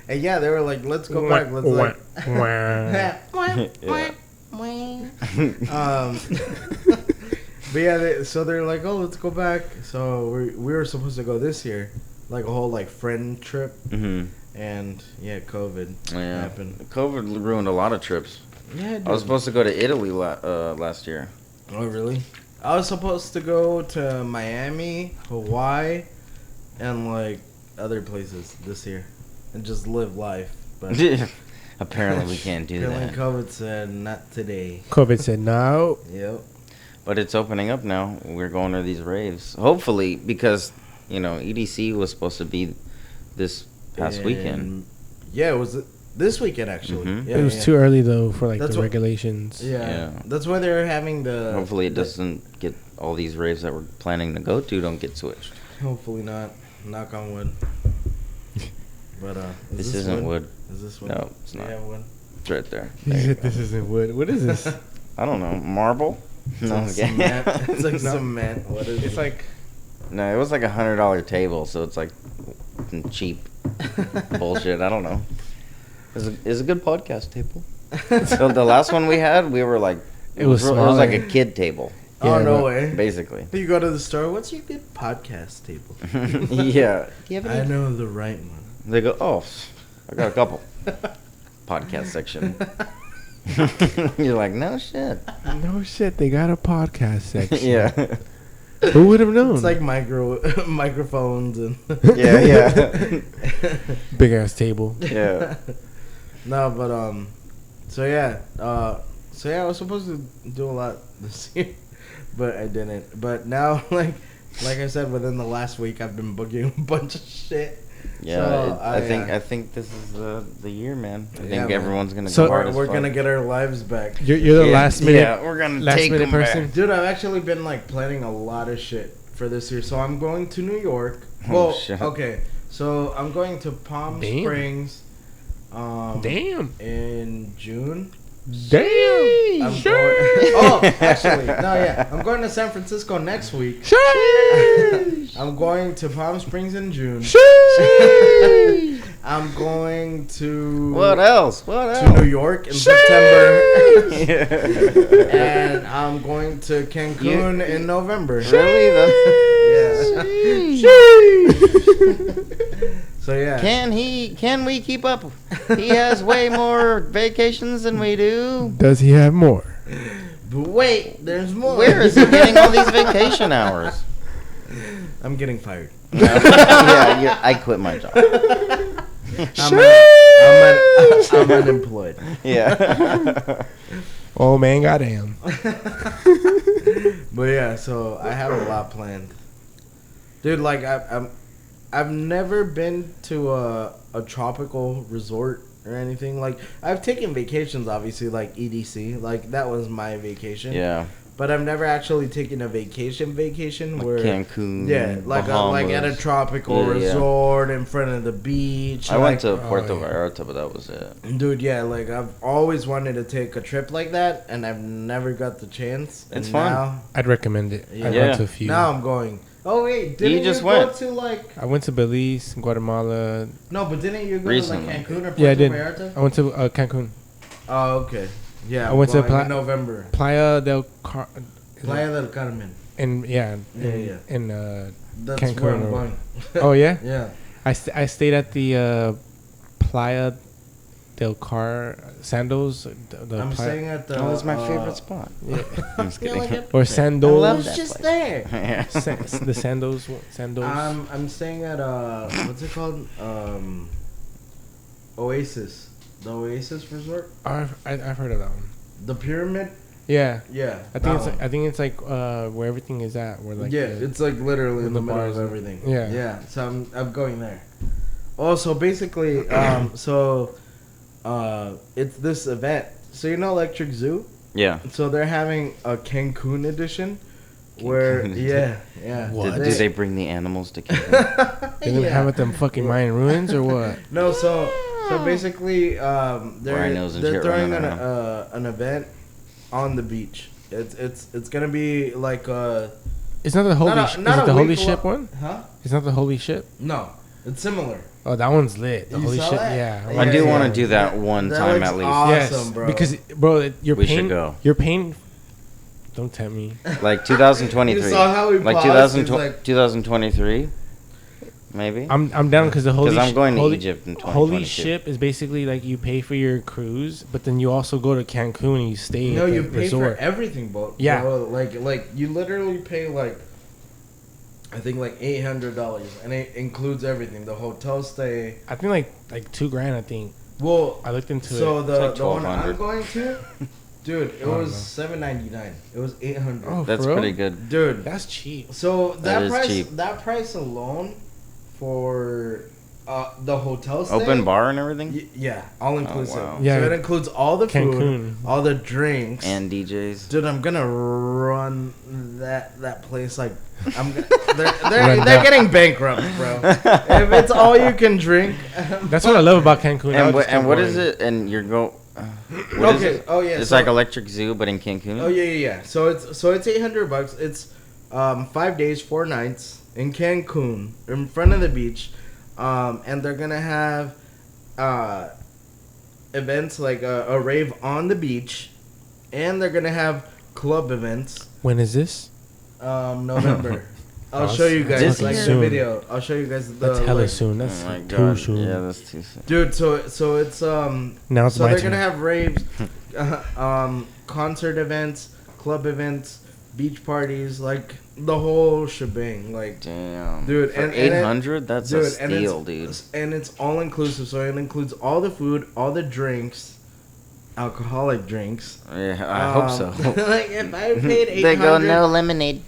and yeah, they were like, let's go back. Let's like. Yeah. But yeah, so they're like, oh, let's go back. So we were supposed to go this year, like a whole like friend trip, Hmm. and yeah, COVID Yeah. happened. COVID ruined a lot of trips. Yeah, I was supposed to go to Italy last year. Oh really? I was supposed to go to Miami, Hawaii, and like other places this year, and just live life. But Apparently we can't do apparently that. COVID said not today. COVID said no. Yep. But it's opening up now. We're going to these raves. Hopefully, because, EDC was supposed to be this past weekend. And- Yeah, it was this weekend actually. Mhm. Yeah, It was yeah. too early though for like That's the what- regulations. Yeah. Yeah. That's why they're having the. Hopefully it doesn't get all these raves that we're planning to go to don't get switched. Hopefully not. Knock on wood. But This isn't wood. Is this wood? No, it's Do not. you have wood? It's right there. He There you said go. this isn't wood. What is this? I don't know. Marble? It's No, like I'm kidding. cement. It's like No. cement. What is It's it? like No, it was like $100 table, so it's like cheap bullshit. I don't know. It's a good podcast table. So the last one we had, we were like, It was it was like a smaller. kid table, Oh Yeah, no but- way! basically. You go to the store. What's your good podcast table? Yeah. Do you have I any? know the right one. They go, oh, I got a couple. Podcast section. You're like, no shit. no shit. They got a podcast section. Yeah. Who would have known? It's like microphones and. Yeah. big ass table. Yeah. No, but so yeah, I was supposed to do a lot this year, but I didn't. But now, like I said, within the last week, I've been booking a bunch of shit. Yeah, So, I think this is the year, man. I Yeah, think man. everyone's gonna So- go hard as We're fuck. gonna get our lives back. You're the last minute. Yeah, we're gonna last take minute them person. back. Dude, I've actually been like planning a lot of shit for this year. So I'm going to New York. Oh, Well, shit. okay. So I'm going to Palm Damn. Springs. Damn. In June. Damn. I'm going. Oh, actually, no, yeah. I'm going to San Francisco next week. Sheesh. I'm going to Palm Springs in June. Sheesh. I'm going to What else? What to New else? York in September, Yeah. and I'm going to Cancun in November. Really? So yeah, Can we keep up? He has way more vacations than we do. Does he have more? but wait, there's more. Where is he getting all these vacation hours? I'm getting fired. Yeah, I quit my job. I'm unemployed. Yeah. Oh man, goddamn. But But yeah, so I have a lot planned, dude. Like I've never been to a tropical resort or anything. Like I've taken vacations, obviously, like EDC. Like that was my vacation. Yeah. But I've never actually taken a vacation Like where Cancun. yeah, like at a tropical resort in front of the beach. I went to Puerto Vallarta, but that was it. Dude, yeah, like I've always wanted to take a trip like that, and I've never got the chance. It's and fun. Now, I'd recommend it. Yeah. I've went to a few. now I'm going. Oh wait, didn't you just go went. to like? I went to Belize, Guatemala. No, but didn't you go Recently. to like Cancun or Puerto Yeah, I did. Vallarta? I went to Cancun. Oh, okay. Yeah, I went to in November. Playa del Carmen. And yeah, in That's Cancun where I'm or- going. oh yeah, Yeah. I stayed at the Playa del Sandals. I'm staying at the. Oh, that's my favorite spot. Yeah. I'm just kidding. Or I Sandos. love was that just place. there. Yeah. The Sandos. I'm staying at what's it called? Oasis. The Oasis Resort. I've heard of that one. The Pyramid. Yeah, Yeah. I think it's like where everything is at. Where like yeah, it's like literally in the middle bars of and- everything. yeah. Yeah. So I'm going there. Oh, so basically, it's this event. So you know Electric Zoo? Yeah. So they're having a Cancun edition, where Cancun. yeah. What? Do they bring the animals to Cancun? They didn't have it them fucking Mayan ruins or what? No, so basically, Rhinos and they're shit throwing running an event on the beach. It's gonna be like It's not the holy. Not a- Is not it a the holy week ship lo- one? huh? It's not the holy ship. No, it's similar. Oh, that one's lit. The You holy saw ship. that? Yeah. Yeah, I do want to yeah. do that one That time looks at least. awesome, bro. Because bro, you're We should paying. go. You're paying. Don't tempt me. Like 2023. You saw how he Like paused? He's 2023, maybe. I'm down because the holy. Because I'm going to holy, Egypt in 2022. Holy ship is basically like you pay for your cruise, but then you also go to Cancun and you stay No, at the you pay resort. for everything, bro. Yeah. Bro, like you literally pay like, I think like $800, and it includes everything, the hotel stay. I think like $2,000. I think Well, I looked into so it. the It's like the one I'm 1,200. going to, dude, it Oh, was no. $799. It was $800. Oh, That's for real? pretty good. Dude, That's cheap. so That that is price, cheap. that price alone for the hotel stay. Open bar and everything? Yeah, all inclusive. wow. Yeah. So it includes all the food, Cancun. all the drinks, And DJs. dude, I'm gonna run that place like I'm. They're Run they're that. getting bankrupt, bro. If it's all you can drink. That's what I love about Cancun. I And, just and kept what going. is it? And you're go. What is Okay. it? Oh yeah. It's so- like Electric Zoo, but in Cancun. Oh yeah. So it's $800. It's 5 days, 4 nights in Cancun, in front of the beach, and they're gonna have events like a rave on the beach, and they're gonna have club events. When is this? November. I'll Oh, show you that's guys fucking like the soon. video. I'll show you guys the. That's hella like- soon. That's Oh my too god. soon. Yeah, that's too soon. Dude, so it's Now it's so my they're turn. gonna have raves, concert events, club events, beach parties, like the whole shebang. Like, Damn. Dude, For and it- 800, that's a and steal, dude. And it's all inclusive, so it includes all the food, all the drinks, alcoholic drinks. Yeah, I hope so. Like if I paid 800, They go no lemonade.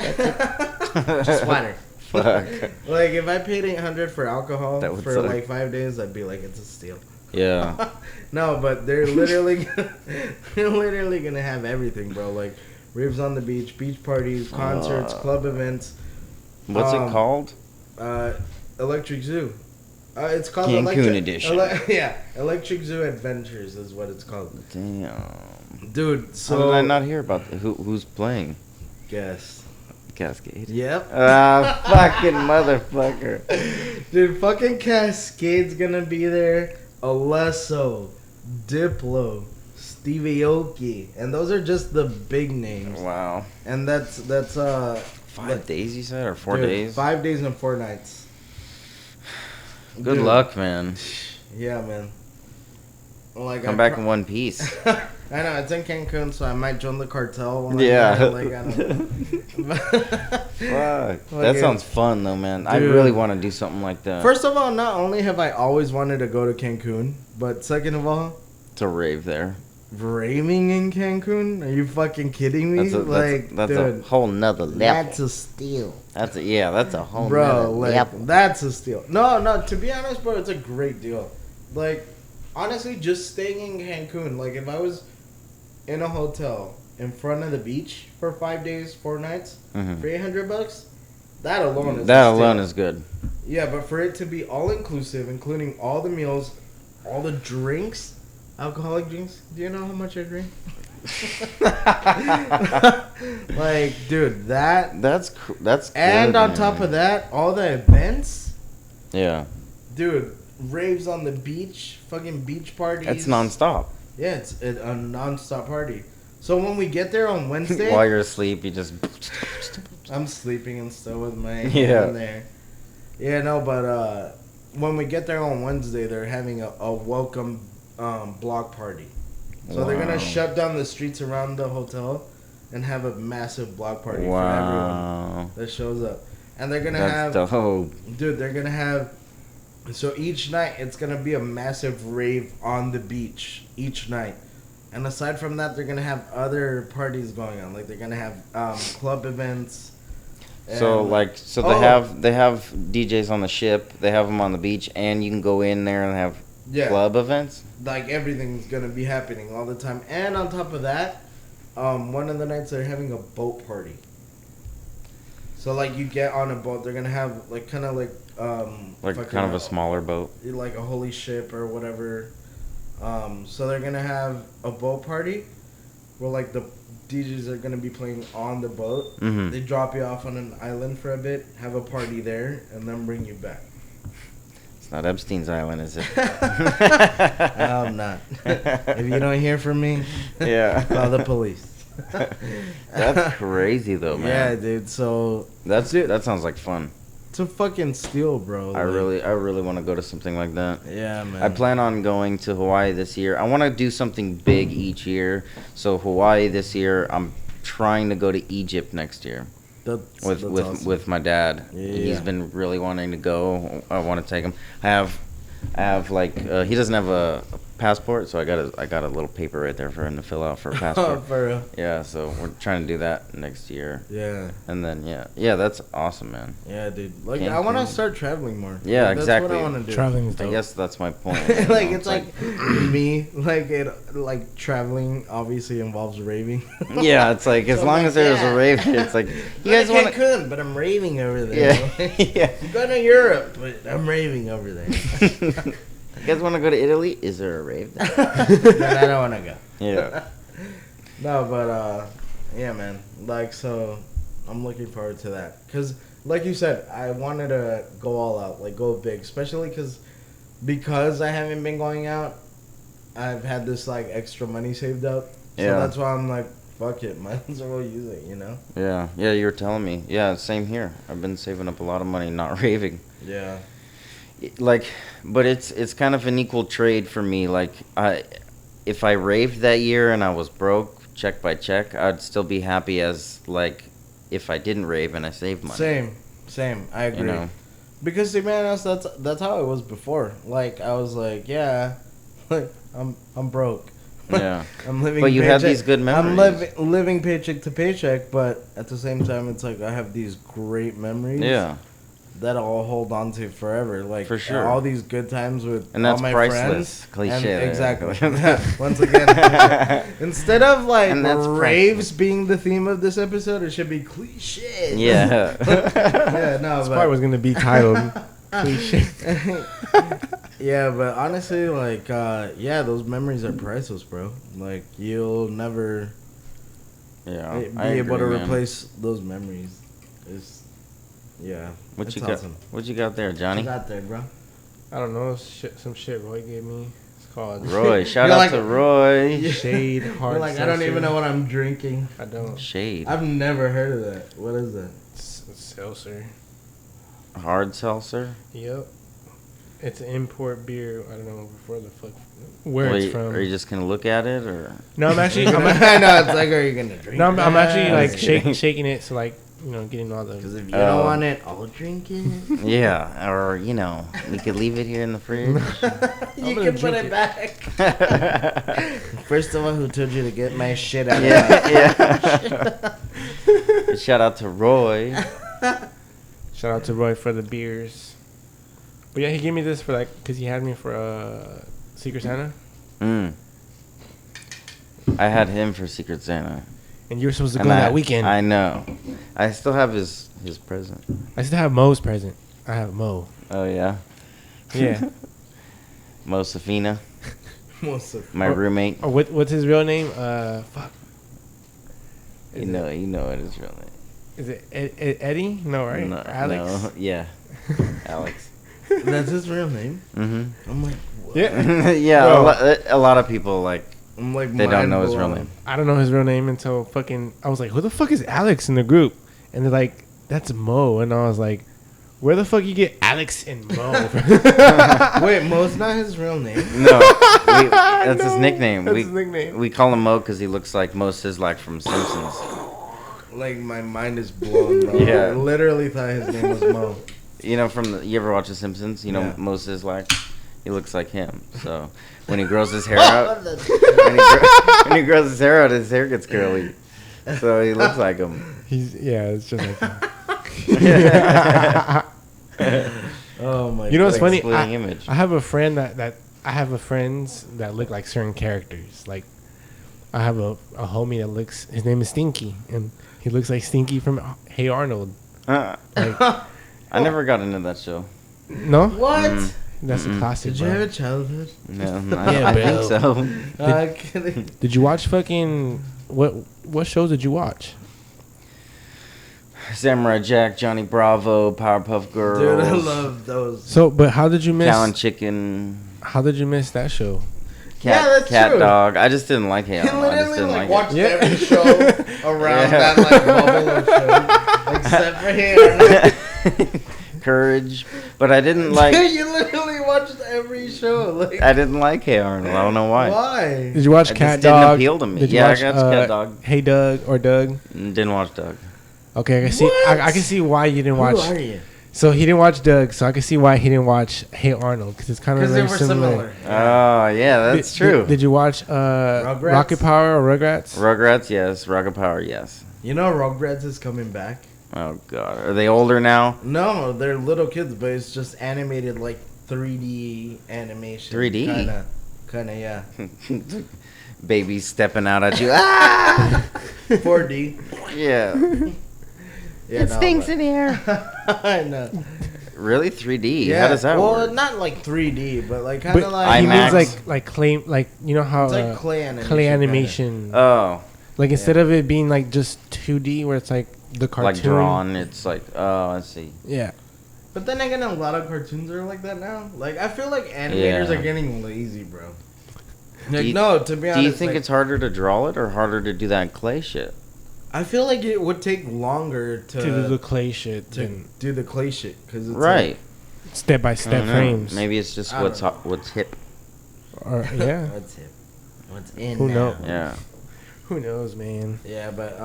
just water. Fuck. Like if I paid 800 for alcohol That would for suck. like 5 days, I'd be like, it's a steal. Yeah. No, but they're literally gonna have everything, bro. Like raves on the beach, beach parties, concerts, club events. What's it called? Electric Zoo. It's called Cancun edition. yeah, Electric Zoo Adventures is what it's called. Damn. Dude, so How did I not hear about who's playing? guess. Cascade. Yep. Fucking motherfucker. Dude, fucking Cascade's gonna be there. Alesso, Diplo, Stevie Aoki, and those are just the big names. Wow. And that's 5 days you said, or 4 dude, days? 5 days and 4 nights. Good Dude. luck, man. Yeah, man. Like Come back in one piece. I know it's in Cancun, so I might join the cartel. When Yeah. I'm there, like, I don't Fuck. Like, That sounds fun though, man. I Dude. really want to do something like that. First of all, not only have I always wanted to go to Cancun, but second of all, to rave there. raving in Cancun? Are you fucking kidding me? That's a whole nother level. That's a steal. That's a whole Bro, nother like, level. that's a steal. No, to be honest, bro, it's a great deal. Like, honestly, just staying in Cancun, like, if I was in a hotel in front of the beach for 5 days, 4 nights, for $800, that alone is good. Yeah, but for it to be all inclusive, including all the meals, all the drinks, alcoholic drinks. Do you know how much I drink? Like, dude, that's good, and on top of that, all the events. Yeah. Dude, raves on the beach, fucking beach parties. It's nonstop. Yeah, it's a nonstop party. So when we get there on Wednesday, while you're asleep, you just. I'm sleeping and stuff with my Yeah. in there. Yeah, no, but when we get there on Wednesday, they're having a welcome block party. So they're gonna shut down the streets around the hotel and have a massive block party for everyone that shows up. And they're gonna have dope. Dude, they're gonna have. So each night it's gonna be a massive rave on the beach each night. And aside from that, they're gonna have other parties going on. Like they're gonna have club events. So they have DJs on the ship. They have them on the beach, and you can go in there and have club events. Like everything's gonna be happening all the time. And on top of that, one of the nights they're having a boat party. So like you get on a boat, they're gonna have like kind of like kind of a smaller boat, like a holy ship or whatever. So they're gonna have a boat party where like the DJs are gonna be playing on the boat. Mm-hmm. They drop you off on an island for a bit, have a party there, and then bring you back. It's not Epstein's Island, is it? I'm not. If you don't hear from me, call the police. That's crazy though, man. Yeah, dude. So that sounds like fun. It's a fucking steal, bro. I really want to go to something like that. Yeah, man. I plan on going to Hawaii this year. I want to do something big each year. So Hawaii this year. I'm trying to go to Egypt next year. That's awesome. With my dad. Yeah. He's been really wanting to go. I want to take him. I have like he doesn't have a passport, so I got a little paper right there for him to fill out for a passport. For real. Yeah, so we're trying to do that next year. Yeah. And then yeah, that's awesome, man. Yeah, dude. Like I want to start traveling more. Yeah, like, exactly. That's what I want to do. Traveling is dope. I guess that's my point. Like it's like me, like traveling obviously involves raving. Yeah, it's like as long as there's a rave, it's like you guys want to. Cancun, but I'm raving over there. Yeah. I'm going to Europe, but I'm raving over there. You guys want to go to Italy? Is there a rave there? Then I don't want to go. Yeah. No, but yeah, man. Like so, I'm looking forward to that because, like you said, I wanted to go all out, like go big, especially because I haven't been going out. I've had this like extra money saved up, so that's why I'm like, fuck it, might as well use it, you know? Yeah, you were telling me. Yeah, same here. I've been saving up a lot of money, not raving. Yeah. Like, but it's kind of an equal trade for me. Like, if I raved that year and I was broke, check by check, I'd still be happy as like if I didn't rave and I saved money. Same. I agree. You know? Because to be honest, that's how it was before. Like I was like, yeah, I'm broke. Yeah. I'm living. But you paycheck. have these good memories. I'm living paycheck to paycheck, but at the same time, it's like I have these great memories. Yeah. That I'll hold on to forever. Like for sure. All these good times with and that's all my priceless. friends. Cliche. Exactly. Once again, instead of like raves priceless. Being the theme of this episode, it should be cliche. Yeah. Yeah. No. This part was gonna be titled cliche. Yeah, but honestly, like, those memories are priceless, bro. Like, you'll never be able to replace those memories. What you awesome. got? What you got there, Johnny? What you got there, bro? I don't know. Some shit Roy gave me. It's called Roy. Shout out to Roy. Shade hard. Like I don't even know what I'm drinking. I don't. Shade. I've never heard of that. What is that? Seltzer. Hard seltzer. Yep. It's an import beer. I don't know where it's from. Are you just gonna look at it or? No, I'm actually. I know it's like, are you gonna drink? No, I'm actually like shaking it. So like getting all Because the. if you don't want it, I'll drink it. Yeah, or we could leave it here in the fridge. You can put it back. First of all, who told you to get my shit out of Yeah. Shout out to Roy. Shout out to Roy for the beers. But yeah, he gave me this for because he had me for Secret Santa. I had him for Secret Santa. And you were supposed to go that weekend. I know. I still have his present. I still have Mo's present. I have Mo. Oh, yeah? Yeah. Mo Safina. My roommate. Or what's his real name? Fuck. You know what his real name. Is it Eddie? No, right? No, Alex? No, yeah. Alex. That's his real name? Mm-hmm. I'm like, what? Yeah. Yeah, a lot of people, I'm like, they don't know his real name. I don't know his real name until I was like, who the fuck is Alex in the group? And they're like, that's Mo. And I was like, where the fuck you get Alex and Mo? Wait, Mo's not his real name? No, that's his nickname. That's his nickname. We call him Mo because he looks like Mo Sislak from Simpsons. Like, my mind is blown, bro. Yeah. I literally thought his name was Mo. You ever watch The Simpsons? Yeah. Mo Sislak? He looks like him. So when he grows his hair out, when he grows his hair out, his hair gets curly. So he looks like him. It's just like him. Oh my god. You know what's funny? Splitting image. I have a friend that I have friends that look like certain characters. Like I have a homie that looks. His name is Stinky, and he looks like Stinky from Hey Arnold. I never got into that show. No, What? that's a classic. Did you bro. have a childhood? No, Yeah, I bro. think so. Kidding. Did you watch fucking what shows did you watch? Samurai Jack, Johnny Bravo, Powerpuff Girls. Dude, I love those. So, but how did you miss? Cow and Chicken. How did you miss that show? That's Cat true. Dog. I just didn't like it. He I just literally didn't like watched it. every show around Yeah. that bubble of shows, except for here. Courage, but I didn't like. You literally watched every show. I didn't like Hey Arnold. I don't know why. Why? Did you watch It Cat just didn't Dog? appeal to me. Did you Yeah, I watch, watched Cat Dog. Hey Doug or Doug? Didn't watch Doug. Okay, I can see. I can see why you didn't watch. Who are you? So he didn't watch Doug. So I can see why he didn't watch Hey Arnold because it's kind of Because they very were similar. Oh yeah, that's true. Did you watch Rocket Power or Rugrats? Rugrats, yes. Rocket Power, yes. You know Rugrats is coming back? Oh god, are they older now? No, they're little kids, but it's just animated like 3D animation. 3D? Kinda, yeah. Babies stepping out at you. Ah! 4D. Yeah. Yeah, It stinks in here. I know. Really, 3D? Yeah. How does that well, work? not like 3D, but like kind But of like he IMAX. means like clay, like you know how it's like clay animation. clay animation. Oh, Like instead of it being like just 2D where it's like the cartoon. like drawn. It's like, oh, I see. Yeah. But then again, a lot of cartoons are like that now. Like I feel like animators Yeah. are getting lazy, bro. Do Like you- no, to be honest. Do you think like, it's harder to draw it or harder to do that clay shit? I feel like it would take longer To do the clay shit to than do the clay shit because it's Right. step by I step don't know. frames. Maybe it's just I what's don't what's hip. Or, yeah. Like, what's hip? What's in Who now? knows? Yeah. Who knows, man? Yeah, but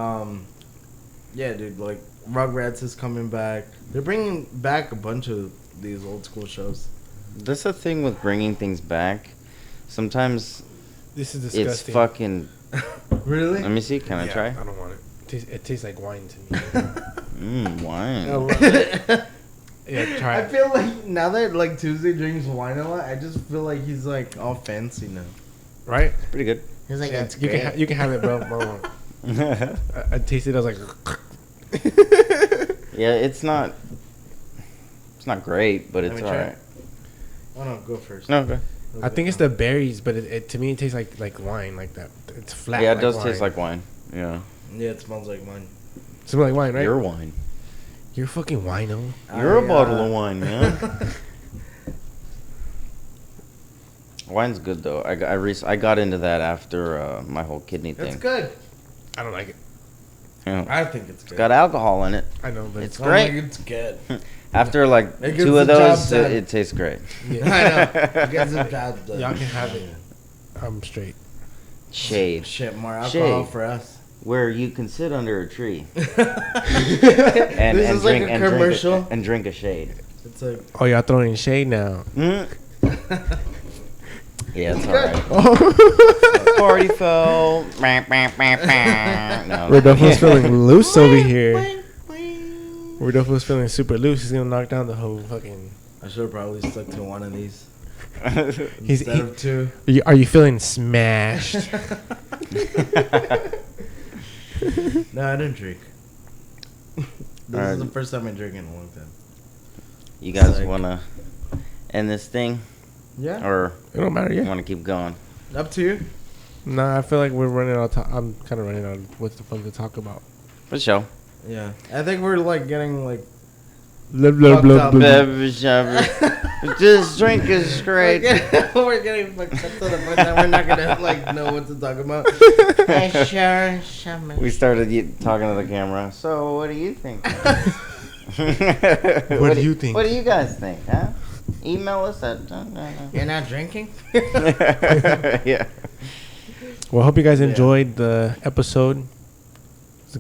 yeah, dude. Like Rugrats is coming back. They're bringing back a bunch of these old school shows. That's the thing with bringing things back. Sometimes This is it's disgusting. fucking. Really? Let me see. Can I Yeah, try? I don't want it. It tastes like wine to me. Wine. I love it. Yeah, try I it. feel like now that like Tuesday drinks wine a lot, I just feel like he's like all fancy now. Right? Pretty good. He's like, Yeah, it's you great. can you can have it, bro. Bro. I tasted it. I was like, Yeah, it's not great, but Let it's me try alright. it. Oh no, go first. No, okay. I think it's the berries, but it to me it tastes like wine, like that. It's flat. Yeah, it like does wine. taste like wine. Yeah. Yeah, it smells like wine. Smells like wine, right? Your wine. You're fucking wino. You're a bottle of wine, man. Wine's good though. I got into that after my whole kidney thing. It's good. I don't like it. Yeah. I think it's good. It's got alcohol in it. I know, but It's I'm great. like, it's good. After like It gets 2 of the job those, done. it tastes great. yeah, I know. It gets the job done. y'all can have it. I'm straight. Shade. Shit, more alcohol Shade. for us. where you can sit under a tree This and is like a commercial. and drink a shade. It's like Oh, y'all throwing shade now. Yeah, it's alright. Party foul. No. Rodolfo's feeling loose over here. Rodolfo's feeling super loose. He's gonna knock down the whole fucking. I should have probably stuck to one of these He's instead of two. Are you feeling smashed? No, I didn't drink. This Alright. is the first time I drink in a long time. You guys Like- wanna end this thing, Yeah. or It don't matter. you Yeah. wanna keep going? Up to you. Nah, I feel like we're running out. I'm kind of running out of what the fuck to talk about. For sure. Yeah. I think we're like getting like. Blah, blah, Fucked blah, up. blah. This drink is great. We're getting fucked up to the point that we're not gonna like know what to talk about. We started talking to the camera. So, what do you think? What do you think? What do you guys think? Huh? Email us at. You're not drinking? Yeah. Well, I hope you guys Yeah. enjoyed the episode.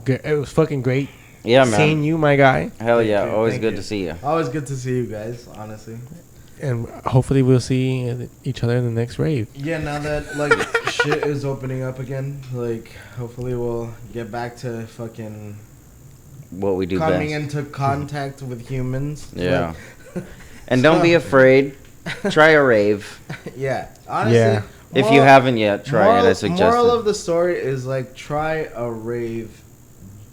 It was fucking great Yeah, seeing man. you, my guy. Hell yeah. Thank you, Always thank good you. to see you. Always good to see you guys, honestly. And hopefully we'll see each other in the next rave. Yeah, now that like shit is opening up again, like hopefully we'll get back to fucking What we do coming best. into contact with humans. Yeah. Like, And don't be afraid. Try a rave. yeah. Honestly, Yeah. If you haven't yet, try it. I suggest moral it. of the story is like try a rave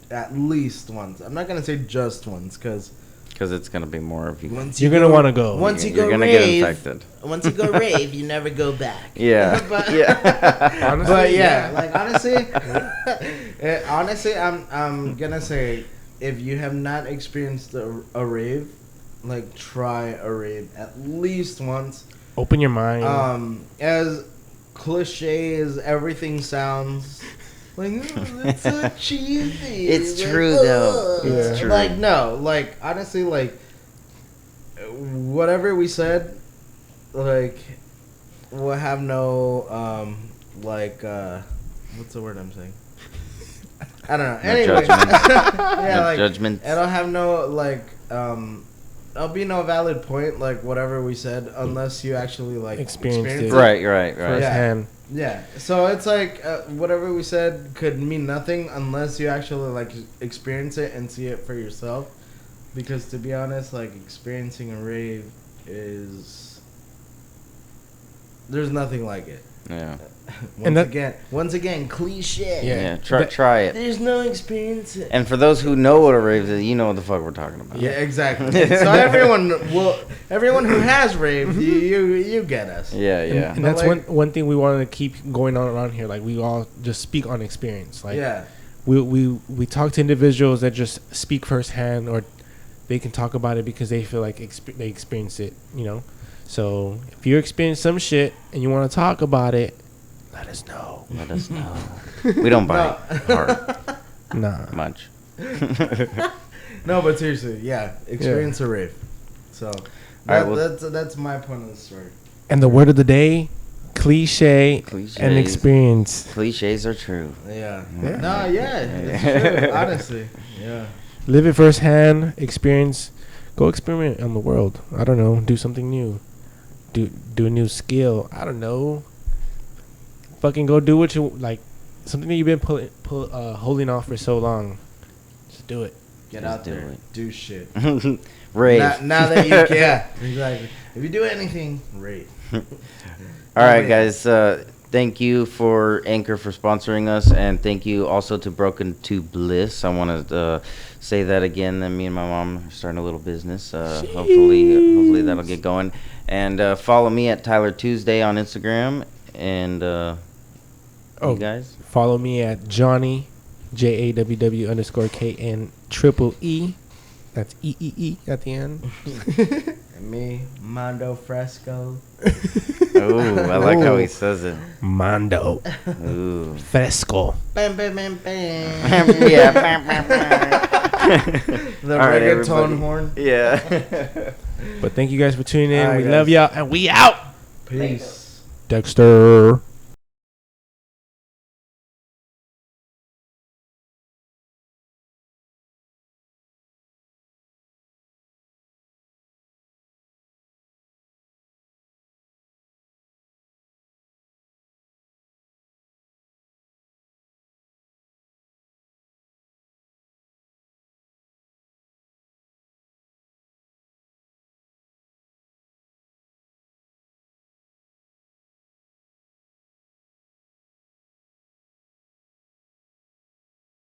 at least once. I'm not gonna say just once because Because it's going to be more of you. once You're gonna want to go. Once you You're go going to get rave, infected. once you go rave, you never go back. Yeah. But, Yeah. Honestly, but yeah, like honestly, I'm gonna say if you have not experienced a rave, like try a rave at least once. Open your mind. As cliche as everything sounds, like oh, that's so cheesy. It's Like, true, though. ugh. It's true. Like no, like honestly, like whatever we said, like we'll have no like what's the word I'm saying? I don't know. No Anyway, judgment. yeah, No like judgment. it'll have no like there'll be no valid point like whatever we said unless you actually like Experienced it. Right. Firsthand. Yeah, so it's like whatever we said could mean nothing unless you actually like experience it and see it for yourself. Because to be honest, like experiencing a rave is there's nothing like it. Yeah. Once again, cliche. Yeah. That- Try it. There's no experience. And for those who know what a rave is, you know what the fuck we're talking about. Yeah, exactly. So everyone who has raved, you get us. Yeah. Yeah. And that's But, like- one thing we want to keep going on around here. Like we all just speak on experience. Like Yeah. we talk to individuals that just speak firsthand, or they can talk about it because they feel like they experience it. You know. So if you experience some shit and you want to talk about it, let us know. Let us know. We don't bite hard Nah. much. No, but seriously, yeah, experience a rave. So Alright, well- that's my point of the story. And the word of the day, cliche Cliches. and experience. Cliches are true. Yeah. Yeah. No, yeah, it's true. Honestly, yeah. Live it firsthand, experience. Go experiment on the world. I don't know. Do something new. Do a new skill. I don't know. Fucking go do what you like. Something that you've been holding off for so long. Just do it. Get Just out do there, it. do shit. Rave. Now that you can, yeah, exactly. If you do anything, rave. All right, guys. Thank you for Anchor for sponsoring us, and thank you also to Broken to Bliss. I want to say that again. That me and my mom are starting a little business. Hopefully that'll get going. And follow me at Tyler Tuesday on Instagram. And you guys, Follow me at Johnny JAWW_KN That's EEE at the end. And me, Mondo Fresco. oh, I like how he says it. Mondo Ooh. Fresco. Bam, bam, bam, bam. Yeah. bam, bam, bam. The All right, reggaeton everybody. horn. Yeah. But thank you guys for tuning in. All right, we guys. love y'all, and we out. Peace. Dexter.